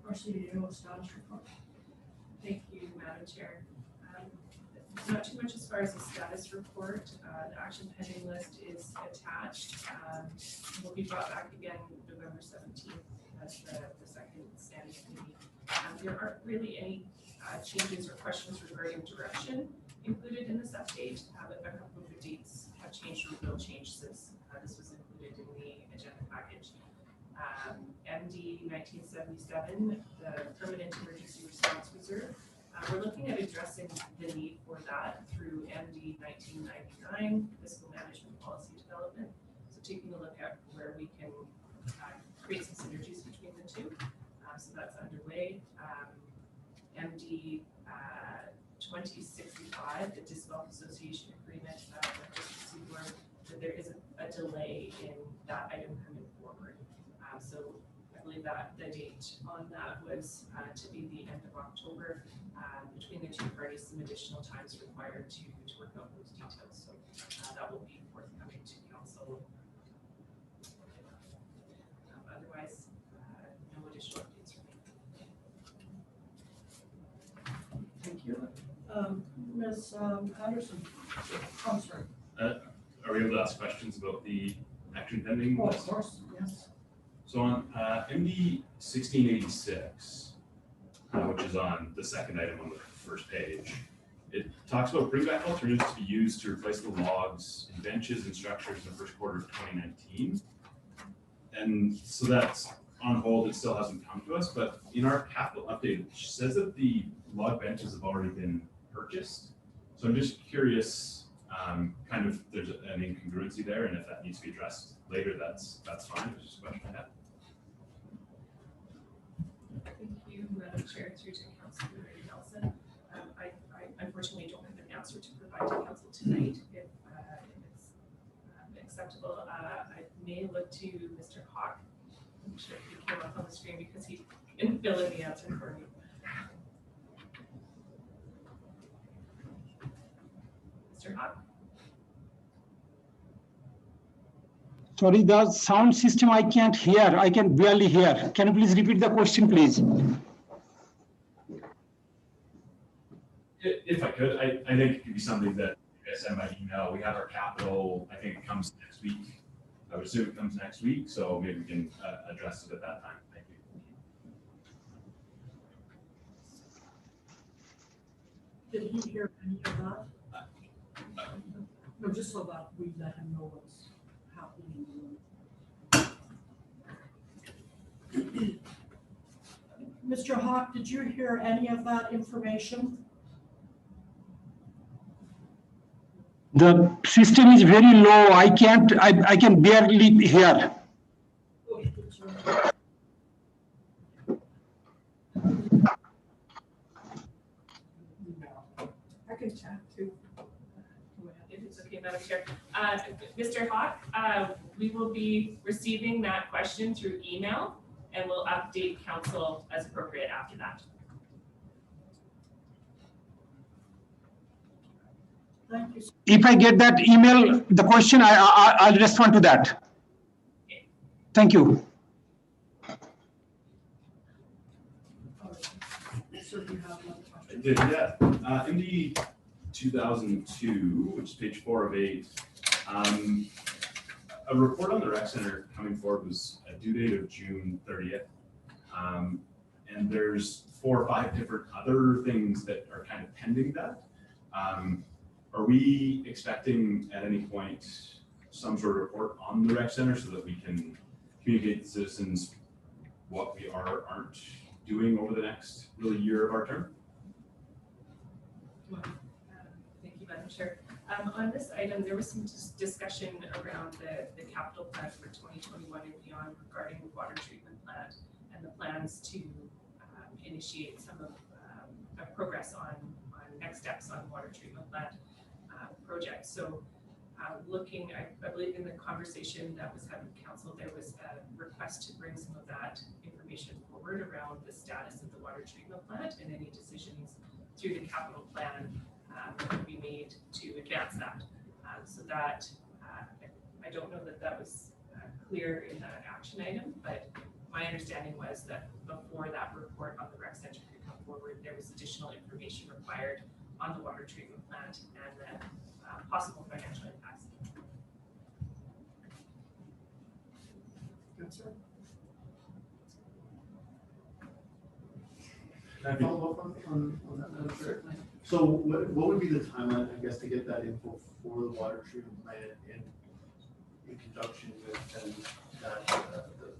our CDO status report. Thank you, Madam Chair. Not too much as far as the status report. The action pending list is attached. Will be brought back again November 17th as the second standing committee. There aren't really any changes or questions regarding direction included in this update, but a couple of the dates have changed or will change since this was included in the agenda package. MD 1977, the Permanent Emergency Response Reserve. We're looking at addressing the need for that through MD 1999, Fiscal Management Policy Development. So taking a look at where we can create some synergies between the two. So that's underway. MD 2065, the Disc Golf Association Agreement, that there is a delay in that item coming forward. So I believe that the date on that was to be the end of October. Between the two parties, some additional time is required to work out those details. So that will be forthcoming to council. Otherwise, no additional updates from me. Thank you. Ms. Patterson. I'm sorry. Are we able to ask questions about the action pending Oh, of list? course, yes. So on MD 1686, which is on the second item on the first page, it talks about bring back alternatives to be used to replace the logs and benches and structures in the first quarter of 2019. And so that's on hold, it still hasn't come to us, but in our capital update, it says that the log benches have already been purchased. So I'm just curious, kind of there's an incongruency there, and if that needs to be addressed later, that's fine. It's just a question I have. Thank you, Madam Chair, through to Councilor Nelson. I unfortunately don't have an answer to provide to tonight, if it's acceptable. I may look to Mr. Hawk. I'm sure he came up on the screen because he didn't fill in the answer for me. Mr. Hawk? Sorry, the sound system I can't hear. I can barely hear. Can you please repeat the question, please? If I could, I think it could be something that you guys send by email. We have our capital, I think it comes next week. I would assume it comes next week, so maybe we can address it at that time. Thank you. Did he hear any of that? No, just so that we let him know what's happening in the room. Mr. Hawk, did you hear any of that information? The system is very low. I can barely hear. I can chat too. If it's okay, Madam Chair. Mr. Hawk, we will be receiving that question through email and we'll update council as appropriate after that. Thank you. If I get that email, the question, I'll respond to that. Thank you. So do you have another question? Did, yeah. MD 2002, which is page 4 of 8, a report on the rec center coming forward was a due date of June 30th. And there's 4 or 5 different other things that are kind of pending that. Are we expecting at any point some sort of report on the rec center so that we can communicate to citizens what we aren't doing over the next really year of our term? Thank you, Madam Chair. On this item, there was some discussion around the capital plan for 2021 and beyond regarding the water treatment plant and the plans to initiate some of progress on next steps on water treatment plant projects. So looking, I believe in the conversation that was had with council, there was a request to bring some of that information forward around the status of the water treatment plant and any decisions through the capital plan that would be made to advance that. So that, I don't know that that was clear in that action item, but my understanding was that before that report on the rec center could come forward, there was additional information required on the water treatment plant and the possible financial impacts. Good, sir. Can I follow up on that, Madam Chair? So what would be the timeline, I guess, to get that info for the water treatment plant in conjunction with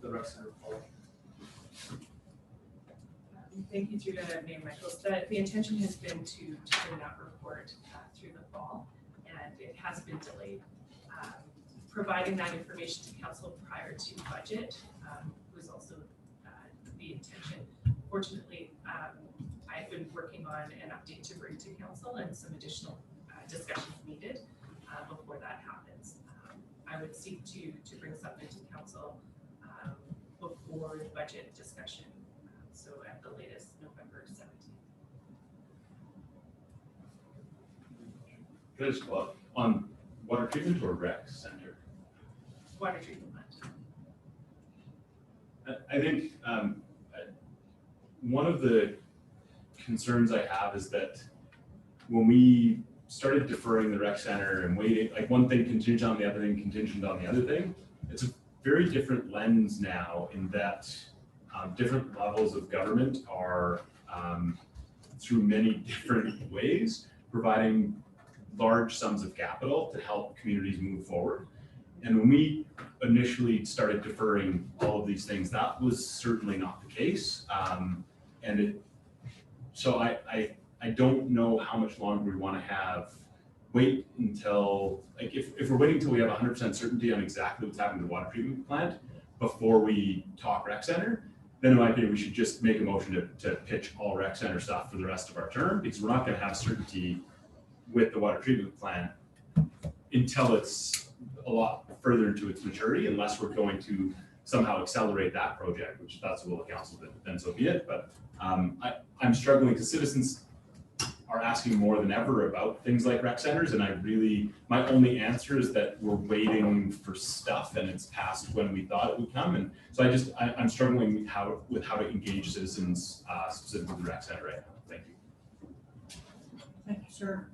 the rec center policy? Thank you through to Mayor Michaels. The intention has been to bring that report through the fall, and it has been delayed. Providing that information to council prior to budget was also the intention. Fortunately, I've been working on an update to bring to council and some additional discussions needed before that happens. I would seek to bring something to council before the budget discussion, so at the latest November 17th. Can I just follow up on water treatment or rec center? Water treatment plant. I think one of the concerns I have is that when we started deferring the rec center and waiting, like one thing contingent on the other thing, contingent on the other thing, it's a very different lens now in that different levels of government are through many different ways providing large sums of capital to help communities move forward. And when we initially started deferring all of these things, that was certainly not the case. So I don't know how much longer we want to wait until, like if we're waiting until we have 100% certainty on exactly what's happening to the water treatment plant before we talk rec center, then in my opinion, we should just make a motion to pitch all rec center stuff for the rest of our term, because we're not going to have certainty with the water treatment plant until it's a lot further into its maturity, unless we're going to somehow accelerate that project, which that's the will of council, then so be it. But I'm struggling because citizens are asking more than ever about things like rec centers, and my only answer is that we're waiting for stuff and it's past when we thought it would come. And so I'm struggling with how to engage citizens specifically with the rec center right now. Thank you. Thank you, sir.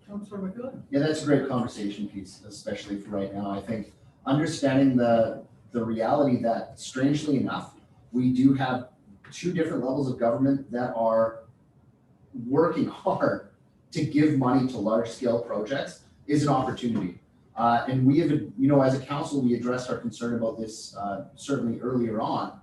Councillor McGowan. Yeah, that's a great conversation piece, especially for right now. I think understanding the reality that, strangely enough, we do have two different levels of government that are working hard to give money to large scale projects is an opportunity. And we have, as a council, we addressed our concern about this certainly earlier on,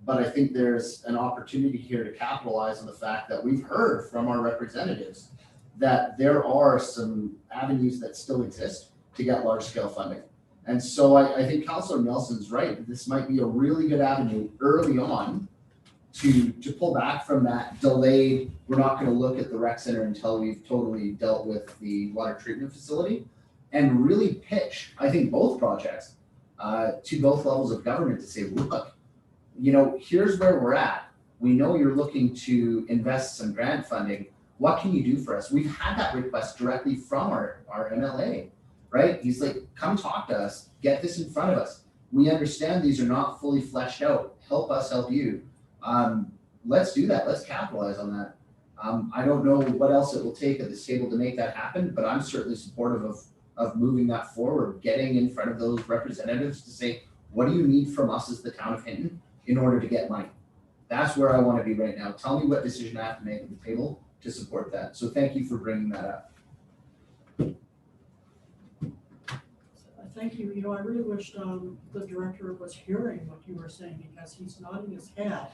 but I think there's an opportunity here to capitalize on the fact that we've heard from our representatives that there are some avenues that still exist to get large scale funding. And so I think Councillor Nelson's right. This might be a really good avenue early on to pull back from that delayed, we're not going to look at the rec center until we've totally dealt with the water treatment facility, and really pitch, I think, both projects to both levels of government to say, look, here's where we're at. We know you're looking to invest some grant funding. What can you do for us? We've had that request directly from our MLA, right? He's like, come talk to us, get this in front of us. We understand these are not fully fleshed out. Help us help you. Let's do that. Let's capitalize on that. I don't know what else it will take at this table to make that happen, but I'm certainly supportive of moving that forward, getting in front of those representatives to say, what do you need from us as the town of Hinton in order to get money? That's where I want to be right now. Tell me what decision I have to make at the table to support that. So thank you for bringing that up. Thank you. I really wished the director was hearing what you were saying, because he's nodding his head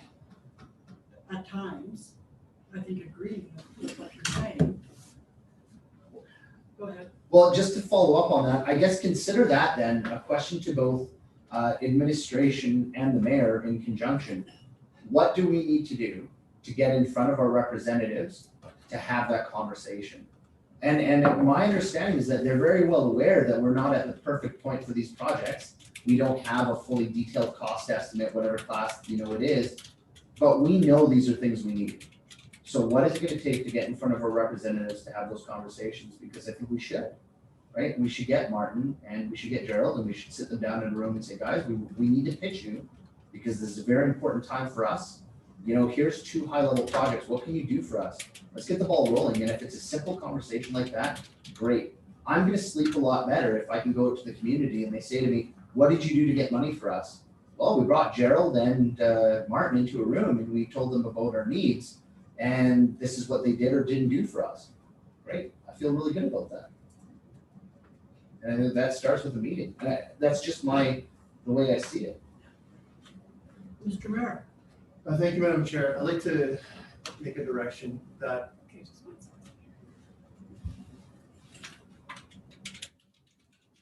at times, I think agreeing with what you're saying. Go ahead. Well, just to follow up on that, I guess consider that then a question to both administration and the mayor in conjunction. What do we need to do to get in front of our representatives to have that conversation? And my understanding is that they're very well aware that we're not at the perfect point for these projects. We don't have a fully detailed cost estimate, whatever class it is, but we know these are things we need. So what is it going to take to get in front of our representatives to have those conversations? Because I think we should, right? We should get Martin and we should get Gerald and we should sit them down in a room and say, guys, we need to pitch you because this is a very important time for us. Here's two high-level projects. What can you do for us? Let's get the ball rolling. And if it's a simple conversation like that, great. I'm going to sleep a lot better if I can go to the community and they say to me, what did you do to get money for us? Well, we brought Gerald and Martin into a room and we told them about our needs. And this is what they did or didn't do for us. Great. I feel really good about that. And that starts with a meeting. And that's just the way I see it. Mr. Mayor. Thank you, Madam Chair. I'd like to make a direction that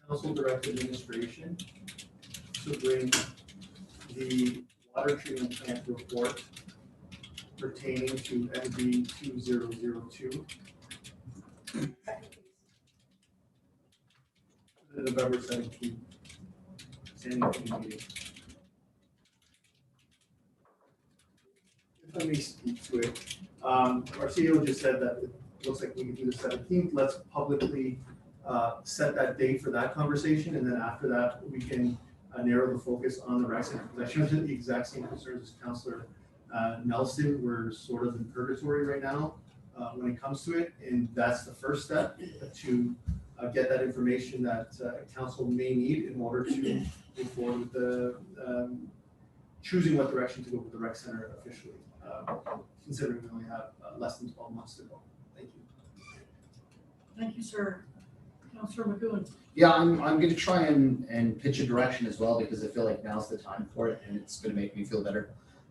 council direct administration to bring the water treatment plant report pertaining to MV 2002 the November 17th standing committee meeting. If I may speak to it, our CEO just said that it looks like we can do the 17th. Let's publicly set that date for that conversation, and then after that we can narrow the focus on the rec center. Because I share the exact same concerns as Councillor Nelson. We're sort of in purgatory right now when it comes to it, and that's the first step to get that information that council may need in order to move forward with the choosing what direction to go with the rec center officially, considering we only have less than 12 months to go. Thank you. Thank you, sir. Councillor McGowan. Yeah, I'm going to try and pitch a direction as well, because I feel like now's the time for it and it's going to make me feel better.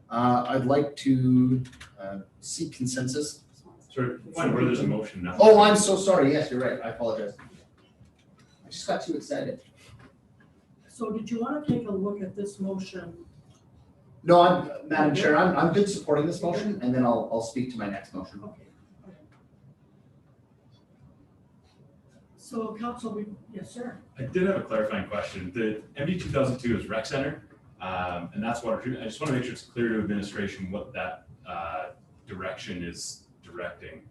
I'd like to seek consensus. Sorry, where there's a motion now. Oh, I'm so sorry. Yes, you're right. I apologize. I just got too excited. So did you want to take a look at this motion? No, Madam Chair, I'm good supporting this motion, and then I'll speak to my next motion. Okay. So council, yes, sir. I did have a clarifying question. The MD 2002 is rec center, and that's water treatment. I just want to make sure it's clear to administration what that direction is directing.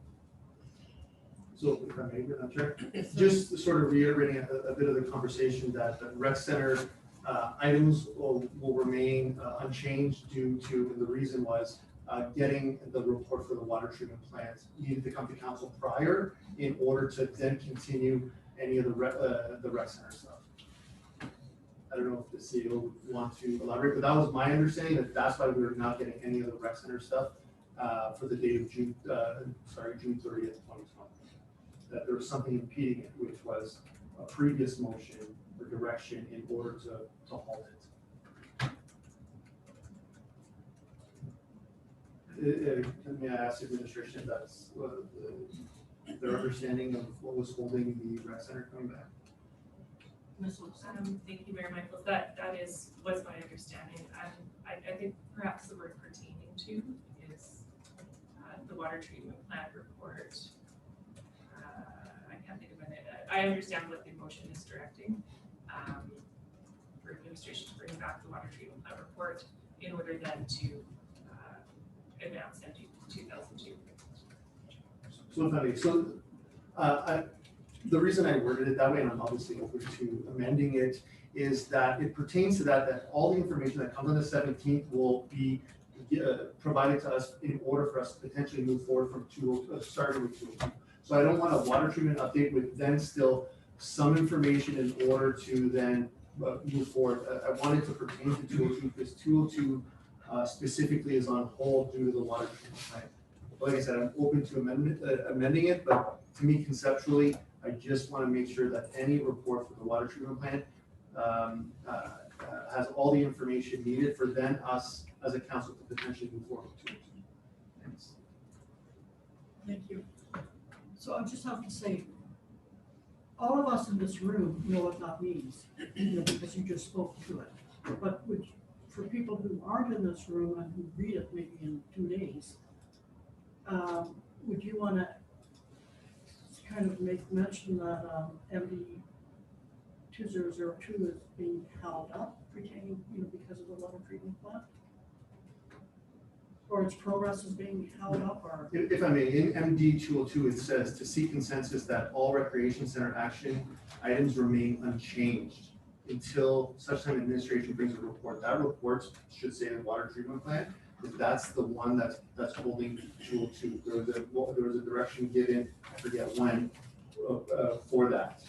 So if I may, Madam Chair, just sort of reiterating a bit of the conversation that the rec center items will remain unchanged due to, and the reason was getting the report for the water treatment plant needed to come to council prior in order to then continue any of the rec center stuff. I don't know if the CEO would want to elaborate, but that was my understanding, that that's why we were not getting any of the rec center stuff for the date of June 30th, 2020. That there was something impeding it, which was a previous motion or direction in order to halt it. May I ask the administration if that's their understanding of what was holding the rec center coming back? Thank you, Mayor Michaels. That was my understanding. I think perhaps the word pertaining to is the water treatment plant report. I can't think of it. I understand what the motion is directing for administration to bring back the water treatment plant report in order then to advance MD 2002. So if I may, the reason I worded it that way, and I'm obviously open to amending it, is that it pertains to that all the information that comes on the 17th will be provided to us in order for us to potentially move forward from starting with 202. So I don't want a water treatment update with then still some information in order to then move forward. I wanted to pertain to 202 because 202 specifically is on hold due to the water treatment plant. Like I said, I'm open to amending it, but to me conceptually, I just want to make sure that any report for the water treatment plant has all the information needed for then us as a council to potentially move forward with 202. Thanks. Thank you. So I just have to say, all of us in this room know what that means, because you just spoke to it. But for people who aren't in this room and who read it maybe in 2 days, would you want to kind of make mention that MD 2002 is being held up pertaining, because of the water treatment plant? Or its progress is being held up, or? If I may, in MD 202, it says to seek consensus that all recreation center action items remain unchanged until such time administration brings a report. That report should say the water treatment plant, because that's the one that's holding 202. There was a direction given, I forget when, for that.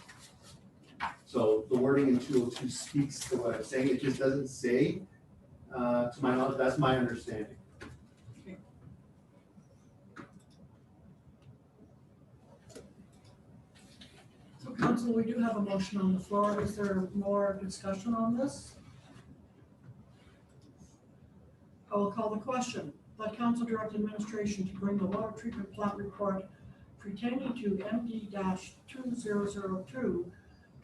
So the wording in 202 speaks to what I'm saying. It just doesn't say, to my knowledge, that's my understanding. So council, we do have a motion on the floor. Is there more discussion on this? I will call the question. Let council direct administration to bring the water treatment plant report pertaining to MD-2002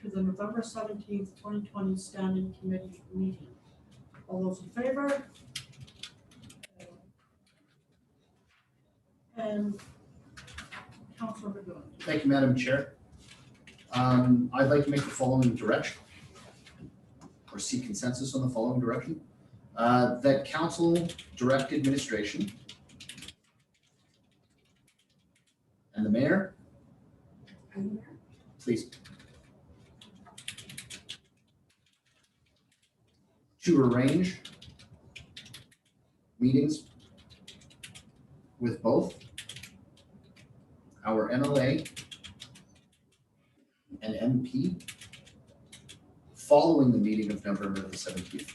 to the November 17th, 2020 standing committee meeting. All those in favor? And Councilor McGowan. Thank you, Madam Chair. I'd like to make the following direction, or seek consensus on the following direction. That council direct administration and the mayor, please, to arrange meetings with both our MLA and MP following the meeting of November the 17th.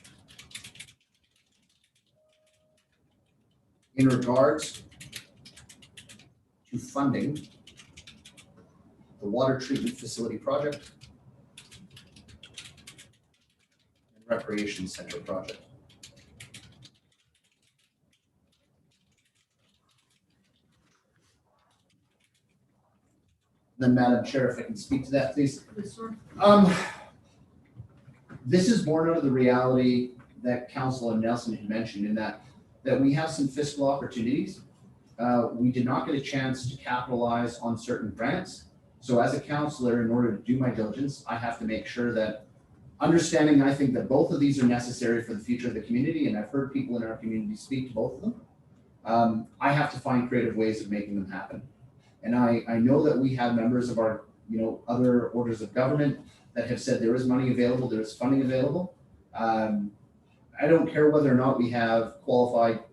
In regards to funding the water treatment facility project and recreation center project. Then, Madam Chair, if I can speak to that, please. Yes, sir. This is born out of the reality that Councilor Nelson had mentioned in that we have some fiscal opportunities. We did not get a chance to capitalize on certain grants. So as a counselor, in order to do my diligence, I have to make sure that understanding, I think that both of these are necessary for the future of the community, and I've heard people in our community speak to both of them. I have to find creative ways of making them happen. And I know that we have members of our, other orders of government that have said there is money available, there is funding available. I don't care whether or not we have qualified,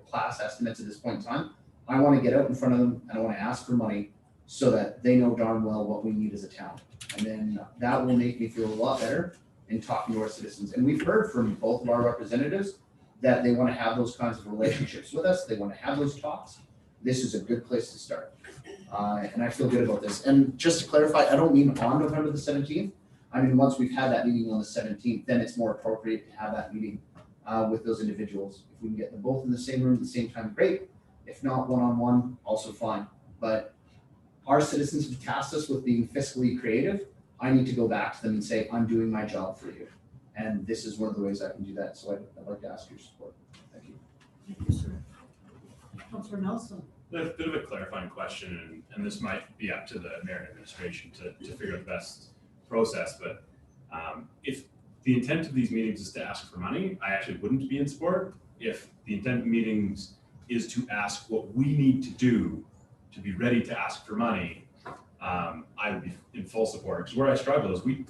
class estimates at this point in time. I want to get out in front of them and I want to ask for money so that they know darn well what we need as a town. And then that will make me feel a lot better in talking to our citizens. And we've heard from both of our representatives that they want to have those kinds of relationships with us. They want to have those talks. This is a good place to start. And I feel good about this. And just to clarify, I don't mean on November the 17th. I mean, once we've had that meeting on the 17th, then it's more appropriate to have that meeting with those individuals. If we can get them both in the same room at the same time, great. If not, one-on-one, also fine. But our citizens have tasked us with being fiscally creative. I need to go back to them and say, I'm doing my job for you. And this is one of the ways I can do that. So I'd like to ask your support. Thank you. Thank you, sir. Councilor Nelson. A bit of a clarifying question, and this might be up to the mayor and administration to figure out the best process, but if the intent of these meetings is to ask for money, I actually wouldn't be in support. If the intent of meetings is to ask what we need to do to be ready to ask for money, I would be in full support. Because where I struggle is we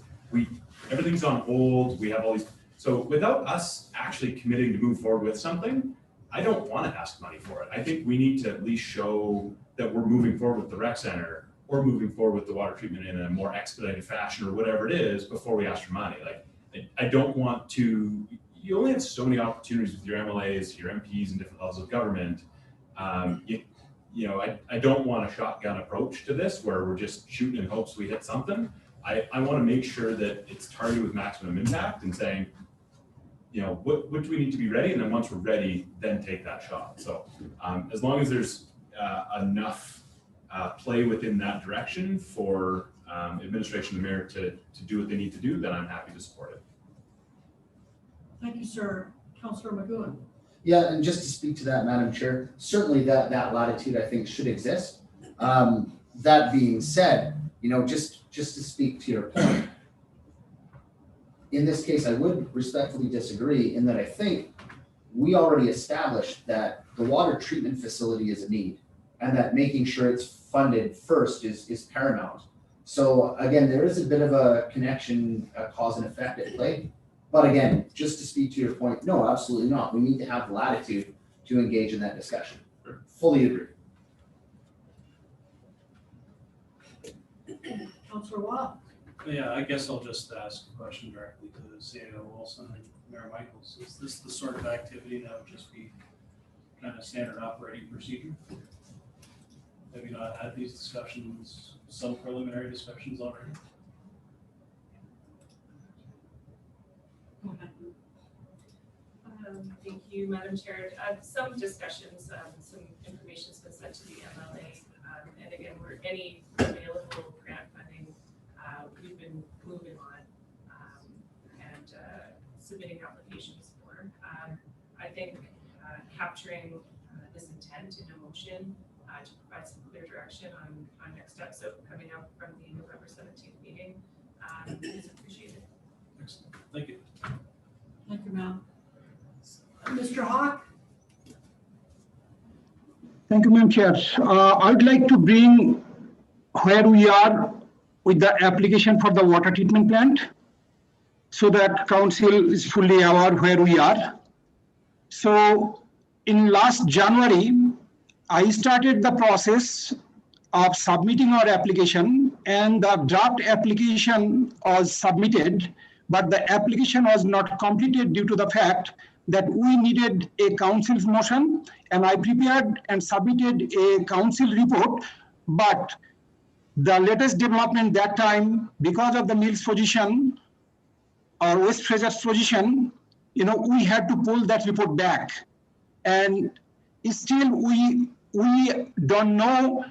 everything's on hold. We have all these, so without us actually committing to move forward with something, I don't want to ask money for it. I think we need to at least show that we're moving forward with the rec center or moving forward with the water treatment in a more expedited fashion or whatever it is before we ask for money. Like, I don't want to, you only have so many opportunities with your MLAs, your MPs, and different levels of government. I don't want a shotgun approach to this where we're just shooting in hopes we hit something. I want to make sure that it's targeted with maximum impact and saying, what do we need to be ready? And then once we're ready, then take that shot. So as long as there's enough play within that direction for administration and the mayor to do what they need to do, then I'm happy to support it. Thank you, sir. Councilor McGowan. Yeah, and just to speak to that, Madam Chair, certainly that latitude I think should exist. That being said, just to speak to your point, in this case, I would respectfully disagree in that I think we already established that the water treatment facility is a need and that making sure it's funded first is paramount. So again, there is a bit of a connection, cause and effect at play. But again, just to speak to your point, no, absolutely not. We need to have latitude to engage in that discussion. Fully agree. Councilor Watt. Yeah, I guess I'll just ask a question directly to CAO Wilson and Mayor Michaels. Is this the sort of activity that would just be kind of standard operating procedure? Have you not had these discussions, some preliminary discussions already? Thank you, Madam Chair. Some discussions, some information has been sent to the MLA. And again, any available grant funding, we've been moving on and submitting applications for. I think capturing this intent in a motion to provide some clear direction on next steps coming out from the November 17th meeting is appreciated. Excellent. Thank you. Thank you, ma'am. Mr. Hawk. Thank you, Madam Chair. I would like to bring where we are with the application for the water treatment plant so that council is fully aware where we are. So in last January, I started the process of submitting our application and the draft application was submitted, but the application was not completed due to the fact that we needed a council's motion, and I prepared and submitted a council report. But the latest development that time, because of the Mills position or West Fraser's position, we had to pull that report back. And still we don't know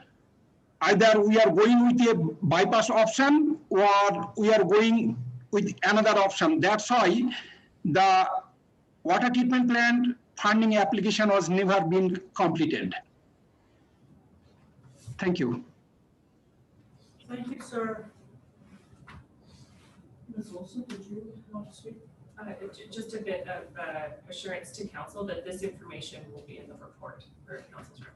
either we are going with a bypass option or we are going with another option. That's why the water treatment plant funding application was never been completed. Thank you. Thank you, sir. Ms. Olson, did you want to speak? Just a bit of assurance to council that this information will be in the report for council's reference.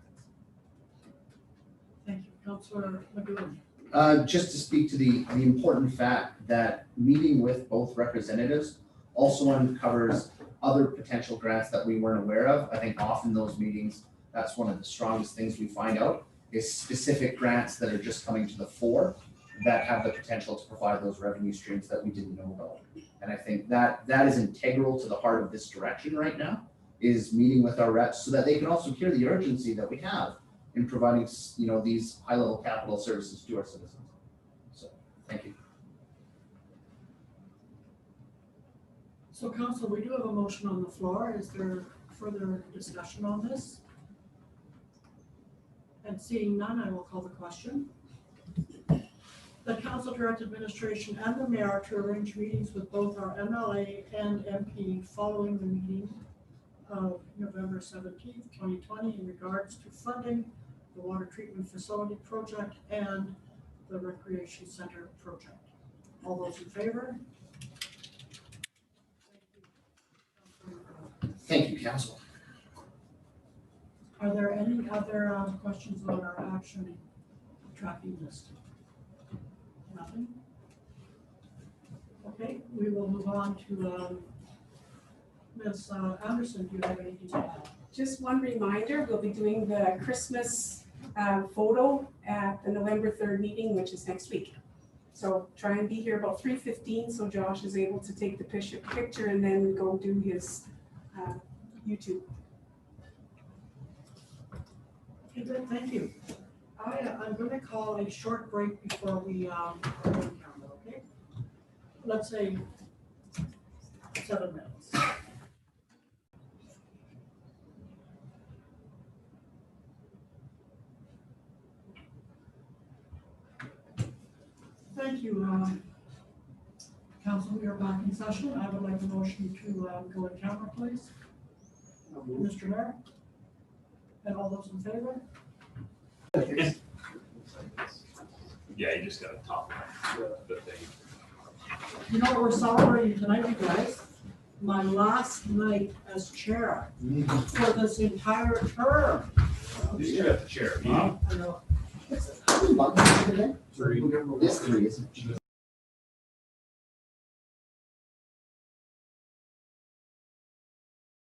Thank you. Councillor McGowan. Just to speak to the important fact that meeting with both representatives also uncovers other potential grants that we weren't aware of. I think often those meetings, that's one of the strongest things we find out is specific grants that are just coming to the fore that have the potential to provide those revenue streams that we didn't know about. And I think that is integral to the heart of this direction right now, is meeting with our reps so that they can also hear the urgency that we have in providing, you know, these high-level capital services to our citizens. So, thank you. So council, we do have a motion on the floor. Is there further discussion on this? And seeing none, I will call the question. The council direct administration and the mayor to arrange meetings with both our MLA and MP following the meeting of November 17th, 2020 in regards to funding the water treatment facility project and the recreation center project. All those in favor? Thank you, council. Are there any other questions about our action tracking list? Nothing? Okay, we will move on to Ms. Anderson. Do you have anything to add? Just one reminder, we'll be doing the Christmas photo at the November 3rd meeting, which is next week. So try and be here about 3:15 so Josh is able to take the picture and then go do his YouTube. Okay, good, thank you. I'm going to call a short break before we okay? Let's say 7 minutes. Thank you, council. We are back in session. I would like a motion to go in camera, please. Mr. Mayor? And all those in favor? Yeah, you just gotta top the thing. You know what we're celebrating tonight, you guys? My last night as chair for this entire term. You got the chair. I know. How many months is it today? 3. It's 3, isn't it?